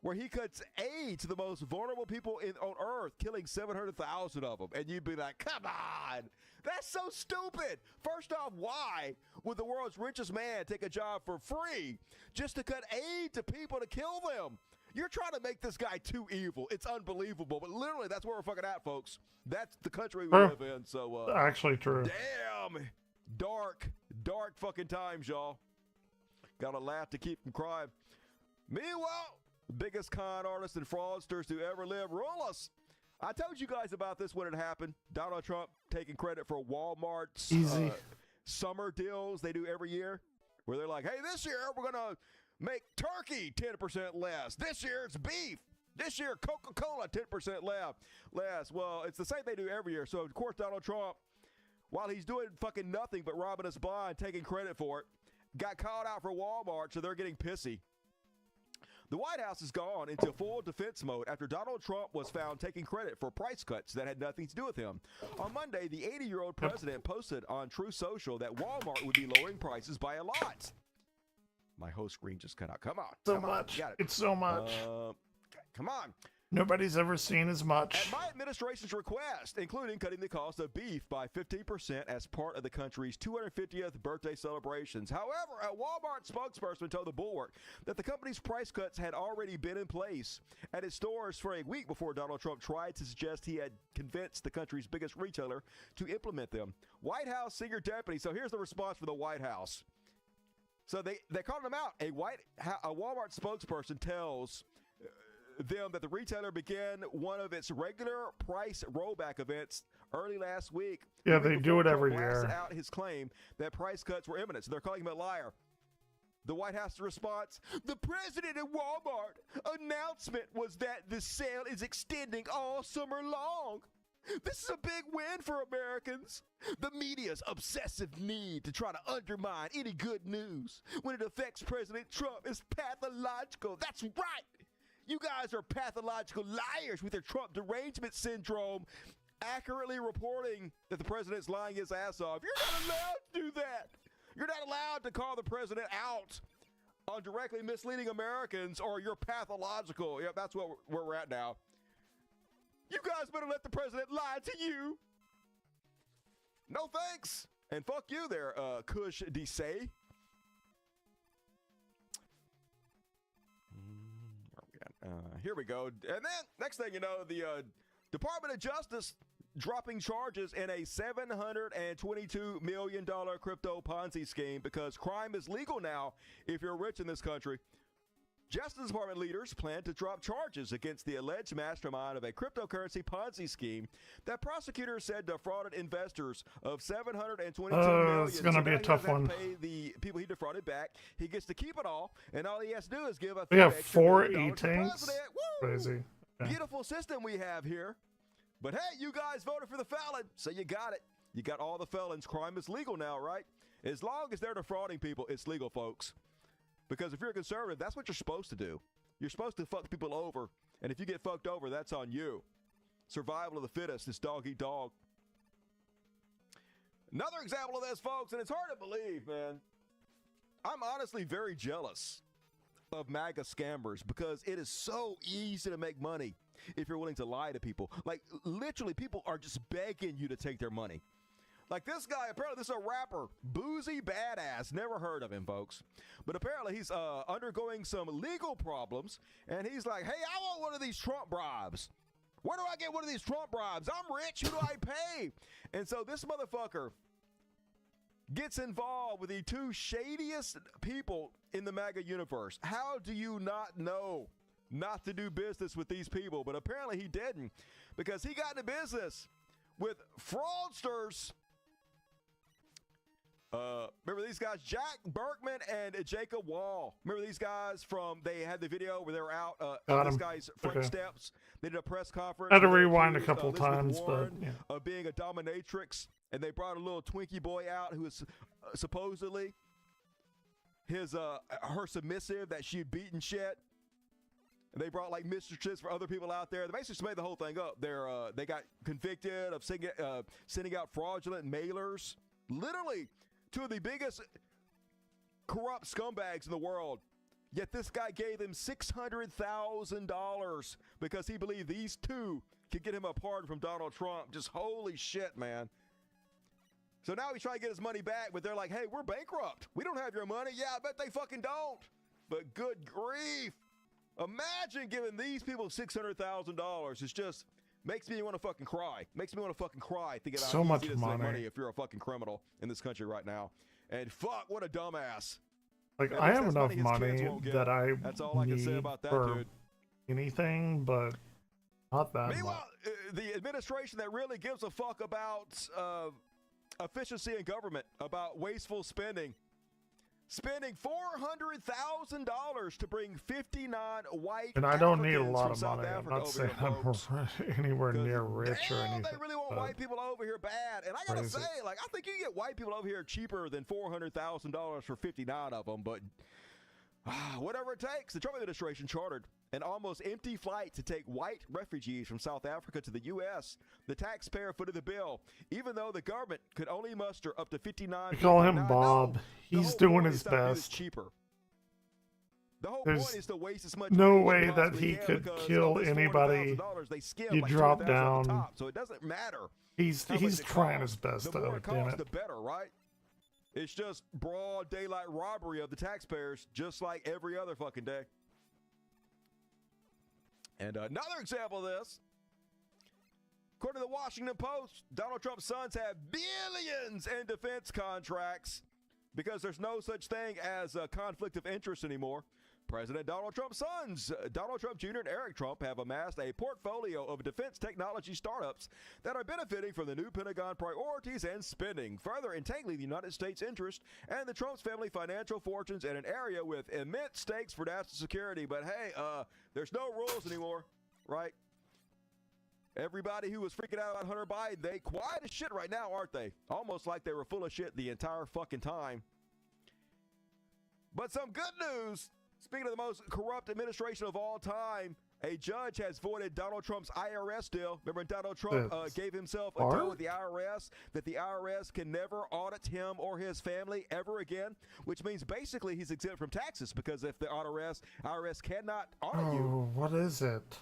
where he cuts aid to the most vulnerable people on Earth, killing 700,000 of them. And you'd be like, come on, that's so stupid. First off, why would the world's richest man take a job for free just to cut aid to people to kill them? You're trying to make this guy too evil. It's unbelievable. But literally, that's where we're fucking at, folks. That's the country we live in. So, actually true. Damn. Dark fucking times, y'all. Gotta laugh to keep from crying. Meanwhile, the biggest con artists and fraudsters to ever live rule us. I told you guys about this when it happened. Donald Trump taking credit for Walmart's summer deals they do every year, where they're like, hey, this year we're going to make turkey 10% less. This year it's beef. This year Coca-Cola 10% less. Well, it's the same they do every year. So, of course, Donald Trump, while he's doing fucking nothing but robbing us blind, taking credit for it, got called out for Walmart, so they're getting pissy. The White House has gone into full defense mode after Donald Trump was found taking credit for price cuts that had nothing to do with him. On Monday, the 80-year-old president posted on Truth Social that Walmart would be lowering prices by a lot. My whole screen just cut out. Come on. So much. It's so much. Come on. Nobody's ever seen as much. At my administration's request, including cutting the cost of beef by 15% as part of the country's 250th birthday celebrations. However, a Walmart spokesperson told the Bulwark that the company's price cuts had already been in place at its stores for a week before Donald Trump tried to suggest he had convinced the country's biggest retailer to implement them. White House senior deputy. So here's the response from the White House. So they called him out. A Walmart spokesperson tells them that the retailer began one of its regular price rollback events early last week. Yeah, they do it every year. Out his claim that price cuts were imminent, so they're calling him a liar. The White House response: the president of Walmart announcement was that the sale is extending all summer long. This is a big win for Americans. The media's obsessive need to try to undermine any good news when it affects President Trump is pathological. That's right. You guys are pathological liars with your Trump derangement syndrome, accurately reporting that the president's lying his ass off. You're not allowed to do that. You're not allowed to call the president out on directly misleading Americans, or you're pathological. Yeah, that's where we're at now. You guys better let the president lie to you. No thanks. And fuck you there, Kush DC. Here we go. And then, next thing you know, the Department of Justice dropping charges in a $722 million crypto Ponzi scheme because crime is legal now if you're rich in this country. Justice Department leaders plan to drop charges against the alleged mastermind of a cryptocurrency Ponzi scheme that prosecutors said defrauded investors of $722 million. It's going to be a tough one. Pay the people he defrauded back. He gets to keep it all, and all he has to do is give a we have 4 E-tanks. Crazy. Yeah. Beautiful system we have here. But hey, you guys voted for the felon, so you got it. You got all the felons. Crime is legal now, right? As long as they're defrauding people, it's legal, folks. Because if you're a conservative, that's what you're supposed to do. You're supposed to fuck people over. And if you get fucked over, that's on you. Survival of the fittest is dog eat dog. Another example of this, folks, and it's hard to believe, man. I'm honestly very jealous of MAGA scammers because it is so easy to make money if you're willing to lie to people. Like, literally, people are just begging you to take their money. Like this guy, apparently this is a rapper, Boozy Badass. Never heard of him, folks. But apparently he's undergoing some legal problems, and he's like, hey, I want one of these Trump bribes. Where do I get one of these Trump bribes? I'm rich. Who do I pay? And so this motherfucker gets involved with the two shadiest people in the MAGA universe. How do you not know not to do business with these people? But apparently he didn't, because he got into business with fraudsters. Remember these guys, Jack Berkman and Jacob Wall. Remember these guys they had the video where they were out on this guy's front steps. They did a press conference. I had to rewind a couple times, but yeah. Of being a dominatrix, and they brought a little Twinkie boy out who was supposedly her submissive that she had beaten shit. And they brought like mistresses for other people out there. They basically just made the whole thing up. They got convicted of sending out fraudulent mailers. Literally, two of the biggest corrupt scumbags in the world. Yet this guy gave them $600,000 because he believed these two could get him a pardon from Donald Trump. Just holy shit, man. So now he's trying to get his money back, but they're like, hey, we're bankrupt. We don't have your money. Yeah, I bet they fucking don't. But good grief. Imagine giving these people $600,000. It's just makes me want to fucking cry. Makes me want to fucking cry thinking about so how much easy it is to make money money if you're a fucking criminal in this country right now. And fuck, what a dumbass. Like, Man, I have that's enough his money kids won't get. that I That's all I can say need about that, for dude. anything, but not that Meanwhile, much. the administration that really gives a fuck about efficiency in government, about wasteful spending, spending $400,000 to bring 59 white And I don't Africans need a lot from of South money. I'm Africa not over saying here, I'm folks. anywhere near rich or Damn, anything. they really want but white people over here bad. And I gotta crazy. say, like, I think you can get white people over here cheaper than $400,000 for 59 of them. But whatever it takes. The Trump administration chartered an almost empty flight to take white refugees from South Africa to the U.S. The taxpayer footed the bill, even though the government could only muster up to 59. I call him 59. Bob. No, He's doing his it's not to do this best. cheaper. The whole There's point is to waste as much no money as way you that possibly he can, could because kill of this anybody. $400,000, they skim You like drop 200,000 off down. the top, so it doesn't matter. He's how much it trying costs. his best, The more though. it Damn costs, it. the better, right? It's just broad daylight robbery of the taxpayers, just like every other fucking day. And another example of this, according to the Washington Post, Donald Trump's sons have billions in defense contracts because there's no such thing as a conflict of interest anymore. President Donald Trump's sons, Donald Trump Jr. and Eric Trump, have amassed a portfolio of defense technology startups that are benefiting from the new Pentagon priorities and spending, further entangling the United States interest and the Trump's family financial fortunes in an area with immense stakes for national security. But hey, there's no rules anymore, right? Everybody who was freaking out about Hunter Biden, they quiet as shit right now, aren't they? Almost like they were full of shit the entire fucking time. But some good news. Speaking of the most corrupt administration of all time, a judge has voided Donald Trump's IRS deal. Remember Donald Trump gave himself a deal with the IRS that the IRS can never audit him or his family ever again, which means basically he's exempt from taxes because if the IRS cannot audit you, What is it?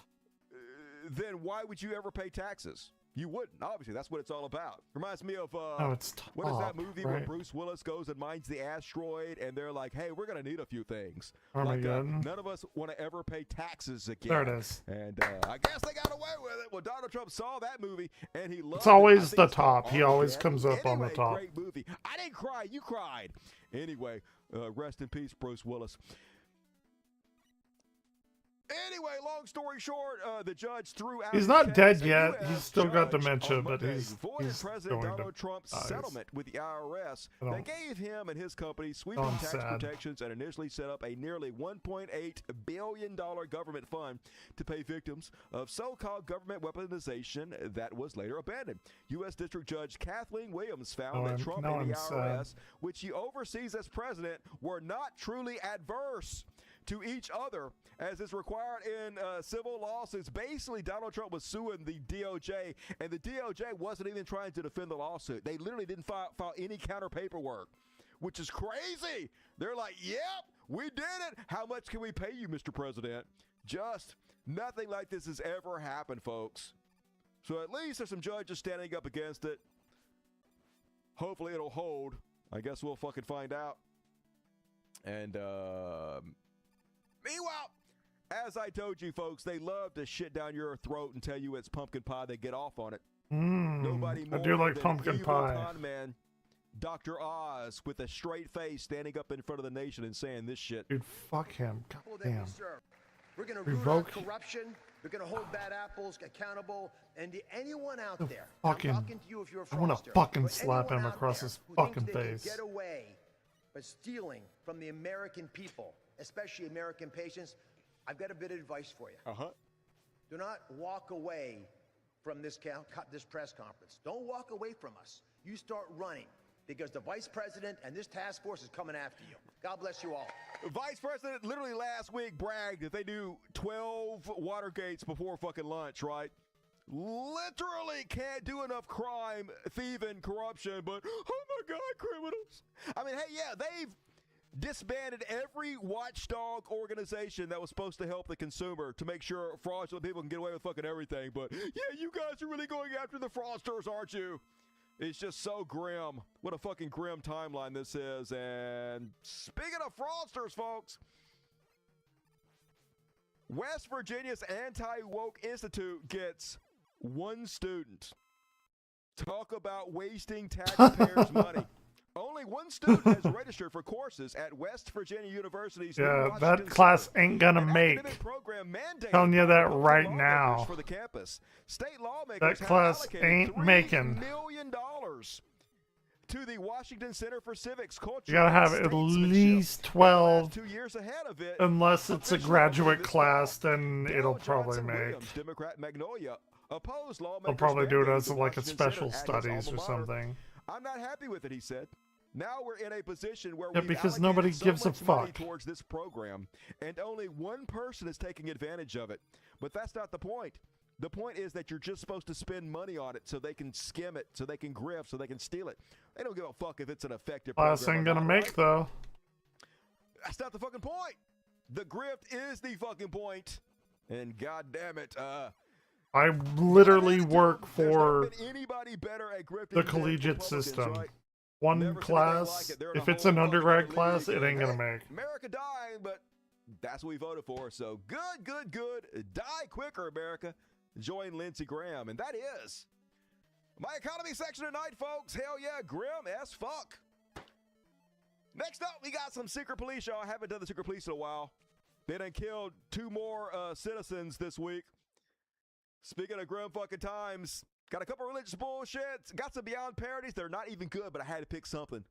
then why would you ever pay taxes? You wouldn't. Obviously, that's what it's all about. Reminds me of It's what is that top, movie where right? Bruce Willis goes and mines the asteroid, and they're like, "Hey, we're gonna need a few things. Armageddon. None of us want to ever pay taxes again." There it is. And I guess they got away with it. Well, Donald Trump saw that movie, and he loved It's it. always I think the it's called top. He always Armageddon. comes up on the Anyway, top. Great movie. I didn't cry. You cried. Anyway, rest in peace, Bruce Willis. Anyway, long story short, the judge threw out. He's not dead a yet. US He's still got judge dementia, on but Monday he's voided President going to Donald Trump's die. settlement with the IRS I don't- that gave him and his company sweeping I'm tax sad. protections and initially set up a nearly $1.8 billion government fund to pay victims of so-called government weaponization that was later abandoned. U.S. District Judge Kathleen Williams found that Trump and the IRS, which he oversees as president, were not truly adverse to each other, as is required in civil lawsuits. Basically, Donald Trump was suing the DOJ, and the DOJ wasn't even trying to defend the lawsuit. They literally didn't file any counter paperwork, which is crazy. They're like, yep, We did it. How much can we pay you, Mr. President? Just nothing like this has ever happened, folks. So at least there's some judges standing up against it. Hopefully it'll hold. I guess we'll fucking find out. And meanwhile, as I told you folks, they love to shit down your throat and tell you it's pumpkin pie. They get off on it. Nobody more I do like than pumpkin evil pie. con man, Dr. Oz, with a straight face, standing up in front of the nation and saying this shit. Dude, fuck him. God damn. We're going to root Revoke. out corruption. We're going to hold bad apples accountable. And to anyone out The there, fucking- I'm talking to you if you're a I wanna fraudster, fucking but slap anyone him out across there his who fucking thinks they can face. get away by stealing from the American people, especially American patients, I've got a bit of advice for you. Do not walk away from this press conference. Don't walk away from us. You start running, because the vice president and this task force is coming after you. God bless you all. Vice President literally last week bragged that they do 12 Watergates before fucking lunch, right? Literally can't do enough crime, thieving, corruption, but oh my God, criminals. I mean, hey, yeah, they've disbanded every watchdog organization that was supposed to help the consumer to make sure fraudulent people can get away with fucking everything. But yeah, you guys are really going after the fraudsters, aren't you? It's just so grim. What a fucking grim timeline this is. And speaking of fraudsters, folks, West Virginia's Anti-Woke Institute gets one student. Talk about wasting taxpayers' money. Only one student has registered for courses at West Virginia University's New Yeah, Washington that class Center, ain't gonna an make. academic program mandated Telling you by that local right lawmakers now. for the campus. State lawmakers That have class allocated ain't $3 making. million to the Washington Center for Civics, Culture, You gotta have and at Statesmanship. least 12, 2 years ahead of it. unless it's a Officially graduate this class, fall. then Dale it'll probably Johnson make. Williams, Democrat Magnolia, opposed lawmakers. They'll probably do it mandating as the like a Washington special Center at his studies or alma mater. something. I'm not happy with it, he said. Now we're in a position where Yeah, we've because allocated nobody so gives a much money fuck. towards this program, and only one person is taking advantage of it. But that's not the point. The point is that you're just supposed to spend money on it so they can skim it, so they can grift, so they can steal it. They don't give a fuck if it's an effective Class program ain't or gonna not, make right? though. That's not the fucking point. The grift is the fucking point. And god damn it, I literally work for been anybody better at grifting the than collegiate Republicans, system. right? One Never seen anything class, like it. They're in a if it's whole an fucking undergrad league, class, it and, ain't gonna hey, make. America dying, but that's what we voted for. So good. Die quicker, America. Join Lindsey Graham. And that is my economy section tonight, folks. Hell yeah, grim as fuck. Next up, we got some secret police, y'all. I haven't done the secret police in a while. They done killed 2 more citizens this week. Speaking of grim fucking times, got a couple religious bullshits. Got some Beyond parodies. They're not even good, but I had to pick something.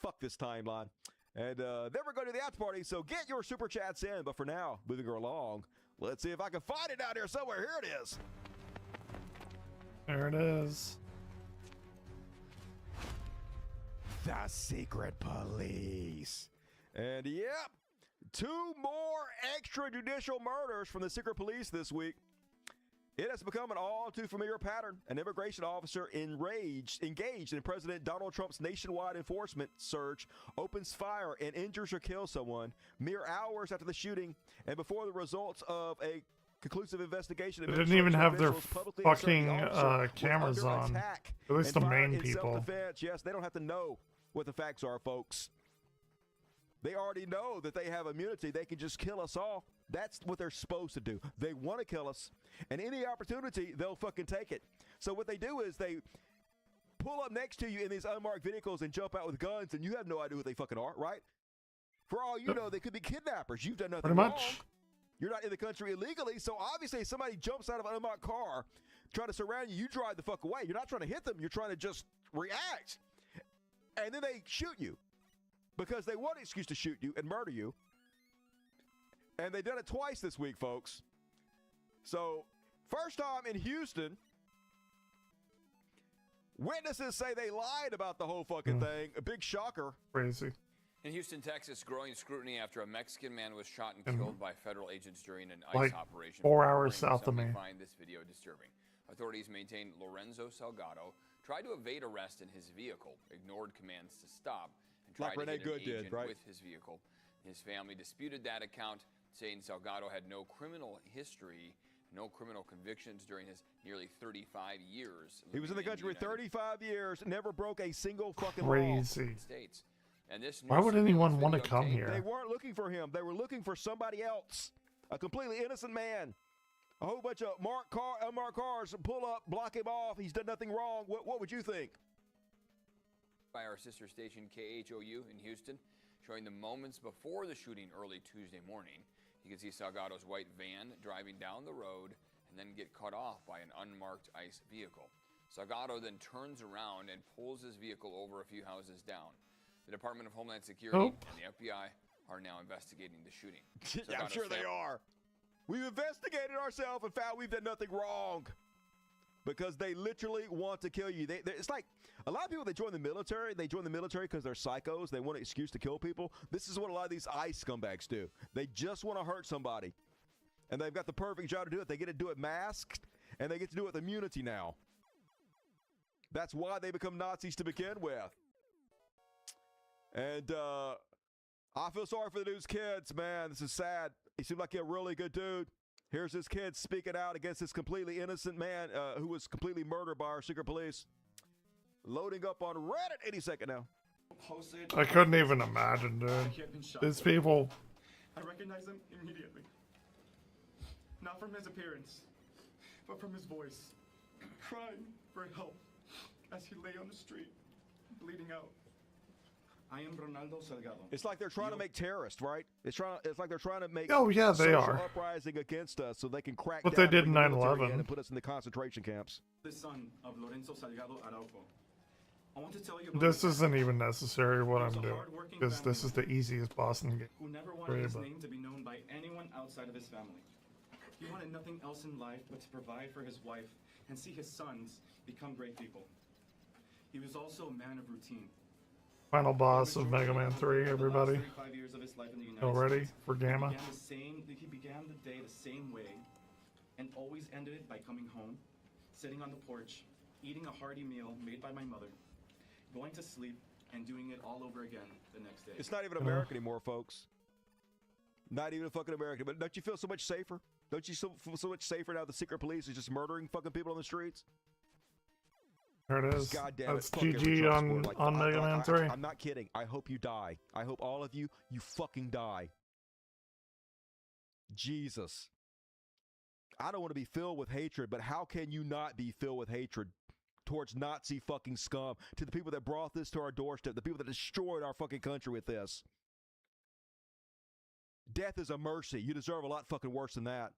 Fuck this timeline. And then we're going to the after party, so get your super chats in. But for now, moving along, let's see if I can find it down here somewhere. Here it is. There it is. The secret police. And yep, 2 more extrajudicial murders from the secret police this week. It has become an all too familiar pattern. An immigration officer engaged in President Donald Trump's nationwide enforcement surge opens fire and injures or kills someone mere hours after the shooting and before the results of a conclusive investigation. They didn't even have their officials publicly fucking asserted the officer was cameras under on. attack At least and the fired main in people. self-defense. Yes, they don't have to know what the facts are, folks. They already know that they have immunity. They can just kill us all. That's what they're supposed to do. They want to kill us. And any opportunity, they'll fucking take it. So what they do is they pull up next to you in these unmarked vehicles and jump out with guns, and you have no idea what they fucking are, right? For all you know, they could be kidnappers. You've done nothing Pretty wrong. much. You're not in the country illegally, so obviously if somebody jumps out of an unmarked car trying to surround you, you drive the fuck away. You're not trying to hit them. You're trying to just react. And then they shoot you because they want an excuse to shoot you and murder you. And they done it twice this week, folks. So, first time in Houston, witnesses say they lied about the whole fucking thing. A big shocker. Crazy. In Houston, Texas, growing scrutiny after a Mexican man was shot and And killed by federal agents during an like ICE operation. 4 hours Some south of may me. find this video disturbing. Authorities maintain Lorenzo Salgado tried to evade arrest in his vehicle, ignored commands to stop, and tried Like to Renee hit an Good did, agent right? with his vehicle. His family disputed that account, saying Salgado had no criminal history, no criminal convictions during his nearly 35 years. He was in the country for 35 years, never broke a single fucking Crazy. law. States. And this Why would anyone want to come They here? weren't looking for him. They were looking for somebody else. A completely innocent man. A whole bunch of unmarked cars pull up, block him off. He's done nothing wrong. What would you think? By our sister station KHOU in Houston, showing the moments before the shooting early Tuesday morning. You can see Salgado's white van driving down the road and then get cut off by an unmarked ICE vehicle. Salgado then turns around and pulls his vehicle over a few houses down. The Department of Homeland Security and the FBI are now investigating the shooting. Yeah, I'm sure they are. We've investigated ourselves and found we've done nothing wrong. Because they literally want to kill you. It's like a lot of people that join the military, they join the military because they're psychos. They want an excuse to kill people. This is what a lot of these ICE scumbags do. They just want to hurt somebody. And they've got the perfect job to do it. They get to do it masked, and they get to do it with immunity now. That's why they become Nazis to begin with. And I feel sorry for the dude's kids, man. This is sad. He seemed like a really good dude. Here's his kid speaking out against this completely innocent man who was completely murdered by our secret police. Loading up on Reddit any second now. I couldn't even imagine, dude. These people. I recognize him immediately. Not from his appearance, but from his voice. Crying for help as he lay on the street, bleeding out. I am Ronaldo Salgado. It's like they're trying to make terrorists, right? It's like they're trying to make Oh, yeah, they social are. uprising against us so they can crack What down they did in bring the military 9/11. in and put us in the concentration camps. The son of Lorenzo Salgado Araujo. I want to tell you about This isn't even necessary what I'm doing. Because this is the easiest Boston game. who never wanted his But name to be known by anyone outside of his family. He wanted nothing else in life but to provide for his wife and see his sons become great people. He was also a man of routine. Final boss of Mega Man 3, everybody. 35 years of his life in the United Y'all ready States. for Gamma? He began the day the same way and always ended it by coming home, sitting on the porch, eating a hearty meal made by my mother, going to sleep, and doing it all over again the next day. It's not even America anymore, folks. Not even fucking America. But don't you feel so much safer? Don't you feel so much safer now the secret police is just murdering fucking people on the streets? There it is. God damn That's it. Fuck every GG drug on, sport. Like, on Mega Man 3. I'm not kidding. I hope you die. I hope all of you fucking die. Jesus. I don't want to be filled with hatred, but how can you not be filled with hatred towards Nazi fucking scum, to the people that brought this to our doorstep, the people that destroyed our fucking country with this? Death is a mercy. You deserve a lot fucking worse than that.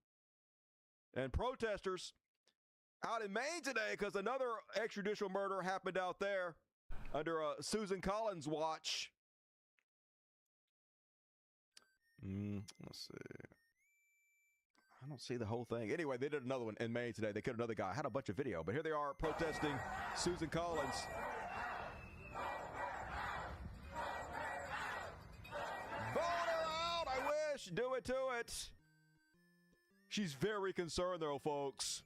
And protesters out in Maine today because another extrajudicial murder happened out there under Susan Collins' watch. Let's see. I don't see the whole thing. Anyway, they did another one in Maine today. They killed another guy. I had a bunch of video, but here they are protesting Susan Collins. Vote her out, I wish. Do it to it. She's very concerned, though, folks.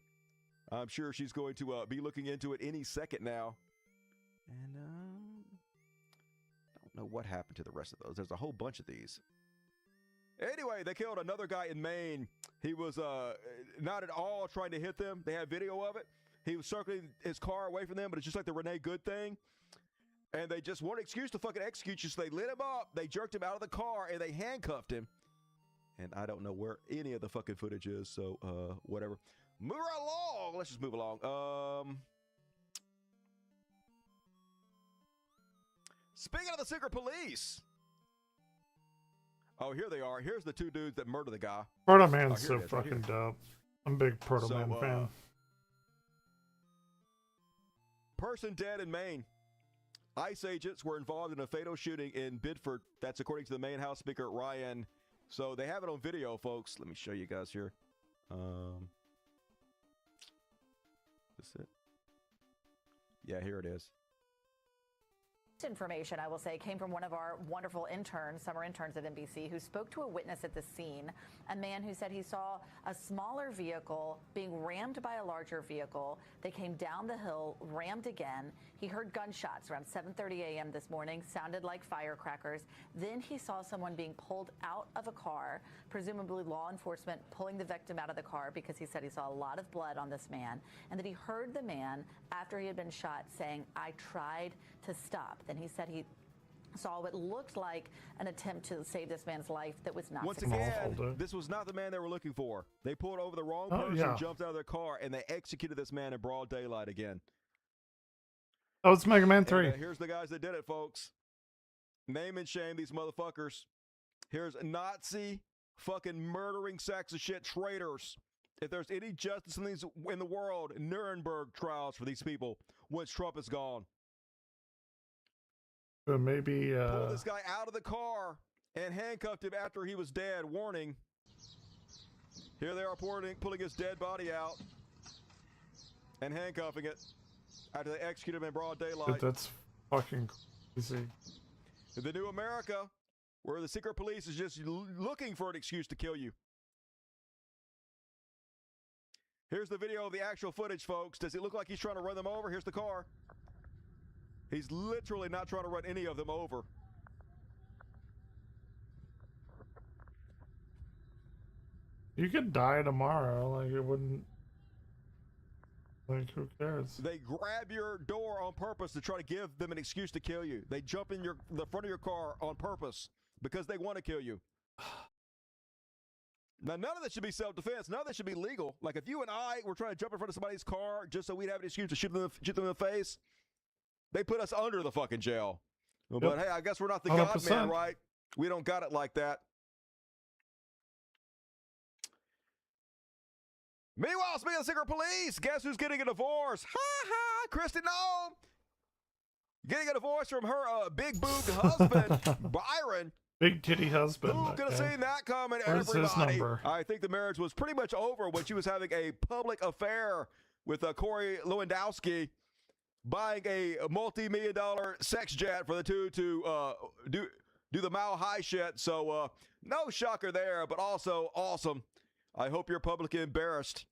I'm sure she's going to be looking into it any second now. And don't know what happened to the rest of those. There's a whole bunch of these. Anyway, they killed another guy in Maine. He was not at all trying to hit them. They have video of it. He was circling his car away from them, but it's just like the Renee Good thing. And they just want an excuse to fucking execute you, so they lit him up, they jerked him out of the car, and they handcuffed him. And I don't know where any of the fucking footage is, so whatever. Move right along. Let's just move along. Speaking of the secret police. Oh, here they are. Here's the two dudes that murdered the guy. Proto Man's here so it is, right fucking here. dope. I'm a big Proto Man fan. Person dead in Maine. ICE agents were involved in a fatal shooting in Bidford. That's according to the Maine House Speaker, Ryan. So they have it on video, folks. Let me show you guys here. Is it? Yeah, here it is. This information, I will say, came from one of our wonderful interns, summer interns at NBC, who spoke to a witness at the scene, a man who said he saw a smaller vehicle being rammed by a larger vehicle. They came down the hill, rammed again. He heard gunshots around 7:30 a.m. this morning, sounded like firecrackers. Then he saw someone being pulled out of a car, presumably law enforcement pulling the victim out of the car because he said he saw a lot of blood on this man, and that he heard the man, after he had been shot, saying, "I tried to stop." Then he said he saw what looked like an attempt to save this man's life that was not Once successful. again, this was not the man they were looking for. They pulled over the wrong Oh, person, yeah. jumped out of their car, and they executed this man in broad daylight again. Oh, it's Mega Man And, 3. here's the guys that did it, folks. Name and shame these motherfuckers. Here's Nazi fucking murdering sacks of shit traitors. If there's any justice in the world, Nuremberg trials for these people once Trump is gone. Maybe Pulled this guy out of the car and handcuffed him after he was dead. Warning. Here they are pulling his dead body out and handcuffing it after they execute him in broad daylight. dude, that's fucking crazy. In the new America, where the secret police is just looking for an excuse to kill you. Here's the video of the actual footage, folks. Does it look like he's trying to run them over? Here's the car. He's literally not trying to run any of them over. You could die tomorrow. Like, it wouldn't. Like, who cares? They grab your door on purpose to try to give them an excuse to kill you. They jump in the front of your car on purpose because they want to kill you. Now, none of this should be self-defense. None of this should be legal. Like, if you and I were trying to jump in front of somebody's car just so we'd have an excuse to shoot them in the face, they put us under the fucking jail. But, Yep. hey, I guess we're not the 100%. God man, right? We don't got it like that. Meanwhile, speaking of secret police, guess who's getting a divorce? Ha ha! Kristen Noem getting a divorce from her big-boobed husband, Byron. Big titty husband. Who could have okay. seen that coming? Where's his Everybody. number? I think the marriage was pretty much over when she was having a public affair with Corey Lewandowski, buying a multi-million-dollar sex jet for the two to do the Mile High shit. So no shocker there, but also awesome. I hope you're publicly embarrassed.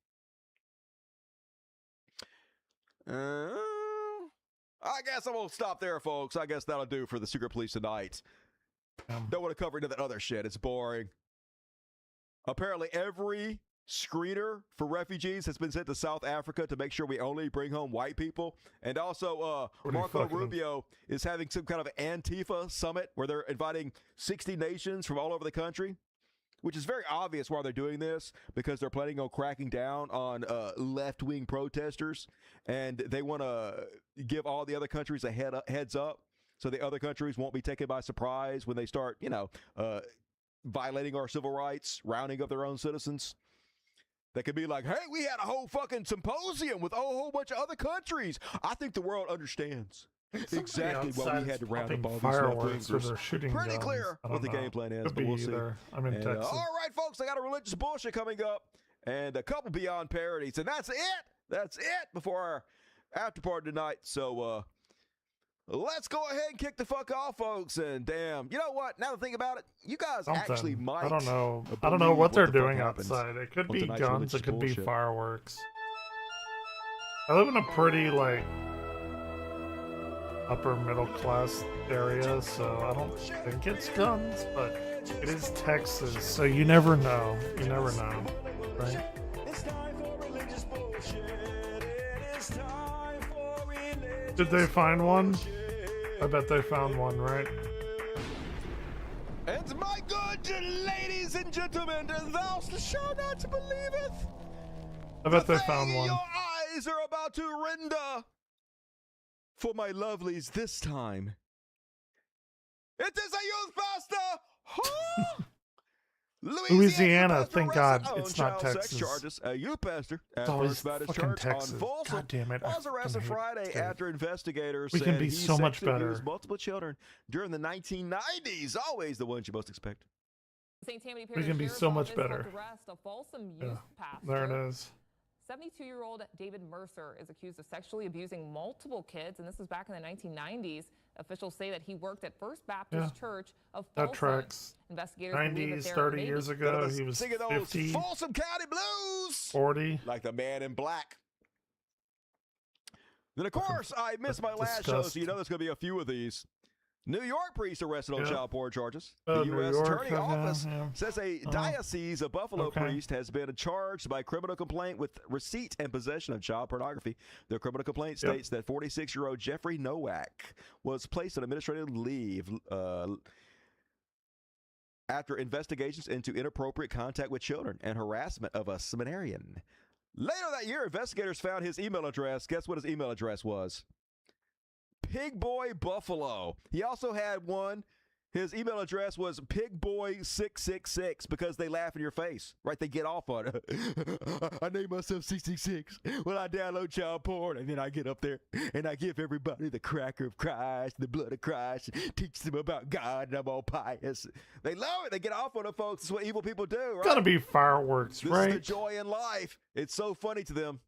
I guess I won't stop there, folks. I guess that'll do for the secret police tonight. Don't want to cover into that other shit. It's boring. Apparently, every screener for refugees has been sent to South Africa to make sure we only bring home white people. And also, Marco Rubio is having some kind of Antifa summit where they're inviting 60 nations from all over the country, which is very obvious why they're doing this, because they're planning on cracking down on left-wing protesters, and they want to give all the other countries a heads up so the other countries won't be taken by surprise when they start, violating our civil rights, rounding up their own citizens. They could be like, hey, we had a whole fucking symposium with a whole bunch of other countries. I think the world understands exactly why we had to round up all these fireworks or left-wingers. they're shooting Pretty guns. clear I what the don't know. game plan is, Could but be we'll see. either. I'm in And, Texas. all right, folks, I got a religious bullshit coming up and a couple Beyond parodies, and that's it. That's it before our after party tonight. So let's go ahead and kick the fuck off, folks. And damn, you know what? Now to think about it, you guys actually Something. might. I don't know believe what they're the fuck doing happens outside. It could on be tonight's guns. religious It could be bullshit. fireworks. I live in a pretty upper middle class area, so I don't think it's guns, but it is Texas, so you never know. You never know, right? Did they find one? I bet they found one, right? And my good ladies and gentlemen, thou shalt not believeth. I bet they the found thing one. Your eyes are about to render for my lovelies this time. It is a youth pastor. Huh? Louisiana, thank God arrested on it's not child Texas. Sex charges. A youth pastor at It's always First Baptist fucking Church Texas. on Folsom God damn it, I was arrested fucking hate Friday the state. after investigators We said can be he so much sexually better. abused multiple children during the 1990s. Always the ones you most expect. St. Tammany We Parish can be Sheriff's so much Office better. helped arrest a Folsom Yeah, youth pastor. there it is. 72-year-old David Mercer is accused of sexually abusing multiple kids, and this was back in the 1990s. Officials say that he worked at First Baptist Church of That Folsom. tracks. Investigators believe that 90s, there 30 may years be ago, he was Singing those 50, Folsom County blues. 40. Like the man in black. Then, of course, I missed my last show, so you know there's going to be a few of these. New York priest arrested on child porn charges. The New U.S. York, Attorney Office says a Oh. diocese of Buffalo Okay. priest has been charged by criminal complaint with receipt and possession of child pornography. The criminal complaint states that 46-year-old Jeffrey Nowak was placed on administrative leave after investigations into inappropriate contact with children and harassment of a seminarian. Later that year, investigators found his email address. Guess what his email address was? Pig Boy Buffalo. He also had one. His email address was pigboy666 because they laugh in your face, right? They get off on it. I name myself 666 when I download child porn, and then I get up there and I give everybody the cracker of Christ, the blood of Christ, teach them about God, and I'm all pious. They love it. They get off on it, folks. That's what evil people do, right? Gotta be fireworks, This right? is the joy in life. It's so funny to them.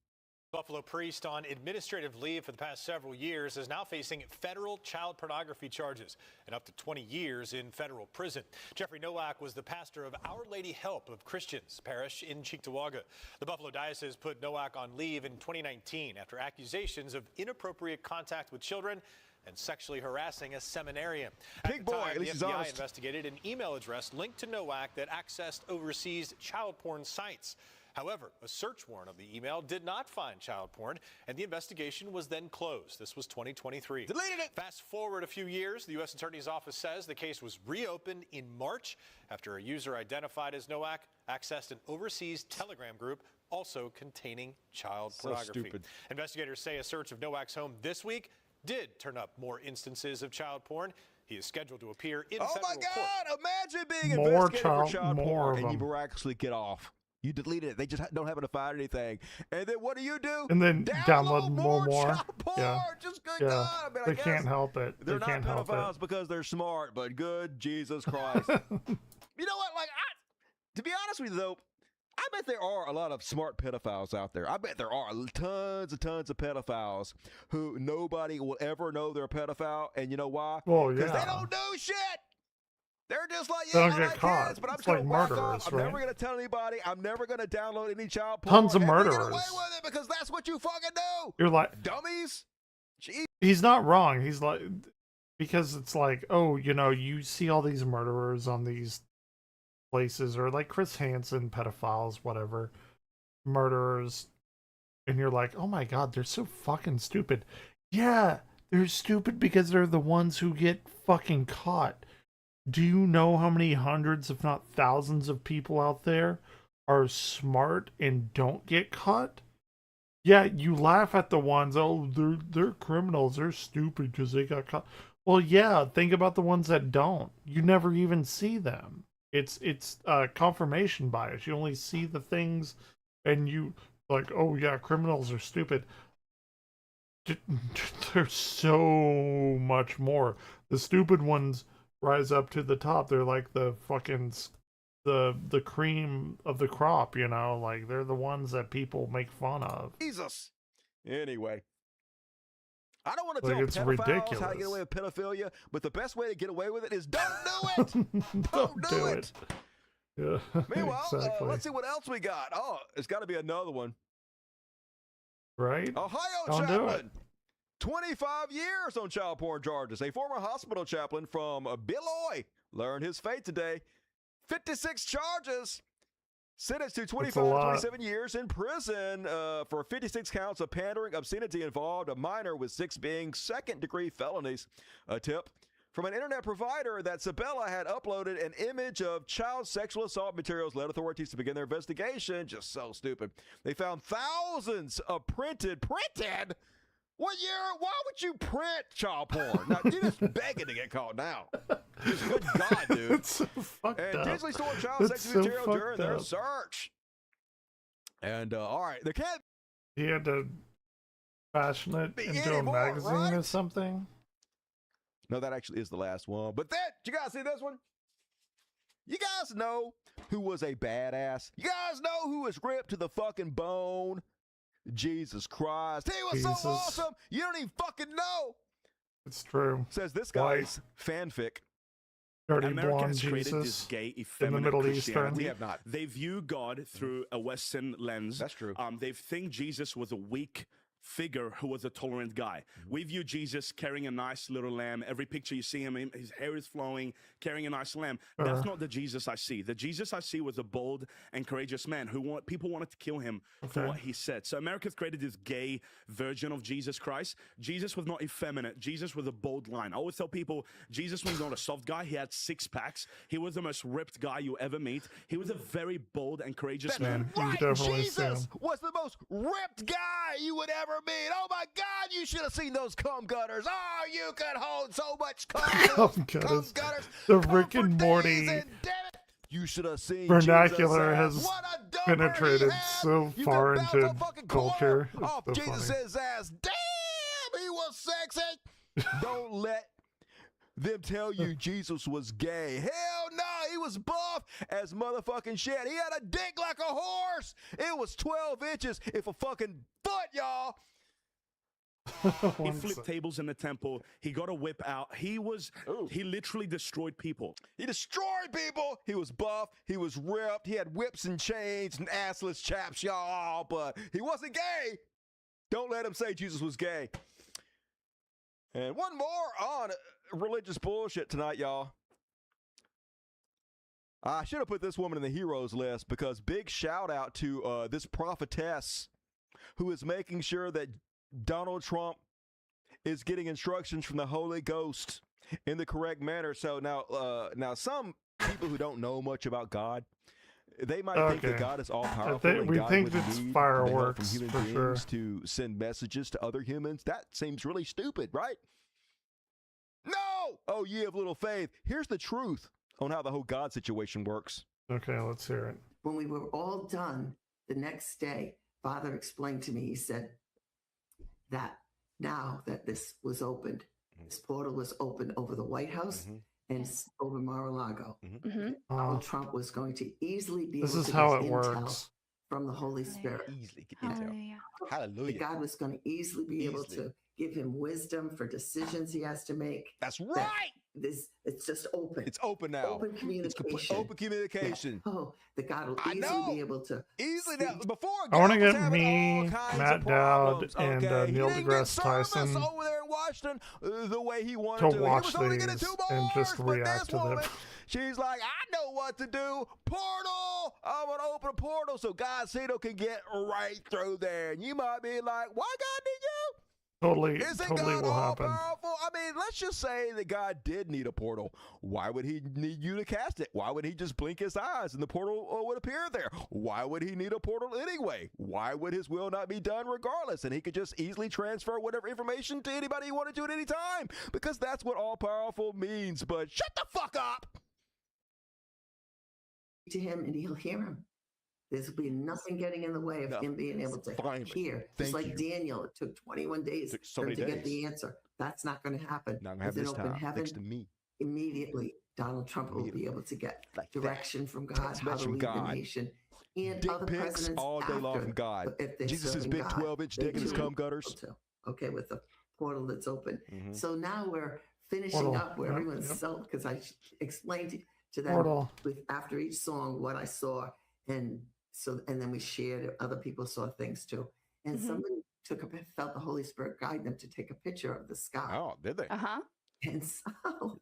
Buffalo priest on administrative leave for the past several years is now facing federal child pornography charges and up to 20 years in federal prison. Jeffrey Nowak was the pastor of Our Lady Help of Christians parish in Cheektowaga. The Buffalo diocese put Nowak on leave in 2019 after accusations of inappropriate contact with children and sexually harassing a seminarian. Big boy, time, at least the he's FBI honest. investigated an email address linked to Nowak that accessed overseas child porn sites. However, a search warrant of the email did not find child porn, and the investigation was then closed. This was 2023. Deleted it. Fast forward a few years, the U.S. Attorney's Office says the case was reopened in March after a user identified as Nowak accessed an overseas Telegram group also containing child So pornography. stupid. Investigators say a search of Nowak's home this week did turn up more instances of child porn. He is scheduled to appear in federal court. Imagine being More investigated child- for child more porn of and you them. miraculously get off. You deleted it. They just don't happen to find anything. And then what do? And then download more. child porn. Yeah. Just good Yeah. God. I mean, I They guess can't help it. They're They not can't help pedophiles it. because they're smart, but good Jesus Christ. You know what? Like, to be honest with you, though, I bet there are a lot of smart pedophiles out there. I bet there are tons of pedophiles who nobody will ever know they're a pedophile. And you know why? Well, Because they yeah. don't do shit. They're just like, They yeah, don't I get like caught. kids, but I'm It's just going like to whack murderers, off. I'm right? never going to tell anybody. I'm never going to download any child porn. Tons of and we get murderers. away with it because that's what you fucking do. You're like, Dummies. Jeez. he's not wrong. He's like, because it's like, oh, you know, you see all these murderers on these places, or like Chris Hansen, pedophiles, whatever, murderers, and you're like, oh my god, they're so fucking stupid. Yeah, they're stupid because they're the ones who get fucking caught. Do you know how many hundreds, if not thousands, of people out there are smart and don't get caught? Yeah, you laugh at the ones, oh, they're criminals, they're stupid because they got caught. Well, yeah, think about the ones that don't. You never even see them. It's confirmation bias. You only see the things, and you like, oh yeah, criminals are stupid. There's so much more. The stupid ones rise up to the top. They're like the fucking the cream of the crop, you know, like they're the ones that people make fun of. Jesus. Anyway. I don't want to Like, tell it's pedophiles how to ridiculous. get away with pedophilia, but the best way to get away with it is don't do it. Don't do it. Yeah. Meanwhile, exactly. let's see what else we got. Oh, it's got to be another one. Right? Ohio Don't do it. chaplain. 25 years on child porn charges. A former hospital chaplain from Beloit learned his fate today. 56 charges. Sentenced to 25 to lot. 27 years in prison for 56 counts of pandering, obscenity involved a minor, with 6 being second-degree felonies. A tip from an internet provider that Sabella had uploaded an image of child sexual assault materials led authorities to begin their investigation. Just so stupid. They found thousands of printed? What year? Why would you print child porn? Now, you're just begging to get caught now. Just good God, dude. It's so fucked And up. digitally stored child It's sexual so material during fucked their up. search. And, all right, there can't He had to fashion it Be into a anymore, magazine or right? something. No, that actually is the last one. But then, you guys see this one? You guys know who was a badass? You guys know who was ripped to the fucking bone? Jesus Christ. He was Jesus. so awesome, you don't even fucking know. It's true. Says this Why? guy's fanfic. Dirty America blonde has created Jesus this gay, in the effeminate Middle Christianity. Eastern. We have not. They view God through a Western lens. That's true. They think Jesus was a weak figure who was a tolerant guy. We view Jesus carrying a nice little lamb. Every picture you see him, his hair is flowing, carrying a nice lamb. That's not the Jesus I see. The Jesus I see was a bold and courageous man who people wanted to kill him for what he said. So America's created this gay version of Jesus Christ. Jesus was not effeminate. Jesus was a bold lion. I always tell people Jesus was not a soft guy. He had 6 packs. He was the most ripped guy you ever meet. He was a very bold and courageous man. Right, Jesus was the most ripped guy you would ever meet. Oh my God, you should have seen those cum gutters. Oh, you could hold so much cum gutters. The Rick and Morty You should have seen vernacular Jesus' has penetrated so far into culture. off It's so funny. Jesus' ass. Damn, he was sexy. Don't let them tell you Jesus was gay. Hell no, he was buff as motherfucking shit. He had a dick like a horse. It was 12 inches if a fucking foot, y'all. He flipped tables in the temple. He got a whip out. He literally destroyed people. He destroyed people. He was buff. He was ripped. He had whips and chains and assless chaps, y'all. But he wasn't gay. Don't let him say Jesus was gay. And one more on religious bullshit tonight, y'all. I should have put this woman in the heroes list because big shout out to this prophetess who is making sure that Donald Trump is getting instructions from the Holy Ghost in the correct manner. So now some people who don't know much about God, they might think that God is all powerful. We think it's fireworks from human for sure. beings to send messages to other humans. That seems really stupid, right? No! Oh, ye of little faith. Here's the truth on how the whole God situation works. Okay, let's hear it. When we were all done the next day, Father explained to me, he said that now that this was opened, this portal was opened over the White House and over Mar-a-Lago. Donald Trump was going to easily be able to get intel from the Holy Spirit. Easily get intel. Hallelujah. God was going to easily be able to give him wisdom for decisions he has to make. That's right. It's just open. It's open now. Open communication. Open communication. Yeah. Oh, that God will easily be able to. Easily now. Before I want to get me, Matt Dowd, and Neil deGrasse Tyson over there in Washington the way he wanted to watch these and just react to them. She's like, I know what to do. Portal. I'm going to open a portal so God Cito can get right through there. And you might be like, why God did you? Totally God will happen. Powerful? I mean, let's just say that God did need a portal. Why would he need you to cast it? Why would he just blink his eyes and the portal would appear there? Why would he need a portal anyway? Why would his will not be done regardless? And he could just easily transfer whatever information to anybody he wanted to at any time because that's what all powerful means. But shut the fuck up. To him and he'll hear him. There's be nothing getting in the way of him being able to hear. Just like Daniel, it took 21 days for him to get the answer. That's not going to happen. Not going to happen this time. Thanks to me. Immediately, Donald Trump will be able to get direction from God, how to lead the nation. And dick other pics presidents all day long from God. Jesus' big 12-inch dick in his cum gutters. Okay, with the portal that's open. So now we're finishing up where everyone's because I explained to them after each song what I saw, and then we shared. Other people saw things too, and somebody felt the Holy Spirit guide them to take a picture of the sky. Oh, did they? And so, oh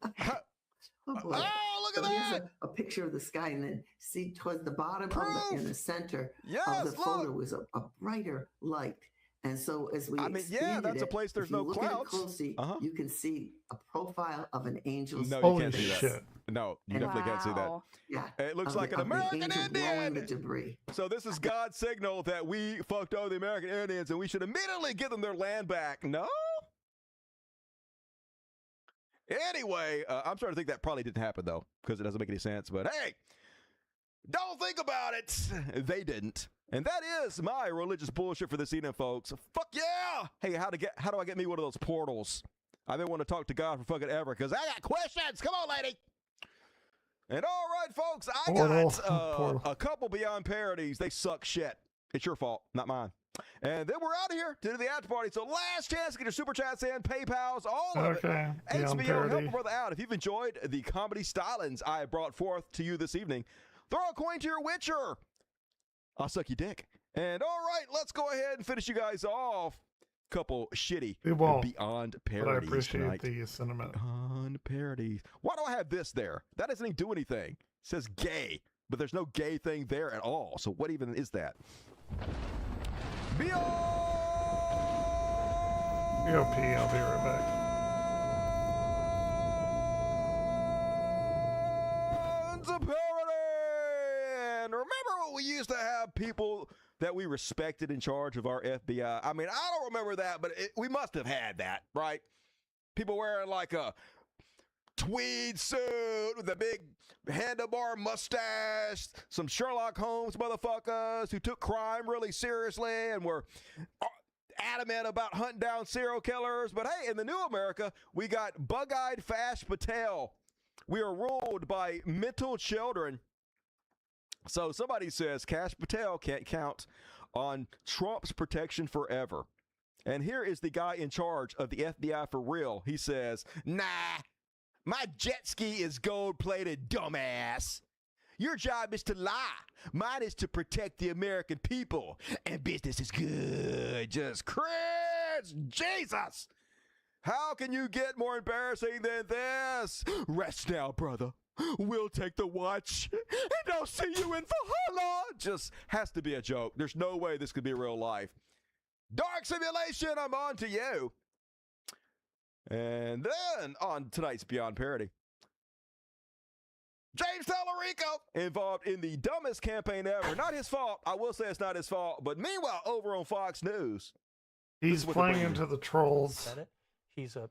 boy. Oh, look at here's a picture of the sky, and then see towards the bottom in the center of the photo was a brighter light. And so as we that's a place there's no clouds. Look at it closely, you can see a profile of an angel's. No, you can't see that. No, you definitely can't see that. Yeah, it looks like an American Indian. The debris. So this is God's signal that we fucked over the American Indians, and we should immediately give them their land back. No. Anyway, I'm starting to think that probably didn't happen though, because it doesn't make any sense. But hey, don't think about it. They didn't. And that is my religious bullshit for this evening, folks. Fuck yeah! Hey, how do I get me one of those portals? I've been wanting to talk to God for fucking ever because I got questions. Come on, lady. And all right, folks, I got a couple Beyond parodies. They suck shit. It's your fault, not mine. And then we're out of here to do the after party. So last chance to get your super chats in, PayPals, all of Okay. it. Beyond HBO, help parody. a brother out. If you've enjoyed the comedy stylings I brought forth to you this evening, throw a coin to your Witcher. I'll suck your dick. And all right, let's go ahead and finish you guys off. Couple shitty It won't, Beyond but I parodies appreciate tonight. the sentiment. Beyond parodies. Why do I have this there? That doesn't even do anything. It says gay, but there's no gay thing there at all. So what even is that? Beyond BOP, I'll be right back. parody. And remember when we used to have people that we respected in charge of our FBI? I mean, I don't remember that, but we must have had that, right? People wearing like a tweed suit with a big handlebar mustache, some Sherlock Holmes motherfuckers who took crime really seriously and were adamant about hunting down serial killers. But hey, in the new America, we got bug-eyed Fash Patel. We are ruled by mental children. So somebody says Cash Patel can't count on Trump's protection forever. And here is the guy in charge of the FBI for real. He says, nah, my jet ski is gold-plated, dumbass. Your job is to lie. Mine is to protect the American people. And business is good. Just cringe. Jesus. How can you get more embarrassing than this? Rest now, brother. We'll take the watch, and I'll see you in Valhalla. Just has to be a joke. There's no way this could be real life. Dark Simulation, I'm on to you. And then on tonight's Beyond Parody, James Tallarico involved in the dumbest campaign ever. Not his fault. I will say it's not his fault. But meanwhile, over on Fox News, he's playing into the trolls. He's a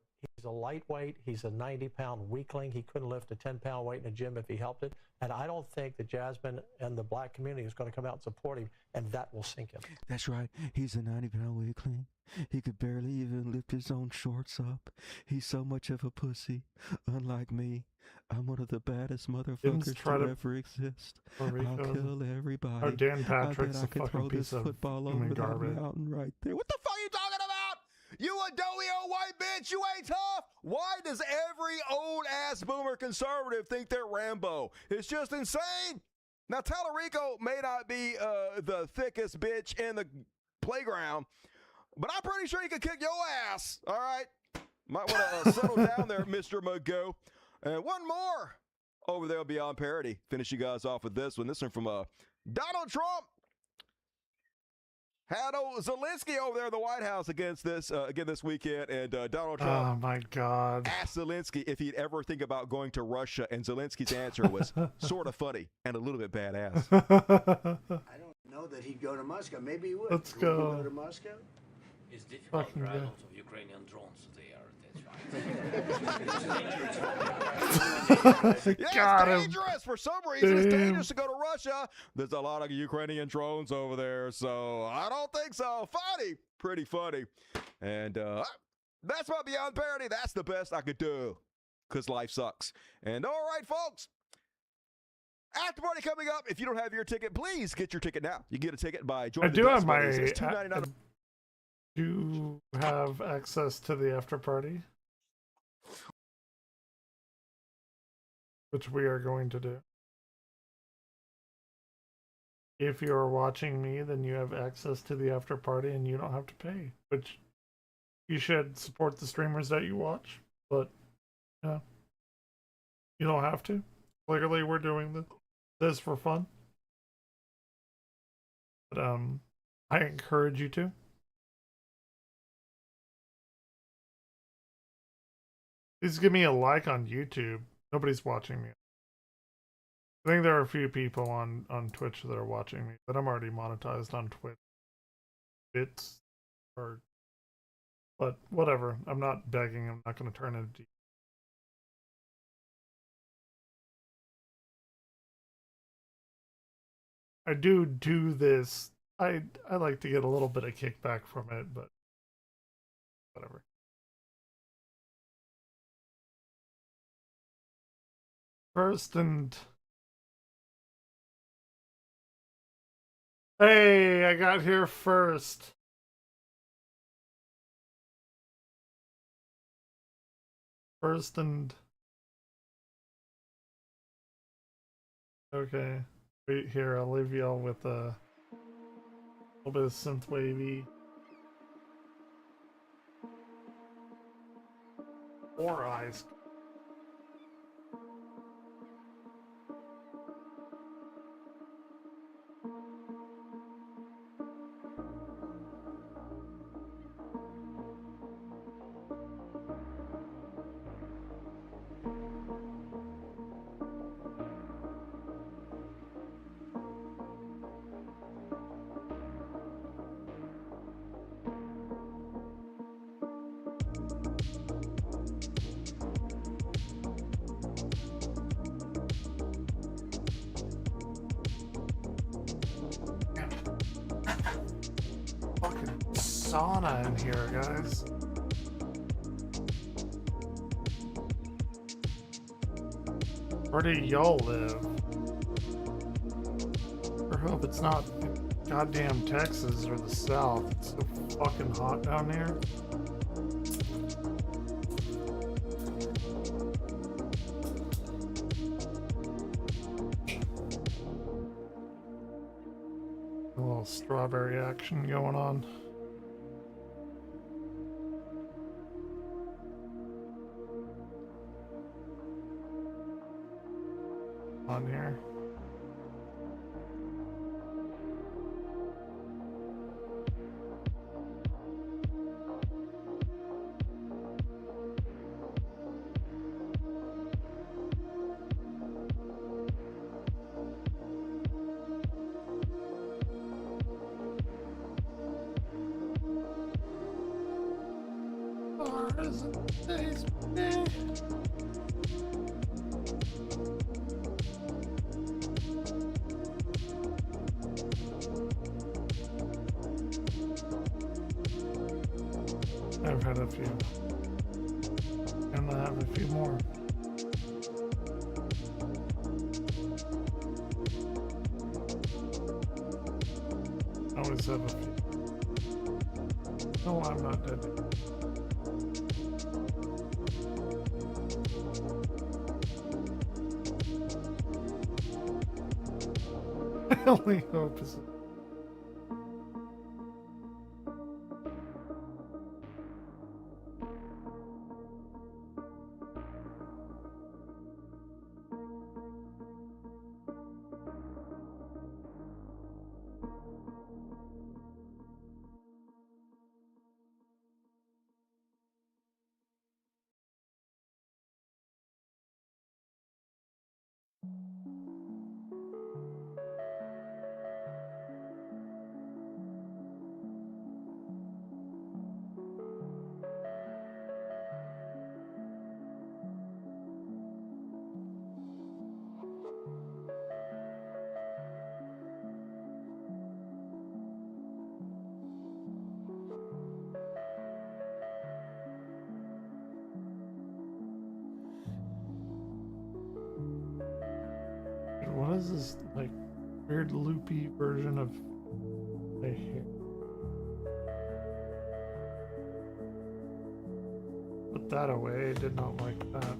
lightweight. He's a 90-pound weakling. He couldn't lift a 10-pound weight in a gym if he helped it. And I don't think that Jasmine and the black community is going to come out and support him, and that will sink him. That's right. He's a 90-pound weakling. He could barely even lift his own shorts up. He's so much of a pussy. Unlike me, I'm one of the baddest motherfuckers to ever exist. I'll kill everybody. Oh, Dan Patrick's I a bet I can fucking throw piece this of football human over that garbage. mountain right there. What the fuck are you talking about? You a doughy old white bitch. You ain't tough. Why does every old-ass boomer conservative think they're Rambo? It's just insane. Now, Tallarico may not be the thickest bitch in the playground, but I'm pretty sure he could kick your ass. All right? Might want to settle down there, Mr. Magoo. And one more over there Beyond Parody. Finish you guys off with this one. This one from Donald Trump. Had old Zelensky over there in the White House again this weekend, and Donald Trump. Oh my God! Asked Zelensky if he'd ever think about going to Russia, and Zelensky's answer was sort of funny and a little bit badass. I don't know that he'd go to Moscow. Maybe he would. Let's Would go. he go to Moscow? It's difficult Fucking driving go. of Ukrainian drones there. Yeah, Got it's him. dangerous. For some reason, it's Damn. dangerous to go to Russia. There's a lot of Ukrainian drones over there, so I don't think so. Funny. Pretty funny. And that's my Beyond Parody. That's the best I could do, because life sucks. And all right, folks. After party coming up. If you don't have your ticket, please get your ticket now. You can get a ticket by I joining do the have Dust my. Buddies. It's $2.99. Do have access to the after party, which we are going to do. If you are watching me, then you have access to the after party and you don't have to pay, which you should support the streamers that you watch, but you don't have to. Clearly we're doing this for fun. But I encourage you to. Please give me a like on YouTube. Nobody's watching me. I think there are a few people on Twitch that are watching me, but I'm already monetized on Twitch. But whatever. I'm not begging. I'm not going to turn it into. I do this. I like to get a little bit of kickback from it, but whatever. First and hey, I got here first. first and... Okay. Wait here, I'll leave y'all with a little bit of synth wavy. 4 eyes. Fucking sauna in here, guys. Where do y'all live? I hope it's not goddamn Texas or the South. It's so fucking hot down there. A little strawberry action going on. On here. I've had a few. And I have a few more. I always have a few. No, I'm not dead. My only hope is... What is this, like, weird loopy version of my hair? Put that away, did not like that.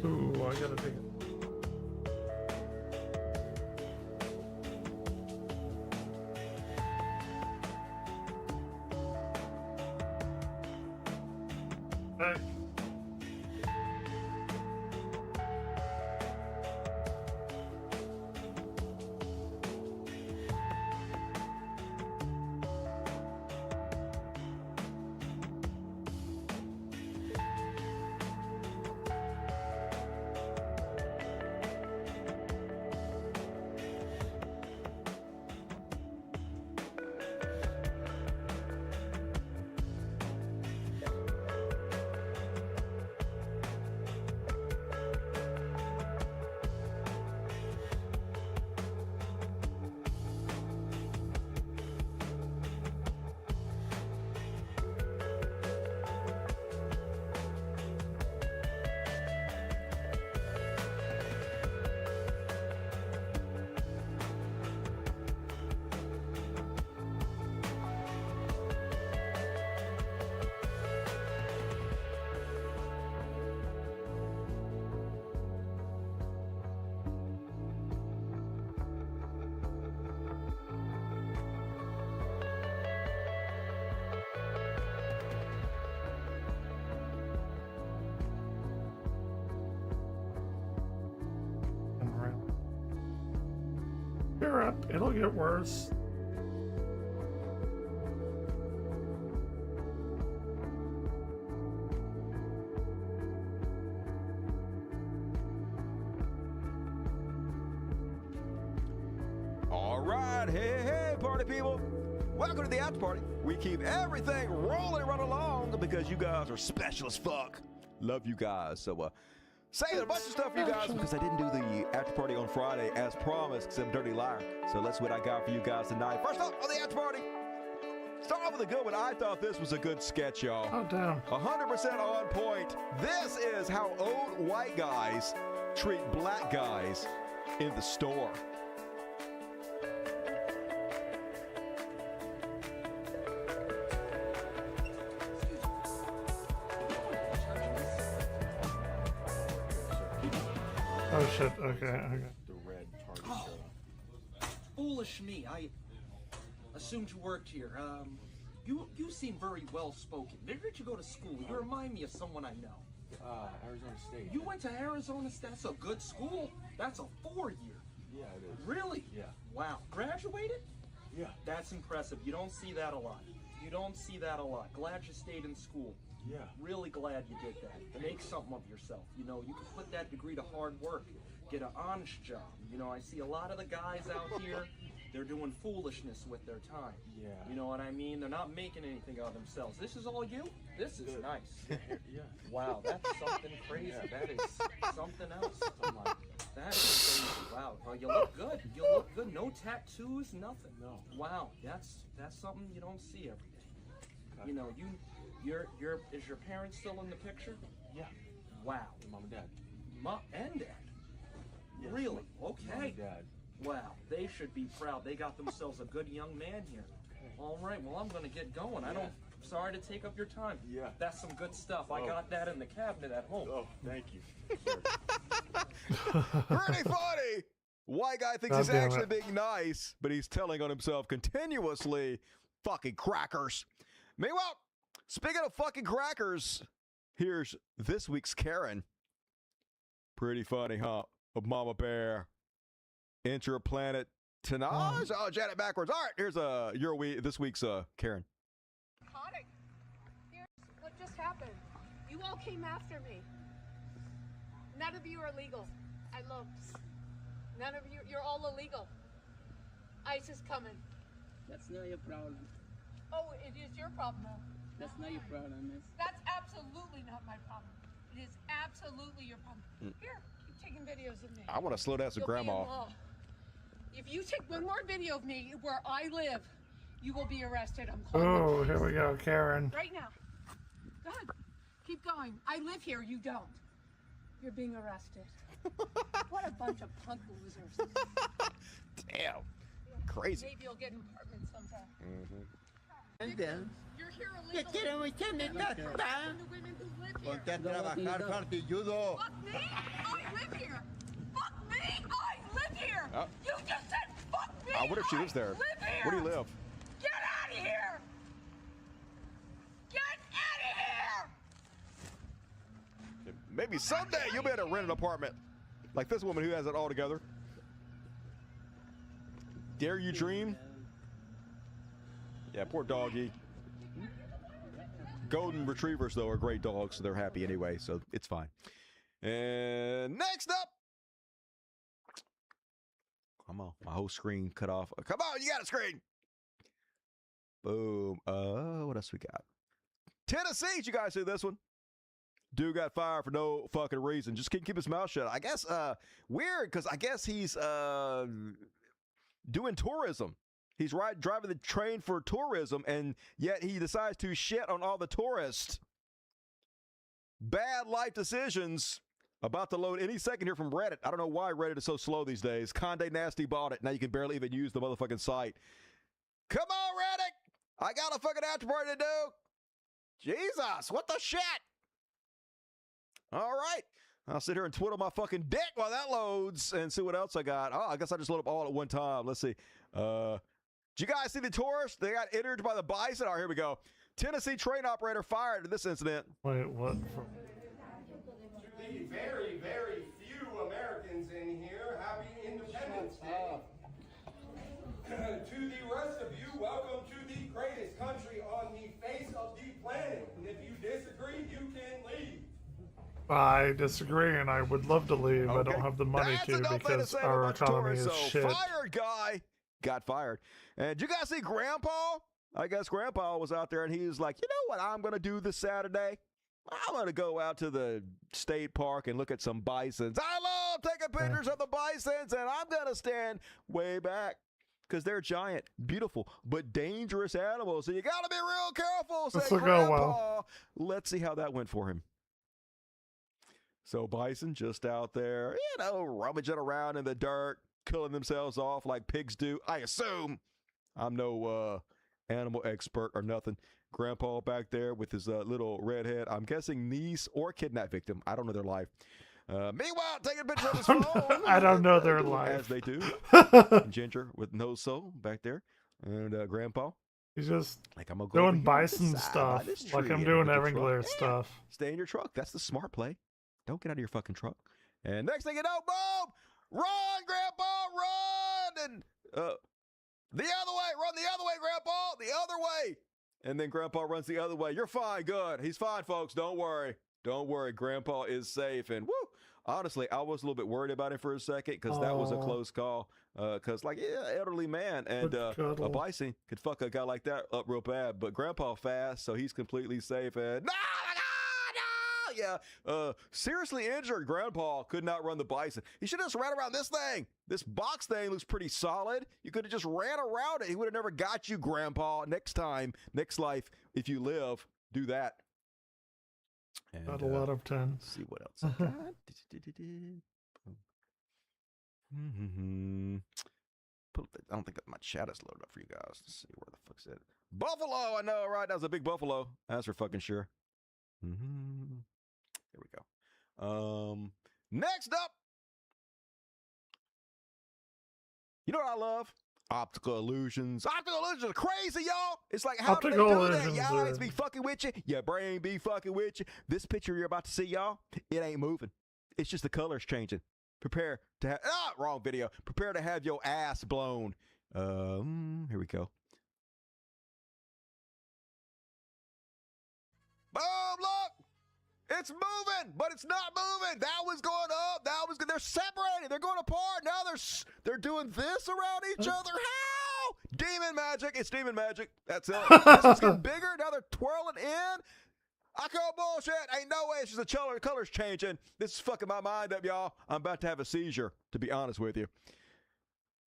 Ooh, I gotta take it. Hey. Europe. It'll get worse. All right, hey, party people. Welcome to the after party. We keep everything rolling right along because you guys are special as fuck. Love you guys. So, saying a bunch of stuff for you guys because I didn't do the after party on Friday as promised because I'm a dirty liar. So let's see what I got for you guys tonight. First up on the after party. Start off with a good one. I thought this was a good sketch, y'all. Oh, damn. 100% on point. This is how old white guys treat black guys in the store. Oh shit, okay. The red target. Foolish me. I assumed you worked here. You seem very well spoken. Where did you go to school? You remind me of someone I know. Arizona State. You went to Arizona State? That's a good school. That's a 4-year. Yeah, it is. Really? Yeah. Wow. Graduated? Yeah. That's impressive. You don't see that a lot. You don't see that a lot. Glad you stayed in school. Yeah. Really glad you did that. Make something of yourself. You know, you can put that degree to hard work. Get an honest job. You know, I see a lot of the guys out here, they're doing foolishness with their time. Yeah. You know what I mean? They're not making anything of themselves. This is all you? This is nice. Yeah. Wow, that's something crazy. Yeah. That is something else. That is crazy. Wow. Well, you look good. You look good. No tattoos, nothing. No. Wow, that's something you don't see every day. Okay. You know, is your parents still in the picture? Yeah. Wow. Mom and dad. Mom and dad? Yes. Really? Okay. Mom and dad. Wow, they should be proud. They got themselves a good young man here. Okay. All right, well, I'm going to get going. Yeah. Sorry to take up your time. Yeah. That's some good stuff. I got that in the cabinet at home. Oh, thank you. Pretty funny. White guy thinks he's actually being nice, but he's telling on himself continuously, fucking crackers. Meanwhile, speaking of fucking crackers, here's this week's Karen. Pretty funny, huh? Of Mama Bear. Enter a planet Tanaj. Oh, Janet backwards. All right, here's this week's Karen. Iconic. Here's what just happened. You all came after me. None of you are legal. I looked. None of you. You're all illegal. ICE is coming. That's not your problem. Oh, it is your problem. That's not your problem, miss. That's absolutely not my problem. It is absolutely your problem. Here, keep taking videos of me. I want to slow down some You'll be in grandma. law. If you take one more video of me where I live, you will be arrested. I'm calling Oh, the here we go, Karen. right now. Go ahead. Keep going. I live here. You don't. You're being arrested. What a bunch of punk losers. Damn. Crazy. Maybe you'll get an apartment sometime. And then, You're here ¿qué illegally. quieren ustedes? And the women who live here. Ponte a trabajar, fartilludo. Fuck me. I live here. Fuck me. I live here. Oh. You just said fuck me. I wonder if she lives there. Live here. Where do you live? Get out of here. Get out of here. Maybe someday you'll be able to rent an apartment. Like this woman who has it all together. Dare you dream? Yeah, poor doggy. Golden retrievers, though, are great dogs, so they're happy anyway, so it's fine. And next up. Come on, my whole screen cut off. Come on, you got a screen. Boom. What else we got? Tennessee, did you guys see this one? Dude got fired for no fucking reason. Just keep his mouth shut. I guess weird because I guess he's doing tourism. He's driving the train for tourism, and yet he decides to shit on all the tourists. Bad life decisions. About to load any second here from Reddit. I don't know why Reddit is so slow these days. Condé Nasty bought it. Now you can barely even use the motherfucking site. Come on, Reddit. I got a fucking after party to do. Jesus, what the shit? All right. I'll sit here and twiddle my fucking dick while that loads and see what else I got. Oh, I guess I just load up all at one time. Let's see. Did you guys see the tourists? They got injured by the bison. All right, here we go. Tennessee train operator fired in this incident. Wait, what? The very, very few Americans in here. Happy Independence Day. I disagree, and I would love to leave. I don't have the money That's to enough thing to because say about a our bunch of economy tourists. is So, shit. fired guy got fired. And you guys see Grandpa? I guess Grandpa was out there, and he was like, you know what I'm going to do this Saturday? I'm going to go out to the state park and look at some bisons. I love taking pictures of the bisons, and I'm going to stand way back because they're giant, beautiful, but dangerous animals. So you got to be real careful, This said will go Grandpa. well. Let's see how that went for him. So bison just out there, you know, rummaging around in the dirt, killing themselves off like pigs do. I assume. I'm no animal expert or nothing. Grandpa back there with his little redhead, I'm guessing niece or kidnap victim. I don't know their life. Meanwhile, taking pictures of his phone. I don't know their doing life. As they do. And Ginger with no soul back there. And Grandpa. He's just like, I'm gonna go doing over here bison beside stuff. this Like tree I'm and doing look at your Everglare truck. stuff. Stay in your truck. That's the smart play. Don't get out of your fucking truck. And next thing you know, boom! Run, Grandpa, run! And the other way, run the other way, Grandpa, the other way. And then Grandpa runs the other way. You're fine, good. He's fine, folks. Don't worry. Don't worry. Grandpa is safe. And woo! Honestly, I was a little bit worried about him for a second because that was a close call. Because, like, yeah, elderly man and a bison could fuck a guy like that up real bad. But Grandpa fast, so he's completely safe. And seriously injured Grandpa could not run the bison. He should have just ran around this thing. This box thing looks pretty solid. You could have just ran around it. He would have never got you, Grandpa. Next time, next life, if you live, do that. And, Got a lot of 10. Let's see what else I got. I don't think that my chat is loaded up for you guys. Let's see where the fuck's it. Buffalo, I know, right? That was a big buffalo. That's for fucking sure. There we go. Next up, you know what I love? Optical illusions. Optical illusions are crazy, y'all. It's like, how do they Optical do that? illusions Y'all are- eyes be fucking with you. Your brain be fucking with you. This picture you're about to see, y'all, it ain't moving. It's just the colors changing. Prepare to have, wrong video. Prepare to have your ass blown. Here we go. Boom, look. It's moving, but it's not moving. That was going up. That was, they're separated. They're going apart. Now they're doing this around each other. How? Demon magic. It's demon magic. That's it. This is getting bigger. Now they're twirling in. I call bullshit. Ain't no way. It's just the colors changing. This is fucking my mind up, y'all. I'm about to have a seizure, to be honest with you.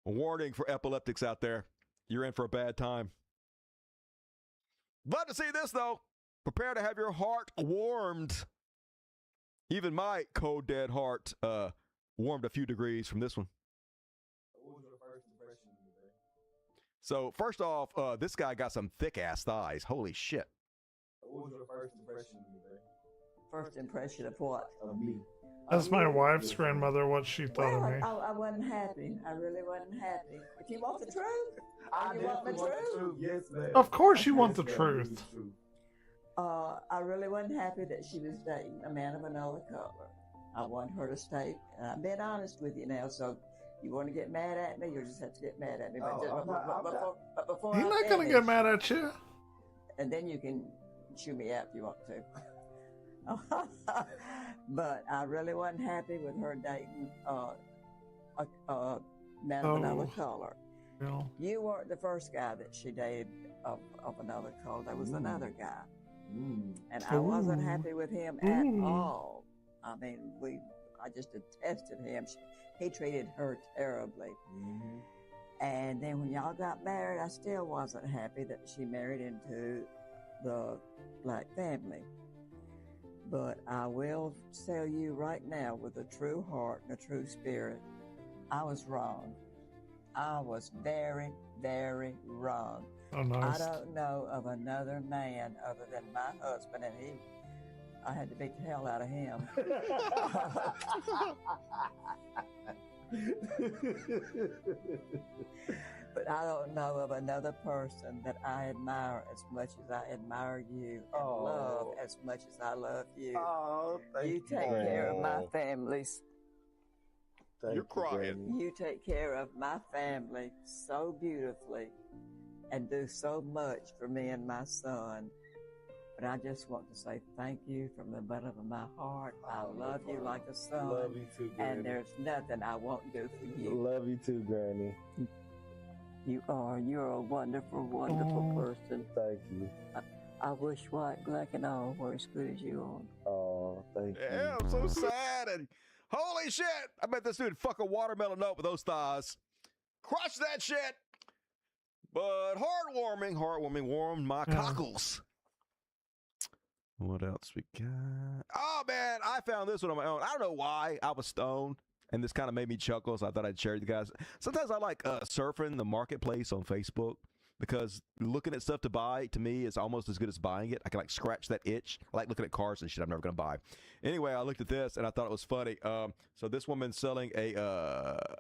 A warning for epileptics out there. You're in for a bad time. Love to see this, though. Prepare to have your heart warmed. Even my cold, dead heart warmed a few degrees from this one. So, first off, this guy got some thick-ass thighs. Holy shit. What was your first impression of me, babe? First impression of what? Of me. Ask my wife's grandmother what she thought Well, of me. I wasn't happy. I really wasn't happy. But you want the truth? You want the truth? Yes, ma'am. Of course you want the truth. I really wasn't happy that she was dating a man of another color. I want her to stay. And I'm being honest with you now, so you want to get mad at me, you'll just have to get mad at me. But before He's I not gonna finish, get mad at you. and then you can chew me out if you want to. But I really wasn't happy with her dating a man of another color. No. You weren't the first guy that she dated of another color. There was another guy. And I wasn't happy with him at all. I mean, I just detested him. He treated her terribly. And then when y'all got married, I still wasn't happy that she married into the black family. But I will tell you right now, with a true heart and a true spirit, I was wrong. I was very, very wrong. Oh, nice. I don't know of another man other than my husband, and I had to beat the hell out of him. But I don't know of another person that I admire as much as I admire you, and love as much as I love you. You take care of my families. You're crying. You take care of my family so beautifully and do so much for me and my son. But I just want to say thank you from the bottom of my heart. I love you like a son. Love you too, Granny. And there's nothing I won't do for you. Love you too, Granny. You're a wonderful, wonderful person. Thank you. I wish white, black, and all were as good as you are. Oh, thank you. Yeah, I'm so sad. And holy shit, I bet this dude fuck a watermelon up with those thighs. Crush that shit. But heartwarming, warmed my cockles. What else we got? Oh, man, I found this one on my own. I don't know why. I was stoned, and this kind of made me chuckle, so I thought I'd share it with you guys. Sometimes I like surfing the marketplace on Facebook because looking at stuff to buy, to me, is almost as good as buying it. I can, like, scratch that itch. I like looking at cars and shit I'm never going to buy. Anyway, I looked at this, and I thought it was funny. So this woman's selling a,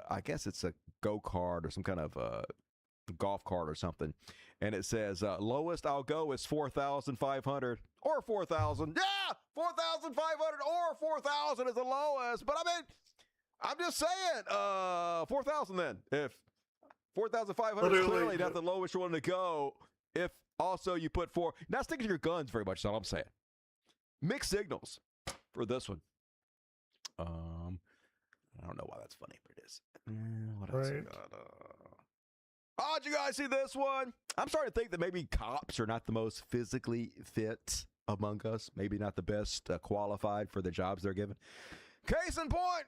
I guess it's a go-kart or some kind of golf cart or something. And it says, lowest I'll go is 4,500 or 4,000. Yeah, 4,500 or 4,000 is the lowest. But I mean, I'm just saying, 4,000 then. If 4,500 is clearly not the lowest you're willing to go, if also you put not sticking to your guns very much, is all I'm saying. Mixed signals for this one. I don't know why that's funny, but it is. What else we got? Oh, did you guys see this one? I'm starting to think that maybe cops are not the most physically fit among us. Maybe not the best qualified for the jobs they're given. Case in point,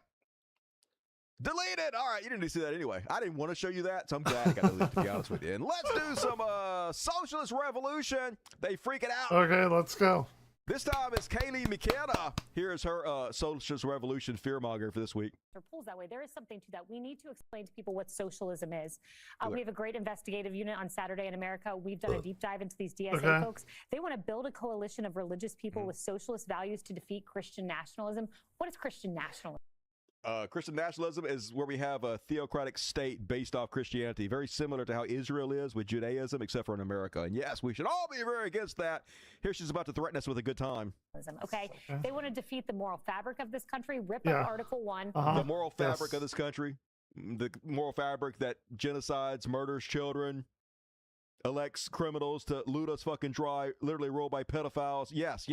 deleted. All right, you didn't see that anyway. I didn't want to show you that, so I'm glad I got deleted, to be honest with you. And let's do some socialist revolution. They freak it out. Okay, let's go. This time it's Kaylee McKenna. Here's her socialist revolution fearmonger for this week. Polls that way. There is something to that. We need to explain to people what socialism is. We have a great investigative unit on Saturday in America. We've done a deep dive into these DSA folks. They want to build a coalition of religious people with socialist values to defeat Christian nationalism. What is Christian nationalism? Christian nationalism is where we have a theocratic state based off Christianity, very similar to how Israel is with Judaism, except for in America. And yes, we should all be very against that. Here she's about to threaten us with a good time. Okay, they want to defeat the moral fabric of this country, rip up Article 1. The moral fabric of this country, the moral fabric that genocides, murders children, elects criminals to loot us fucking dry, literally ruled by pedophiles. Yes.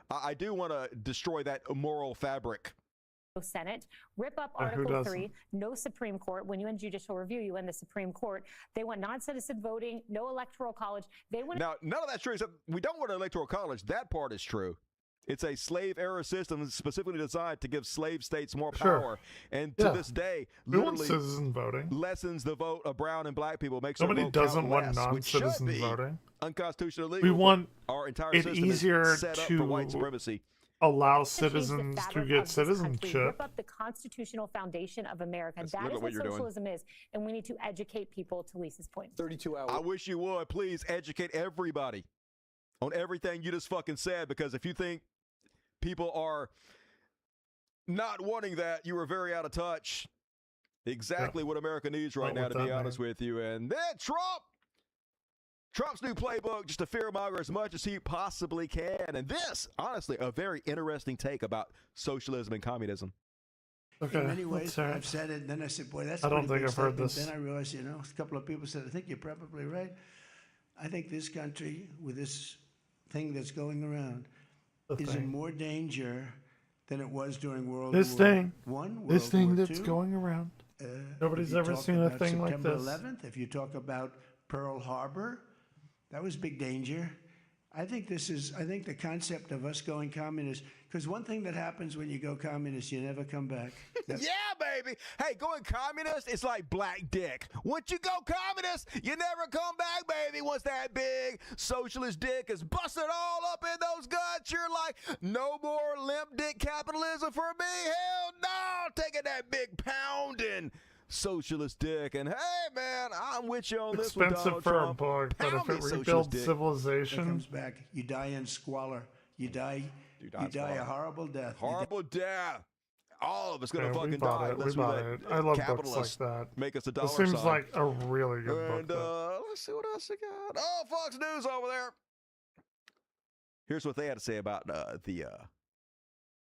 I do want to destroy that moral fabric. Senate, rip up Article 3, no Supreme Court. When you end judicial review, you end the Supreme Court. They want non-citizen voting, no electoral college. They want Now, none of that's true. Except we don't want an electoral college. That part is true. It's a slave-era system specifically designed to give slave states more power. And to this day, literally citizen voting lessens the vote of brown and black people. Makes Nobody doesn't want less, non-citizen voting. Unconstitutional. We want our entire it system easier is set up to for white supremacy. Allow citizens to get citizenship. Rip up the constitutional foundation of America. That is what socialism is, and we need to educate people. To Lisa's point, 32 hours. I wish you would. Please educate everybody on everything you just fucking said, because if you think people are not wanting that, you are very out of touch. Exactly what America needs right now, to be honest with you. And then Trump's new playbook, just to fearmonger as much as he possibly can. And this, honestly, a very interesting take about socialism and communism. Okay, in many ways, I've said it, and then I said, boy, that's I don't pretty think big I've heard statement. this. Then I realized, a couple of people said, I think you're probably right. I think this country, with this thing that's going around, is in more danger than it was during World War I. This thing that's II. going around. Nobody's ever seen a thing like September this. 11th, if you talk about Pearl Harbor, that was big danger. I think the concept of us going communist, because one thing that happens when you go communist, you never come back. Yeah, baby. Hey, going communist is like black dick. Once you go communist, you never come back, baby. Once that big socialist dick is busted all up in those guts, you're like, no more limp dick capitalism for me. Hell no. Taking that big pounding socialist dick. And hey, man, I'm with you on this one, Expensive Donald for Trump. a book, but if it Socialist rebuilds dick. It civilization, comes back. You die in squalor. You die a horrible death. Horrible death. All of us gonna we fucking bought die. it. We Unless we bought let it. I love books capitalists like that. make us a dollar This seems sign. like a really good And book. let's see what else we got. Oh, Fox News over there. Here's what they had to say about the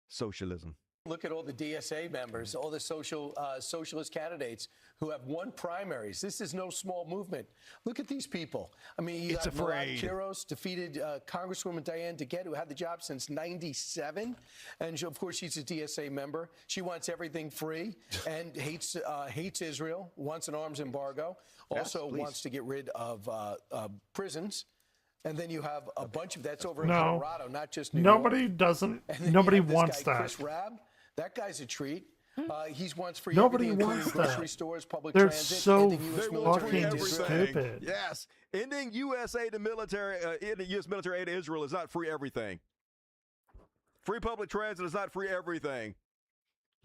socialism. Look at all the DSA members, all the socialist candidates who have won primaries. This is no small movement. Look at these people. I mean, you got Murad Kiros defeated Congresswoman Diane DeGette, who had the job since '97, and of course she's a DSA member. She wants everything free and hates Israel, wants an arms embargo, also wants to get rid of prisons. And then you have a bunch of that's over in Colorado, not just New York. Nobody wants that. Chris Rabb, that guy's a treat. He wants free Nobody everything, wants including grocery that. stores, public They're transit, so ending US military fucking aid to Israel. stupid. Yes, ending U.S. aid to military, U.S. military aid to Israel is not free everything. Free public transit is not free everything.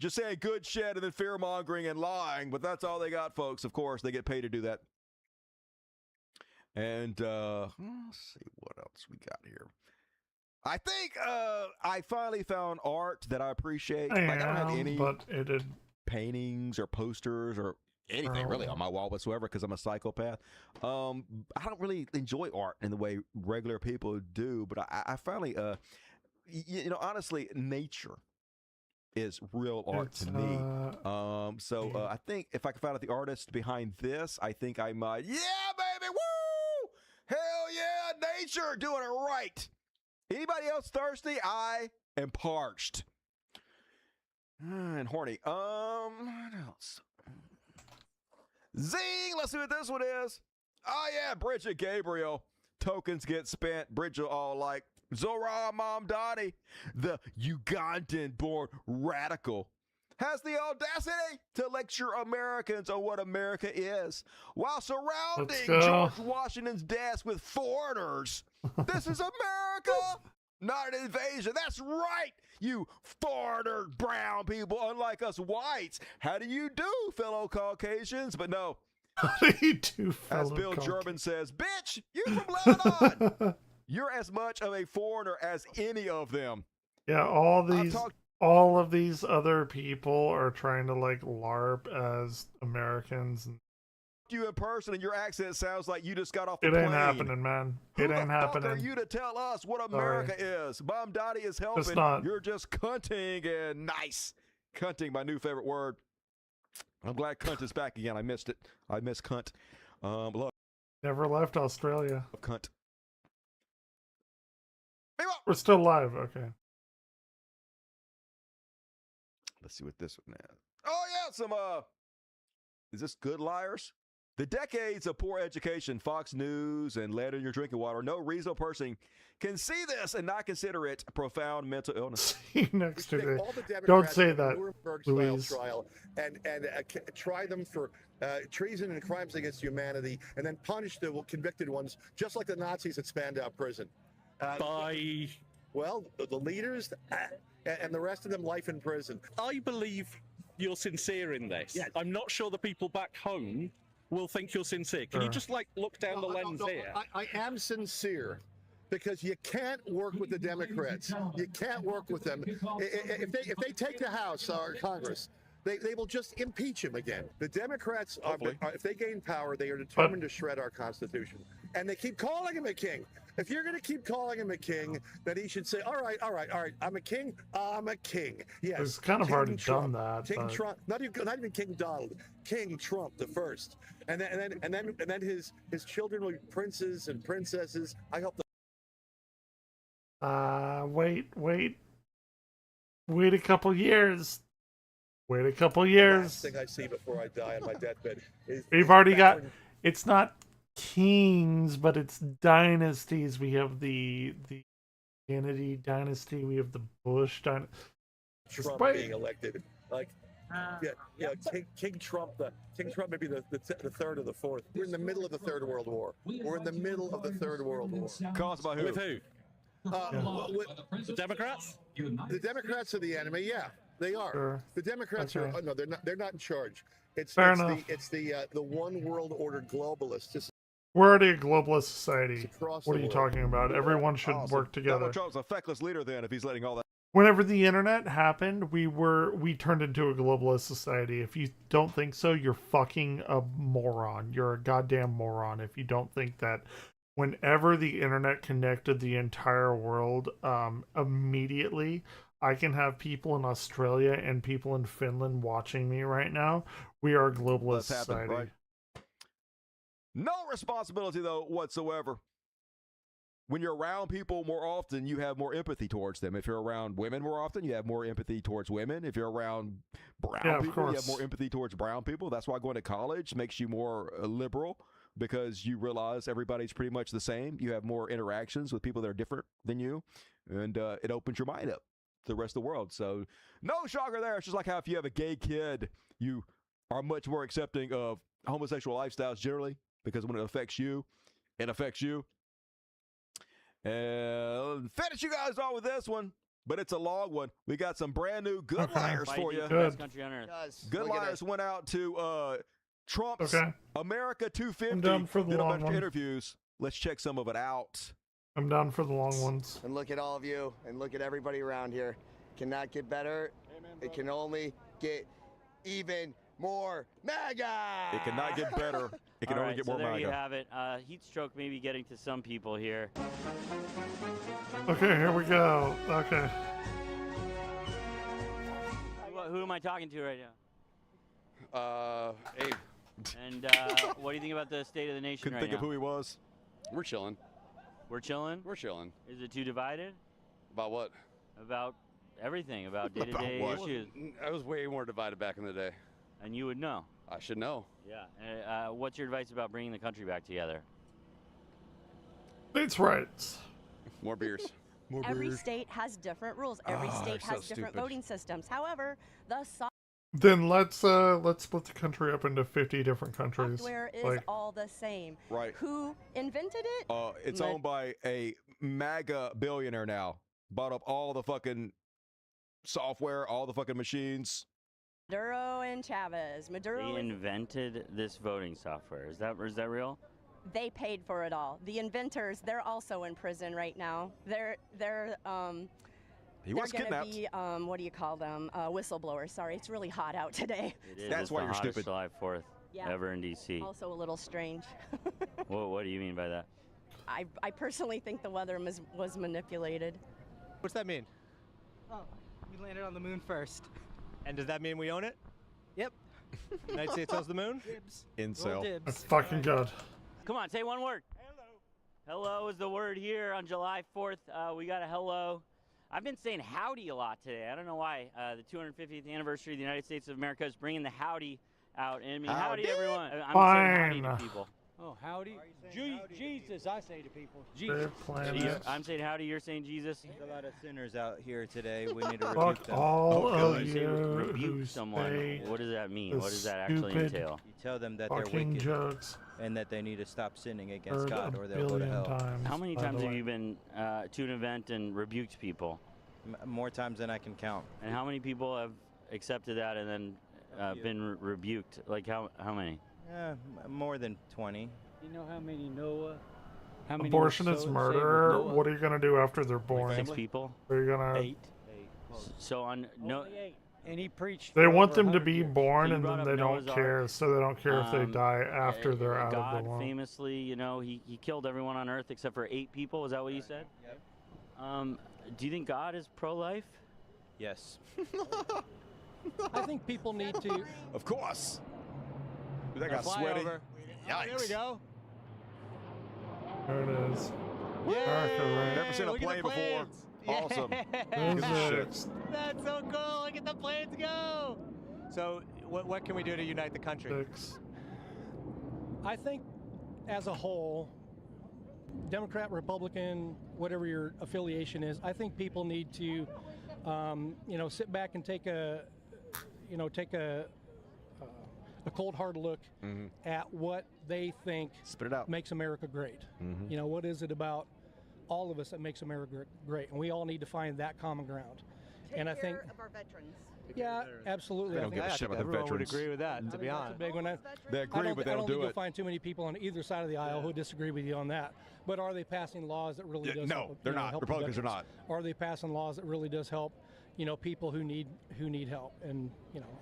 Just saying good shit and then fear mongering and lying, but that's all they got, folks. Of course, they get paid to do that. And let's see what else we got here. I think I finally found art that I appreciate. I don't have any paintings or posters or anything really on my wall whatsoever because I'm a psychopath. I don't really enjoy art in the way regular people do, but I finally, honestly, nature is real art to me. I think if I can find out the artist behind this, I think I might. Yeah, baby, woo! Hell yeah, nature doing it right. Anybody else thirsty? I am parched and horny. What else? Zing! Let's see what this one is. Oh yeah, Bridget Gabriel. Tokens get spent. Bridget all like Zohran Mamdani, the Ugandan-born radical, has the audacity to lecture Americans on what America is while surrounding George Washington's desk with foreigners. This is America, not an invasion. That's right, you foreigner brown people, unlike us whites. How do you do, fellow Caucasians? But no. How do you do, fellow As Bill Caucasians? German says, bitch, you from Lebanon. You're as much of a foreigner as any of them. Yeah, all of these other people are trying to like LARP as Americans. You in person and your accent sounds like you just got off the It plane. ain't happening, man. It ain't happening. Who are you to tell us what America is? Mom Dottie is helping. Just not. You're just cunting and nice. Cunting, my new favorite word. I'm glad cunt is back again. I missed it. I miss cunt. Look. Never left Australia. Cunt. We're still live. Okay. Let's see what this one is. Oh yeah, some is this Good Liars? The decades of poor education, Fox News, and lead in your drinking water. No reasonable person can see this and not consider it profound mental illness. Next to it. Don't say that, Louise. Trial and try them for treason and crimes against humanity, and then punish the convicted ones, just like the Nazis at Spandau Prison. Well, the leaders and the rest of them, life in prison. I believe you're sincere in this. Yes. I'm not sure the people back home will think you're sincere. Can you just look down the lens here? I am sincere. Because you can't work with the Democrats. You can't work with them. If they take the House or Congress, they will just impeach him again. The Democrats, if they gain power, they are determined to shred our Constitution. And they keep calling him a king. If you're going to keep calling him a king, then he should say, all right, I'm a king. I'm a king. Yes. It's kind of King already Trump. done that. King Trump, not even King Donald, King Trump the first. And then his children will be princes and princesses. I hope wait a couple years. Wait a couple years. last thing I see before I die on my deathbed is We've already got, it's not kings, but it's dynasties. We have the Kennedy dynasty. We have the Bush dynasty. Trump being elected. Like, King Trump may be the third or the fourth. We're in the middle of the Third World War. We're in the middle of the Third World War. Caused by who? With who? The Democrats? The Democrats are the enemy. Yeah, they are. Sure. The Democrats Okay. are. No, they're not in charge. It's Fair it's enough. the one world order globalists. We're already a globalist society. across What the are you world. talking about? Everyone should Awesome. work together. Donald Trump's a feckless leader then if he's letting all that. Whenever the internet happened, we turned into a globalist society. If you don't think so, you're fucking a moron. You're a goddamn moron if you don't think that whenever the internet connected the entire world, immediately I can have people in Australia and people in Finland watching me right now. We are a globalist That's happened, society. right? No responsibility, though, whatsoever. When you're around people more often, you have more empathy towards them. If you're around women more often, you have more empathy towards women. If you're around brown people, you have more empathy towards brown people. That's why going to college makes you more liberal, because you realize everybody's pretty much the same. You have more interactions with people that are different than you, and it opens your mind up to the rest of the world. So no shocker there. It's just like how if you have a gay kid, you are much more accepting of homosexual lifestyles generally, because when it affects you, it affects you. And finish you guys off with this one, but it's a long one. We got some brand new good liars for you. Best country on earth. Good liars went out to Trump's America 250. I'm down for the did a long bunch one. of interviews. Let's check some of it out. I'm down for the long ones. And look at all of you, and look at everybody around here. Cannot get better. It can only get even more MAGA. It cannot get better. It can All only right, get so more there MAGA. you have it. Heat stroke maybe getting to some people here. Okay, here we go. Okay. Who am I talking to right now? Abe. And what do you think about the state of the nation Couldn't right think now? of who he was. We're chilling. We're chilling? We're chilling. Is it too divided? About what? About everything, about day-to-day issues. I was way more divided back in the day. And you would know. I should know. Yeah. What's your advice about bringing the country back together? States' rights. More beers. Every state has different rules. Every state so has different stupid. voting systems. However, the Then let's split the country up into 50 different countries. software is Like, all the same. Right. Who invented it? It's owned by a MAGA billionaire now. Bought up all the fucking software, all the fucking machines. Maduro and Chavez. Maduro. They invented this voting software. Is that real? They paid for it all. The inventors, they're also in prison right now. They're He was gonna kidnapped. be what do you call them? Whistleblowers. Sorry, it's really hot out today. It is. That's It's why the you're hottest stupid. July 4th Yeah. ever in D.C. Also a little strange. What do you mean by that? I personally think the weather was manipulated. What's that mean? Oh, we landed on the moon first. And does that mean we own it? Yep. United States owns the moon? Dibs. Incel. Roll dibs. That's fucking good. Come on, say one word. Hello is the word here on July 4th. We got a hello. I've been saying howdy a lot today. I don't know why. The 250th anniversary of the United States of America is bringing the howdy out. And I mean, howdy everyone. I'm saying howdy to people. Oh, howdy. Jesus, I say to people. They're Jesus. planning. I'm saying howdy, you're saying Jesus? There's a lot of sinners out here today. We need to Fuck rebuke them. all When of you say you rebuke who someone, say what does that mean? the What does that actually stupid entail? You tell them that they're fucking wicked jokes. and that they need to stop sinning against Heard God a or they'll go to billion hell. times, How many by the times have way. you been to an event and rebuked people? More times than I can count. And how many people have accepted that and then been rebuked? Like how many? More than 20. You know how many Noah? How many Abortion were is saved with murder. Noah? What are you gonna do after they're born? 6 people? Are you gonna? 8. So on no. Only 8. And he preached. They for want over them to 100 be years. born, You and brought then up they Noah's don't care. Ark. So they don't care if they die after they're out God of the womb. famously, you know, he killed everyone on earth except for 8 people. Was that what you said? Yep. Do you think God is pro-life? Yes. I think people need to. Of course. That got fly sweaty. over. Oh, there we go. There it is. Yay! America, right? Never seen a Look at plane the before. planes. Awesome. Yeah. Good shit. That's so cool. Look at the planes go. So, what can we do to unite the country? 6. I think, as a whole, Democrat, Republican, whatever your affiliation is, I think people need to, sit back and take a cold hard look at what they think Spit it out. makes America great. You know, what is it about all of us that makes America great? And we all need to find that common ground. And I think of our veterans. yeah, absolutely. They I don't think give a shit about the everyone would veterans. agree with that, to be honest. Big one. They agree, but they I don't don't do think you'll it. find too many people on either side of the aisle who disagree with you on that. But are they passing laws that really does no, help, they're not. help the Republicans are veterans? not. Are they passing laws that really does help, people who need help? And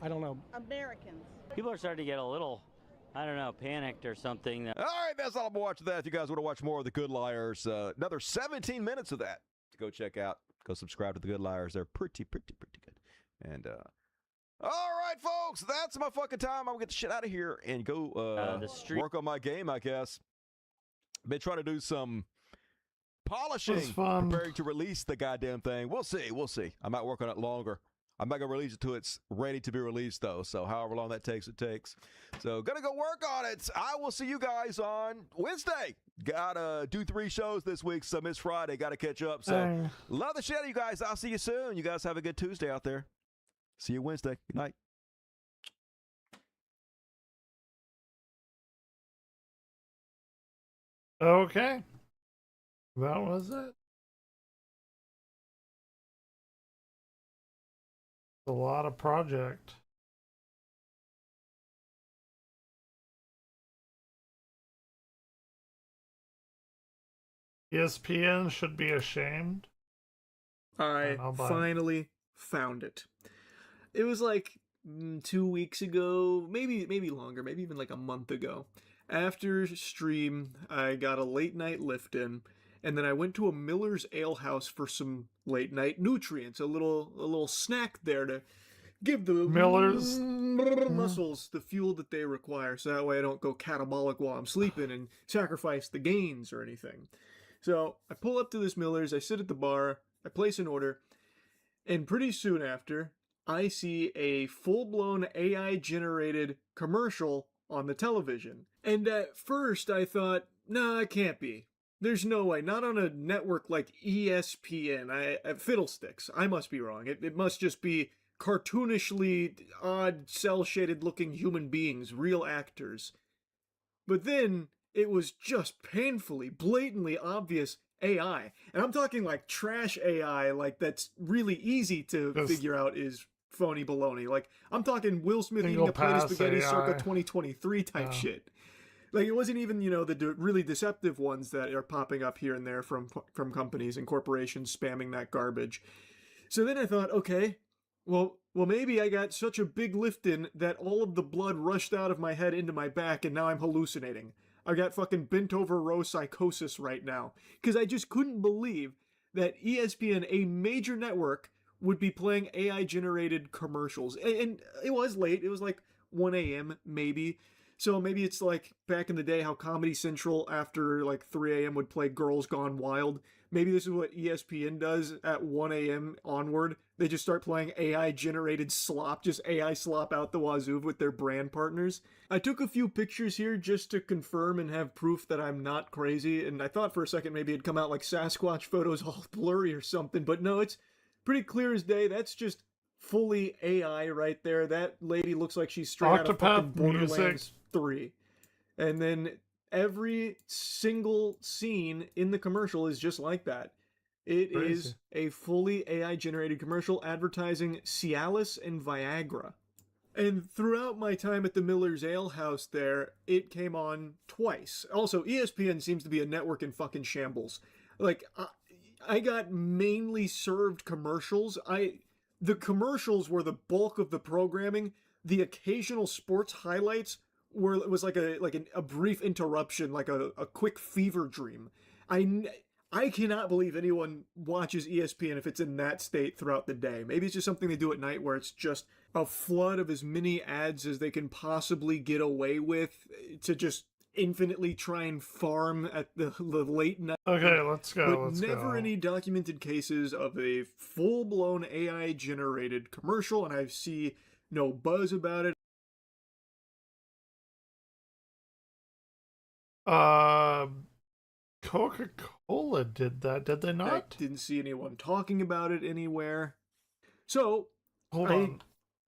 I don't know. Americans. People are starting to get a little, I don't know, panicked or something. All right, that's all I'm watching that. If you guys want to watch more of The Good Liars, another 17 minutes of that to go check out. Go subscribe to The Good Liars. They're pretty good. And, all right, folks, that's my fucking time. I'm going to get the shit out of here and go work on my game, I guess. Been trying to do some polishing, preparing to release the goddamn thing. We'll see. I might work on it longer. I'm not going to release it till it's ready to be released, though. So however long that takes, it takes. So going to go work on it. I will see you guys on Wednesday. Got to do 3 shows this week, so Miss Friday. Got to catch up. So love the shit out of you guys. I'll see you soon. You guys have a good Tuesday out there. See you Wednesday. Good night. Okay. That was it. A lot of project. ESPN should be ashamed. I finally found it. It was like 2 weeks ago, maybe longer, maybe even like a month ago. After stream, I got a late night lift in, and then I went to a Miller's Ale House for some late night nutrients, a little snack there to give the Miller's muscles the fuel that they require, so that way I don't go catabolic while I'm sleeping and sacrifice the gains or anything. So I pull up to this Miller's, I sit at the bar, I place an order, and pretty soon after, I see a full-blown AI-generated commercial on the television. And at first I thought, nah, it can't be. There's no way. Not on a network like ESPN. Fiddlesticks. I must be wrong. It must just be cartoonishly odd, cel-shaded looking human beings, real actors. But then it was just painfully, blatantly obvious AI. And I'm talking like trash AI, like that's really easy to figure out is phony baloney. Like, I'm talking Will Smith eating a plate of spaghetti circa 2023 type shit. Like, it wasn't even, the really deceptive ones that are popping up here and there from companies and corporations spamming that garbage. So then I thought, okay, well, maybe I got such a big lift in that all of the blood rushed out of my head into my back and now I'm hallucinating. I got fucking bent over row psychosis right now. Because I just couldn't believe that ESPN, a major network, would be playing AI-generated commercials. And it was late. It was like 1 a.m. maybe. So maybe it's like back in the day how Comedy Central after like 3 a.m. would play Girls Gone Wild. Maybe this is what ESPN does at 1 a.m. onward. They just start playing AI-generated slop, just AI slop out the wazoo with their brand partners. I took a few pictures here just to confirm and have proof that I'm not crazy. And I thought for a second maybe it'd come out like Sasquatch photos all blurry or something. But no, it's pretty clear as day. That's just fully AI right there. That lady looks like she's straight out of fucking Borderlands 3. And then every single scene in the commercial is just like that. It is a fully AI-generated commercial advertising Cialis and Viagra. And throughout my time at the Miller's Ale House there, it came on twice. Also, ESPN seems to be a network in fucking shambles. Like, I got mainly served commercials. The commercials were the bulk of the programming. The occasional sports highlights was like a brief interruption, like a quick fever dream. I cannot believe anyone watches ESPN if it's in that state throughout the day. Maybe it's just something they do at night where it's just a flood of as many ads as they can possibly get away with to just infinitely try and farm at the late night. Okay, let's go. But never any documented cases of a full-blown AI-generated commercial, and I see no buzz about it. Coca-Cola did that, did they not? I didn't see anyone talking about it anywhere. So, I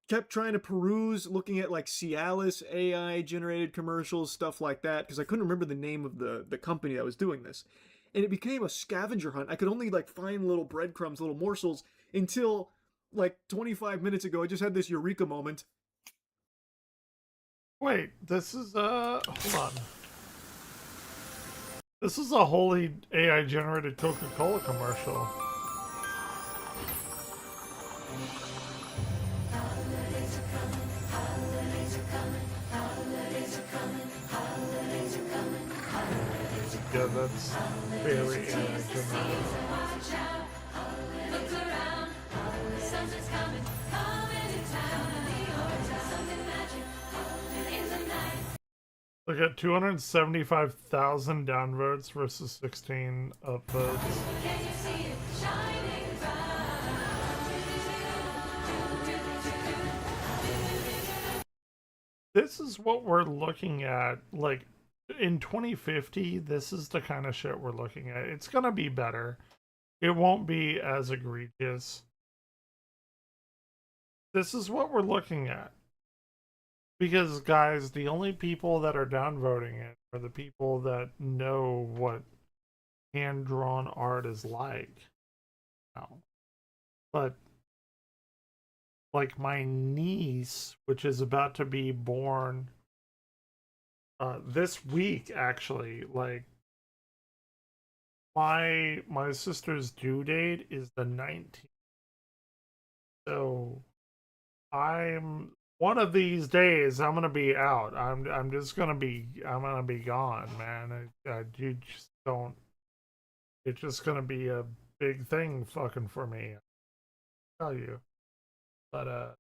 kept trying to peruse, looking at like Cialis AI-generated commercials, stuff like that, because I couldn't remember the name of the company that was doing this. And it became a scavenger hunt. I could only like find little breadcrumbs, little morsels, until like 25 minutes ago, I just had this eureka moment. Wait, this is, hold on. This is a wholly AI-generated Coca-Cola commercial. Yeah, that's very AI-generated. Look at 275,000 downvotes versus 16 upvotes. This is what we're looking at. Like, in 2050, this is the kind of shit we're looking at. It's gonna be better. It won't be as egregious. This is what we're looking at. Because, guys, the only people that are downvoting it are the people that know what hand-drawn art is like. No. But, like, my niece, which is about to be born this week, actually, like, my sister's due date is the 19th. So, one of these days, I'm gonna be out. I'm gonna be gone, man. You just don't. It's just gonna be a big thing, fucking for me. I'll tell you, but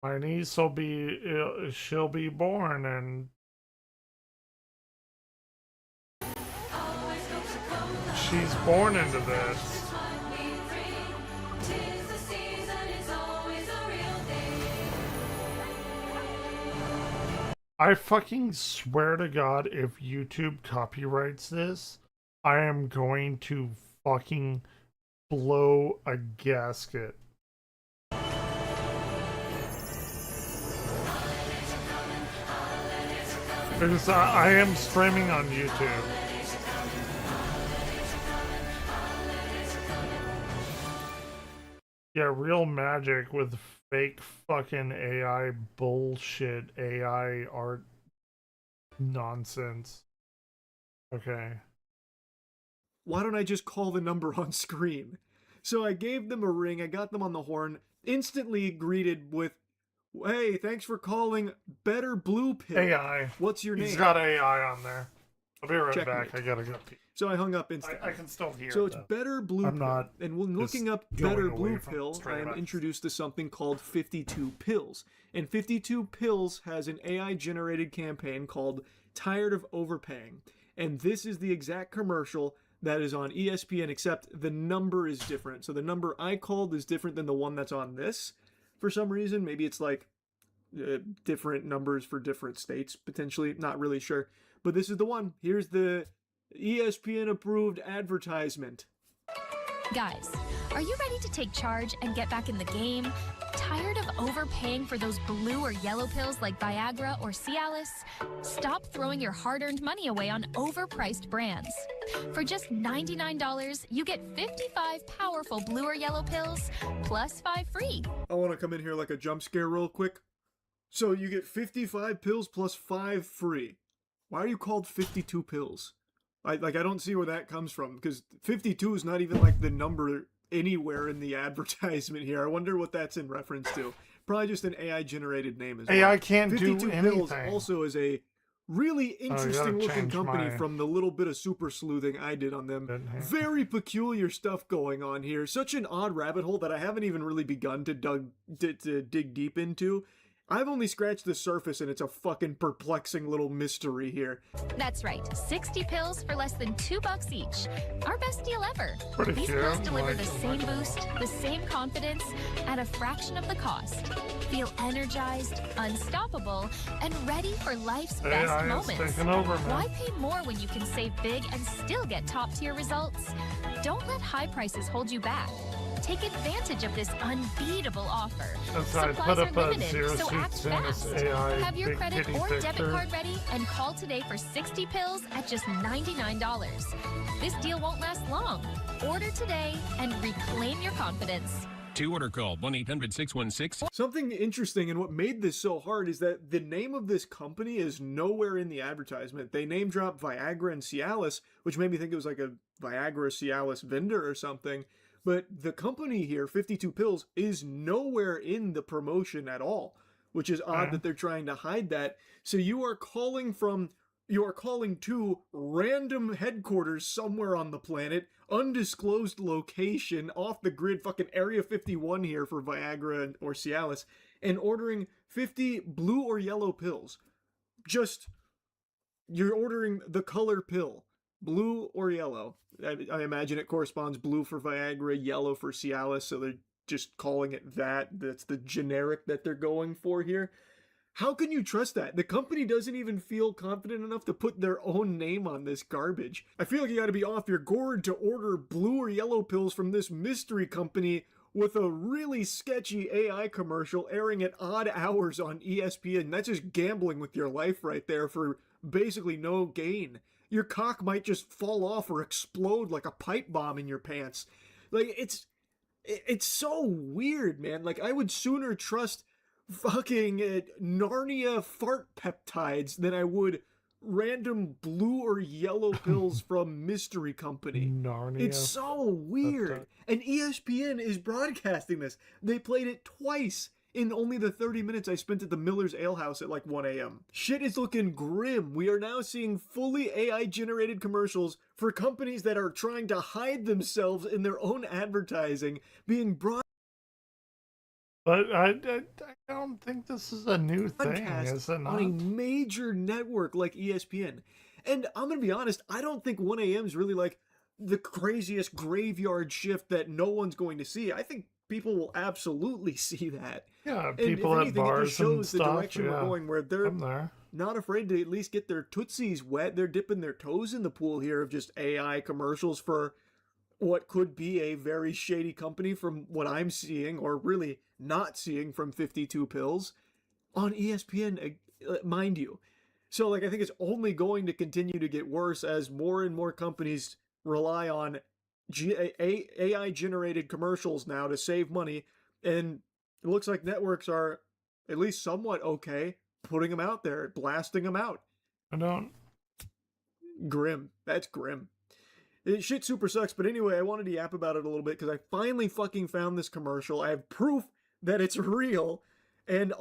my niece she'll be born, and she's born into this. I fucking swear to God, if YouTube copyrights this, I am going to fucking blow a gasket. Because I am streaming on YouTube. Yeah, real magic with fake fucking AI bullshit, AI art nonsense. Okay. Why don't I just call the number on screen? So I gave them a ring, I got them on the horn, instantly greeted with, hey, thanks for calling Better Blue Pill. AI. What's your name? He's got AI on there. I'll be right Checkmate. back. I gotta go pee. So I hung up instantly. I can still hear. So it's though. Better Blue I'm Pill. not And when looking up going Better away Blue from Pill, straight I am up. introduced to something called 52 Pills. And 52 Pills has an AI-generated campaign called Tired of Overpaying. And this is the exact commercial that is on ESPN, except the number is different. So the number I called is different than the one that's on this. For some reason, maybe it's like different numbers for different states, potentially. Not really sure. But this is the one. Here's the ESPN-approved advertisement. Guys, are you ready to take charge and get back in the game? Tired of overpaying for those blue or yellow pills like Viagra or Cialis? Stop throwing your hard-earned money away on overpriced brands. For just $99, you get 55 powerful blue or yellow pills, plus 5 free. I want to come in here like a jump scare real quick. So you get 55 pills plus 5 free. Why are you called 52 pills? I don't see where that comes from, because 52 is not even like the number anywhere in the advertisement here. I wonder what that's in reference to. Probably just an AI-generated name as well. AI can't do 52 Pills anything. also is a really interesting looking change company my- from the little bit of super sleuthing I did on them. Very peculiar stuff going on here. Such an odd rabbit hole that I haven't even really begun to dig deep into. I've only scratched the surface, and it's a fucking perplexing little mystery here. That's right, 60 pills for less than $2 each. Our best deal ever. Pretty These cute. pills deliver Like the it, same boost, the same confidence, at a fraction of the cost. Feel energized, unstoppable, and ready for life's best AI is moments. taking over, man. Why pay more when you can save big and still get top-tier results? Don't let high prices hold you back. Take advantage of this unbeatable offer. That's right, Supplies put are up a limited, zero so act suits in this fast. AI Have your big credit kitty or debit picture. card ready and call today for 60 pills at just $99. This deal won't last long. Order today and reclaim your confidence. To order, call 1-800-616. Something interesting, and what made this so hard, is that the name of this company is nowhere in the advertisement. They name drop Viagra and Cialis, which made me think it was like a Viagra Cialis vendor or something. But the company here, 52 Pills, is nowhere in the promotion at all, which is odd that they're trying to hide that. So you are calling to random headquarters somewhere on the planet, undisclosed location, off the grid, fucking Area 51 here for Viagra or Cialis, and ordering 50 blue or yellow pills. just you're ordering the color pill, blue or yellow. I imagine it corresponds blue for Viagra, yellow for Cialis, so they're just calling it that. That's the generic that they're going for here. How can you trust that? The company doesn't even feel confident enough to put their own name on this garbage. I feel like you gotta be off your gourd to order blue or yellow pills from this mystery company with a really sketchy AI commercial airing at odd hours on ESPN. That's just gambling with your life right there for basically no gain. Your cock might just fall off or explode like a pipe bomb in your pants. Like, it's so weird, man. Like, I would sooner trust fucking Narnia fart peptides than I would random blue or yellow pills from Mystery Company. Narnia. It's so weird. And ESPN is broadcasting this. They played it twice in only the 30 minutes I spent at the Miller's Ale House at like 1 a.m. Shit is looking grim. We are now seeing fully AI-generated commercials for companies that are trying to hide themselves in their own advertising being brought. But I don't think this is a new thing, is it not? On a major network like ESPN. And I'm going to be honest, I don't think 1 a.m. is really like the craziest graveyard shift that no one's going to see. I think people will absolutely see that. Yeah, And people if at anything, it bars just shows and the stuff. direction Yeah, we're going, where they're I'm there. not afraid to at least get their tootsies wet. They're dipping their toes in the pool here of just AI commercials for what could be a very shady company from what I'm seeing, or really not seeing from 52 Pills on ESPN, mind you. So, like, I think it's only going to continue to get worse as more and more companies rely on AI-generated commercials now to save money, and it looks like networks are at least somewhat okay putting them out there, blasting them out. I don't. Grim. That's grim. Shit super sucks, but anyway, I wanted to yap about it a little bit because I finally fucking found this commercial. I have proof that it's real, and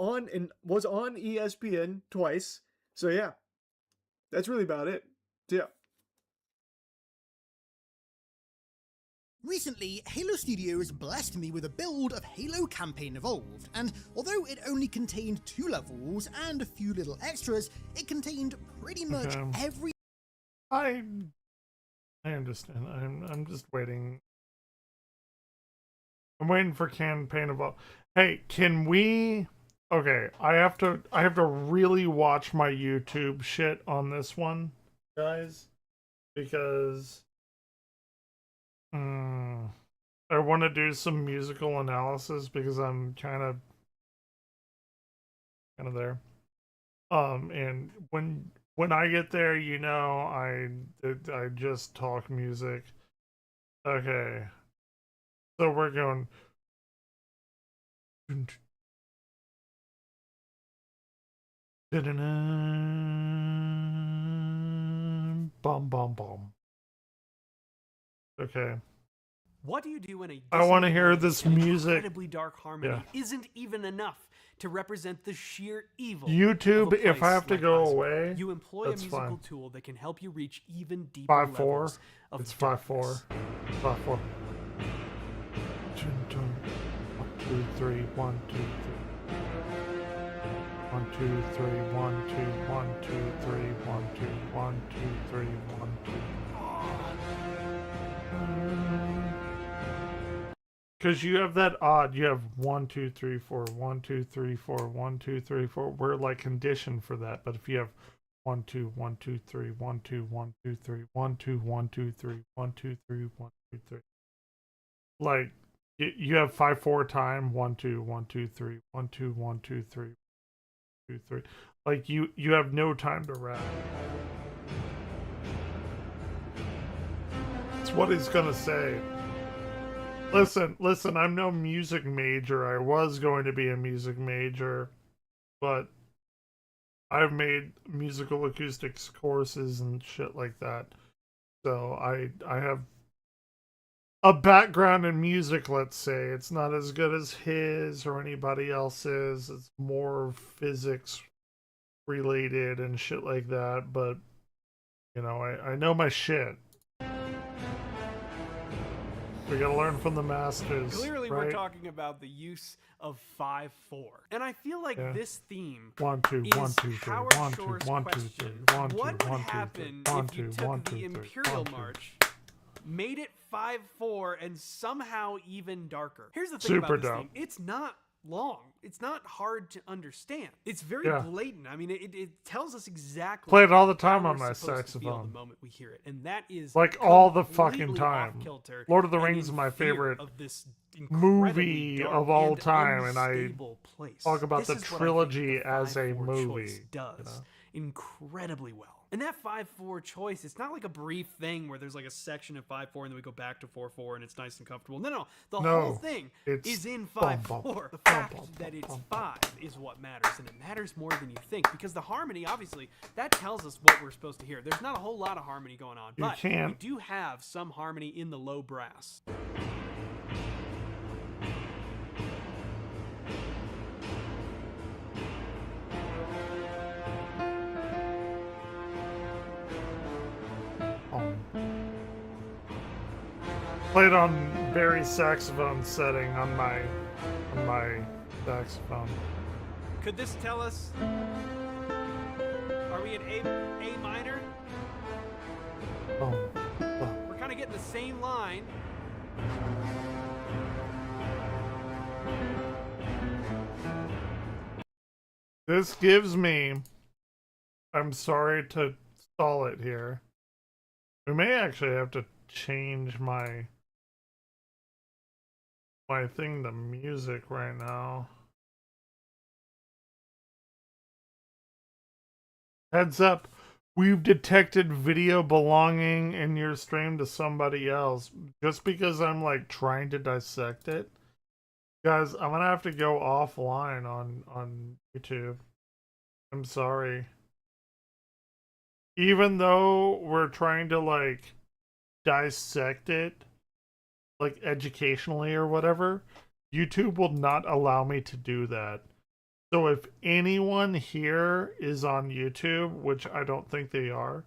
was on ESPN twice. So yeah, that's really about it. Yeah. Recently, Halo Studios blessed me with a build of Halo Campaign Evolved, and although it only contained 2 levels and a few little extras, it contained pretty much every... I understand. I'm just waiting. I'm waiting for campaign of. Hey, can we? Okay, I have to really watch my YouTube shit on this one, guys, because I want to do some musical analysis because I'm kind of there. And when I get there, you know, I just talk music. Okay. So we're going. Bum bum bum. Okay. What do you do when a I want to hear this music. incredibly dark harmony isn't even enough to represent the sheer evil? YouTube, of a if I have to place go like away, you employ a that's musical fine. tool that can help you reach even deeper 5-4. levels of It's 5-4. 5-4. 1, 2, 3. 1, 2, 3. 1, 2, 3. 1, 2, 1, 2, 3. 1, 2, 1, 2, 3. 1, 2. Because you have that odd, you have 1, 2, 3, 4, 1, 2, 3, 4, 1, 2, 3, 4. We're like conditioned for that. But if you have 1, 2, 1, 2, 3, 1, 2, 1, 2, 3, 1, 2, 1, 2, 3, 1, 2, 3, 1, 2, 3. Like you have 5-4 time 1, 2, 1, 2, 3, 1, 2, 1, 2, 3, 2, 3. Like you have no time to rap. It's what he's gonna say. Listen, I'm no music major. I was going to be a music major, but I've made musical acoustics courses and shit like that. So I have a background in music, let's say. It's not as good as his or anybody else's. It's more physics related and shit like that, but you know, I know my shit. We gotta learn from the masters. Clearly, right? we're talking about the use of 5/4, and I feel like this theme 1 2 is 1 2 3 Howard 1 2 Shore's 1 2 3 question. 1 2 What would 1 2 3 happen 1 if you 2 took 1 2 the 3 Imperial 1 2. March, made it 5/4, and somehow even darker? Here's the thing Super about this dope. theme: it's not long. It's not hard to understand. It's very Yeah. blatant. I mean, it tells us exactly. Play it all the time how on we're my supposed to feel saxophone. the moment we hear it, and that is Like all the fucking completely time. off-kilter Lord of the and Rings is in my fear favorite of this movie dark of all and time, and I unstable place. talk about This the is what I think trilogy the as a 5/4 movie. choice does you know? incredibly well. And that 5/4 choice, it's not like a brief thing where there's like a section of 5/4 and then we go back to 4/4 and it's nice and comfortable. No, the whole thing is in 5/4. The fact that it's 5 is what matters, and it matters more than you think, because the harmony, obviously, that tells us what we're supposed to hear. There's not a whole lot of harmony going on, but we do have some harmony in the low brass. Played on very saxophone setting on my saxophone. Could this tell us, are we in A minor? We're kind of getting the same line. This gives me, I'm sorry to stall it here. We may actually have to change my thing to music right now. Heads up, we've detected video belonging in your stream to somebody else. Just because I'm like trying to dissect it, guys, I'm gonna have to go offline on YouTube. I'm sorry. Even though we're trying to like dissect it like educationally or whatever, YouTube will not allow me to do that. So if anyone here is on YouTube, which I don't think they are,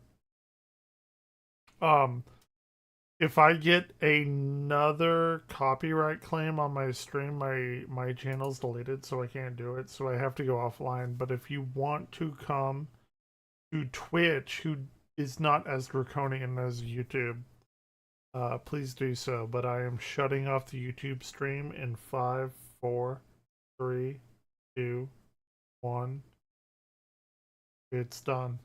if I get another copyright claim on my stream, my channel's deleted, so I can't do it, so I have to go offline. But if you want to come to Twitch, who is not as draconian as YouTube, please do so. But I am shutting off the YouTube stream in 5, 4, 3, 2, 1. It's done.